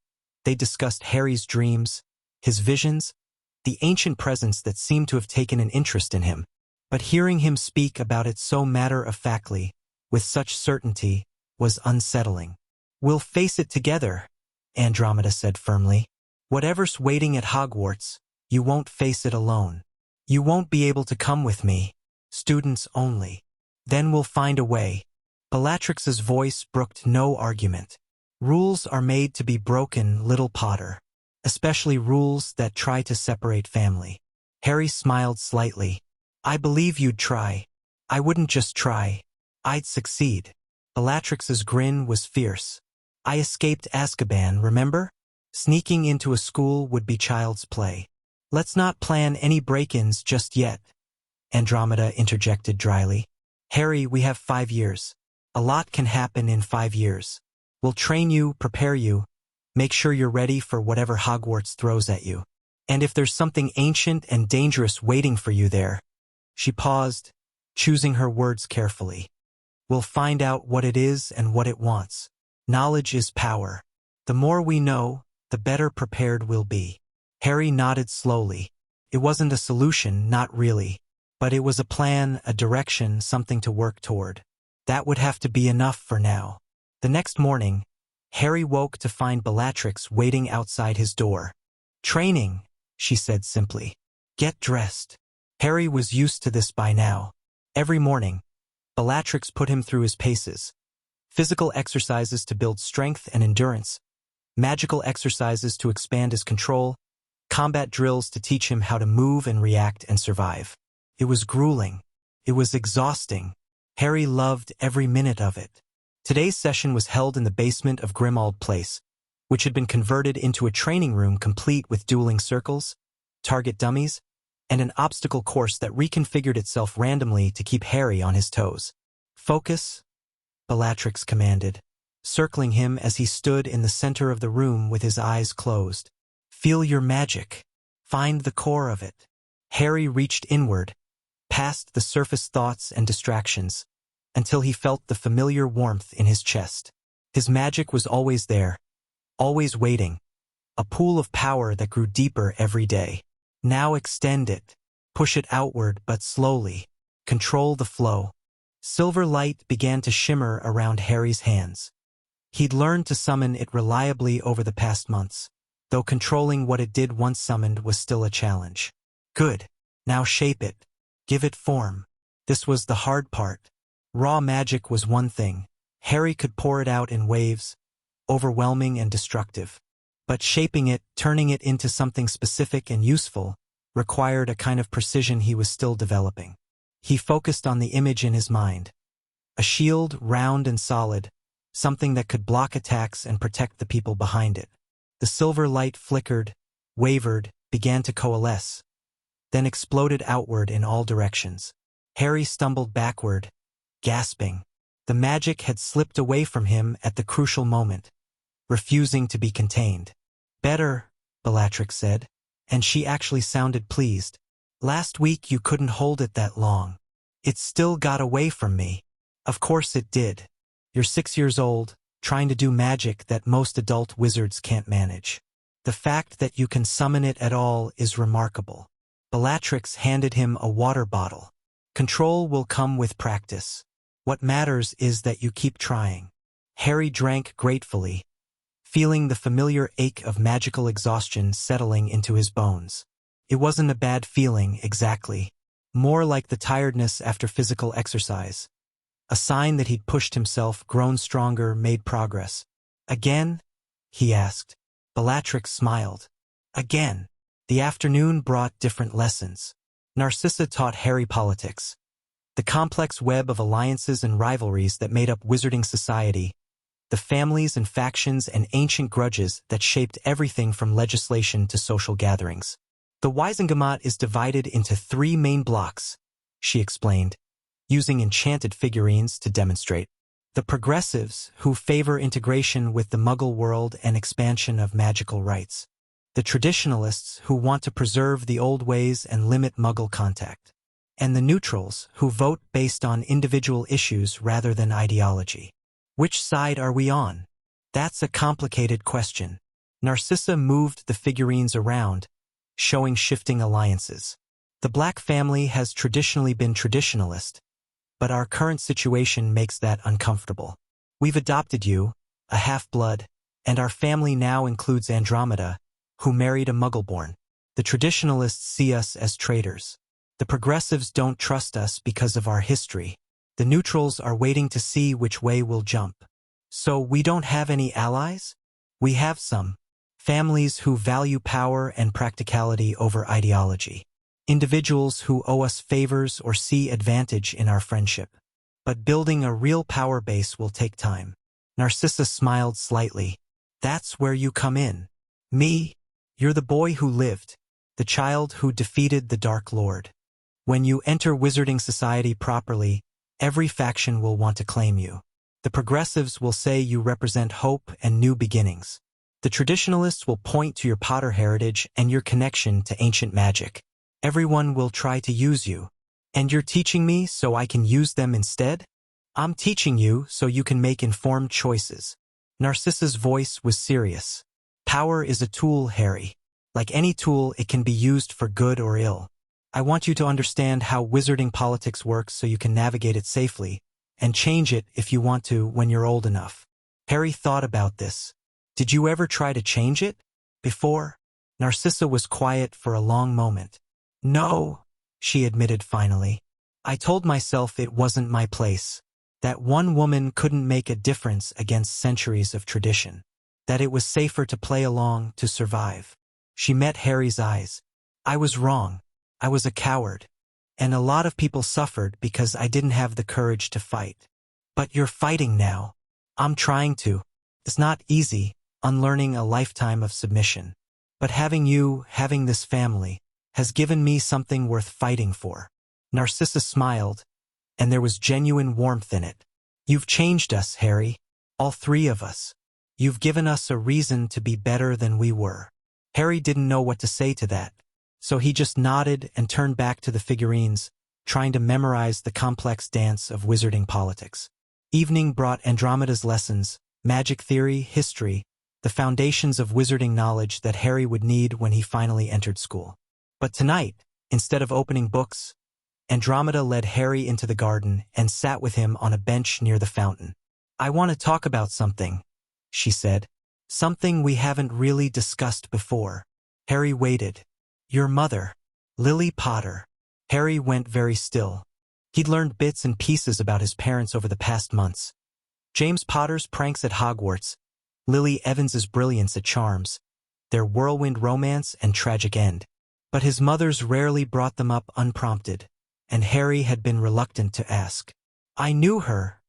They discussed Harry's dreams, his visions, the ancient presence that seemed to have taken an interest in him. But hearing him speak about it so matter-of-factly, with such certainty, was unsettling. "We'll face it together," Andromeda said firmly. "Whatever's waiting at Hogwarts, you won't face it alone. You won't be able to come with me. Students only. Then we'll find a way." Bellatrix's voice brooked no argument. "Rules are made to be broken, little Potter. Especially rules that try to separate family." Harry smiled slightly. "I believe you'd try. I wouldn't just try. I'd succeed." Bellatrix's grin was fierce. "I escaped Azkaban, remember? Sneaking into a school would be child's play." "Let's not plan any break-ins just yet," Andromeda interjected dryly. "Harry, we have 5 years. A lot can happen in 5 years. We'll train you, prepare you, make sure you're ready for whatever Hogwarts throws at you. And if there's something ancient and dangerous waiting for you there—" She paused, choosing her words carefully. "We'll find out what it is and what it wants. Knowledge is power. The more we know, the better prepared we'll be." Harry nodded slowly. It wasn't a solution, not really. But it was a plan, a direction, something to work toward. That would have to be enough for now. The next morning, Harry woke to find Bellatrix waiting outside his door. "Training," she said simply. "Get dressed." Harry was used to this by now. Every morning, Bellatrix put him through his paces. Physical exercises to build strength and endurance, magical exercises to expand his control, combat drills to teach him how to move and react and survive. It was grueling. It was exhausting. Harry loved every minute of it. Today's session was held in the basement of Grimmauld Place, which had been converted into a training room complete with dueling circles, target dummies, and an obstacle course that reconfigured itself randomly to keep Harry on his toes. "Focus," Bellatrix commanded, circling him as he stood in the center of the room with his eyes closed. "Feel your magic. Find the core of it. Harry reached inward, past the surface thoughts and distractions, until he felt the familiar warmth in his chest. His magic was always there, always waiting, a pool of power that grew deeper every day. Now extend it, push it outward but slowly, control the flow. Silver light began to shimmer around Harry's hands. He'd learned to summon it reliably over the past months, though controlling what it did once summoned was still a challenge. Good. Now shape it. Give it form. This was the hard part. Raw magic was one thing. Harry could pour it out in waves, overwhelming and destructive. But shaping it, turning it into something specific and useful, required a kind of precision he was still developing. He focused on the image in his mind. A shield, round and solid, something that could block attacks and protect the people behind it. The silver light flickered, wavered, began to coalesce, then exploded outward in all directions. Harry stumbled backward, gasping. The magic had slipped away from him at the crucial moment, refusing to be contained. Better, Bellatrix said, and she actually sounded pleased. Last week you couldn't hold it that long. It still got away from me. Of course it did. You're 6 years old, trying to do magic that most adult wizards can't manage. The fact that you can summon it at all is remarkable. Bellatrix handed him a water bottle. Control will come with practice. What matters is that you keep trying. Harry drank gratefully, feeling the familiar ache of magical exhaustion settling into his bones. It wasn't a bad feeling, exactly. More like the tiredness after physical exercise. A sign that he'd pushed himself, grown stronger, made progress. Again? He asked. Bellatrix smiled. Again. The afternoon brought different lessons. Narcissa taught Harry politics. The complex web of alliances and rivalries that made up wizarding society, the families and factions and ancient grudges that shaped everything from legislation to social gatherings. The Wizengamot is divided into 3 main blocks, she explained, using enchanted figurines to demonstrate. The progressives, who favor integration with the Muggle world and expansion of magical rights. The traditionalists, who want to preserve the old ways and limit Muggle contact. And the neutrals, who vote based on individual issues rather than ideology. Which side are we on? That's a complicated question. Narcissa moved the figurines around, showing shifting alliances. The Black family has traditionally been traditionalist, but our current situation makes that uncomfortable. We've adopted you, a half-blood, and our family now includes Andromeda, who married a Muggle-born. The traditionalists see us as traitors. The progressives don't trust us because of our history. The neutrals are waiting to see which way we'll jump. So we don't have any allies? We have some. Families who value power and practicality over ideology. Individuals who owe us favors or see advantage in our friendship. But building a real power base will take time. Narcissa smiled slightly. That's where you come in. Me? You're the boy who lived, the child who defeated the Dark Lord. When you enter wizarding society properly, every faction will want to claim you. The progressives will say you represent hope and new beginnings. The traditionalists will point to your Potter heritage and your connection to ancient magic. Everyone will try to use you. And you're teaching me so I can use them instead? I'm teaching you so you can make informed choices. Narcissa's voice was serious. Power is a tool, Harry. Like any tool, it can be used for good or ill. I want you to understand how wizarding politics works so you can navigate it safely, and change it if you want to when you're old enough. Harry thought about this. Did you ever try to change it? Before? Narcissa was quiet for a long moment. No, she admitted finally. I told myself it wasn't my place. That one woman couldn't make a difference against centuries of tradition. That it was safer to play along to survive. She met Harry's eyes. I was wrong. I was a coward. And a lot of people suffered because I didn't have the courage to fight. But you're fighting now. I'm trying to. It's not easy, unlearning a lifetime of submission. But having you, having this family, has given me something worth fighting for. Narcissa smiled, and there was genuine warmth in it. You've changed us, Harry. All 3 of us. You've given us a reason to be better than we were. Harry didn't know what to say to that. So he just nodded and turned back to the figurines, trying to memorize the complex dance of wizarding politics. Evening brought Andromeda's lessons, magic theory, history, the foundations of wizarding knowledge that Harry would need when he finally entered school. But tonight, instead of opening books, Andromeda led Harry into the garden and sat with him on a bench near the fountain. "I want to talk about something," she said. "Something we haven't really discussed before." Harry waited. "Your mother, Lily Potter." Harry went very still. He'd learned bits and pieces about his parents over the past months. James Potter's pranks at Hogwarts, Lily Evans's brilliance at Charms, their whirlwind romance and tragic end. But his mother's rarely brought them up unprompted, and Harry had been reluctant to ask. "I knew her,"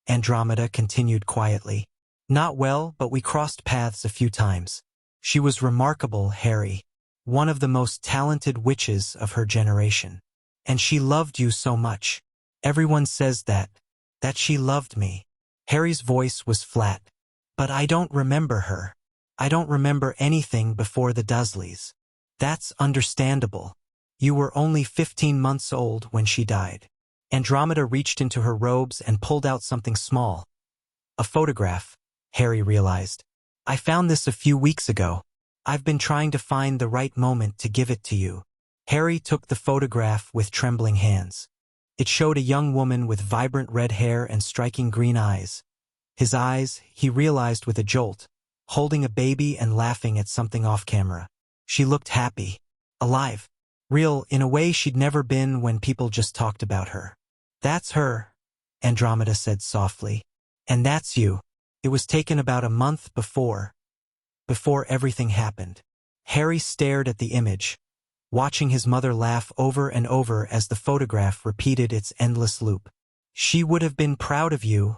Andromeda continued quietly. "Not well, but we crossed paths a few times. She was remarkable, Harry. One of the most talented witches of her generation. And she loved you so much. Everyone says that she loved me." Harry's voice was flat. "But I don't remember her. I don't remember anything before the Dursleys." "That's understandable. You were only 15 months old when she died." Andromeda reached into her robes and pulled out something small. A photograph, Harry realized. "I found this a few weeks ago. I've been trying to find the right moment to give it to you." Harry took the photograph with trembling hands. It showed a young woman with vibrant red hair and striking green eyes. His eyes, he realized with a jolt, holding a baby and laughing at something off camera. She looked happy, alive, real in a way she'd never been when people just talked about her. "That's her," Andromeda said softly. "And that's you." It was taken about a month before everything happened. Harry stared at the image, watching his mother laugh over and over as the photograph repeated its endless loop. "She would have been proud of you,"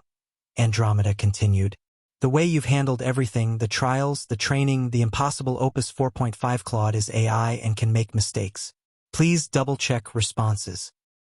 Andromeda continued. "The way you've handled everything, the trials, the training, the impossible Opus 4.5 Claude is AI and can make mistakes. Please double-check responses."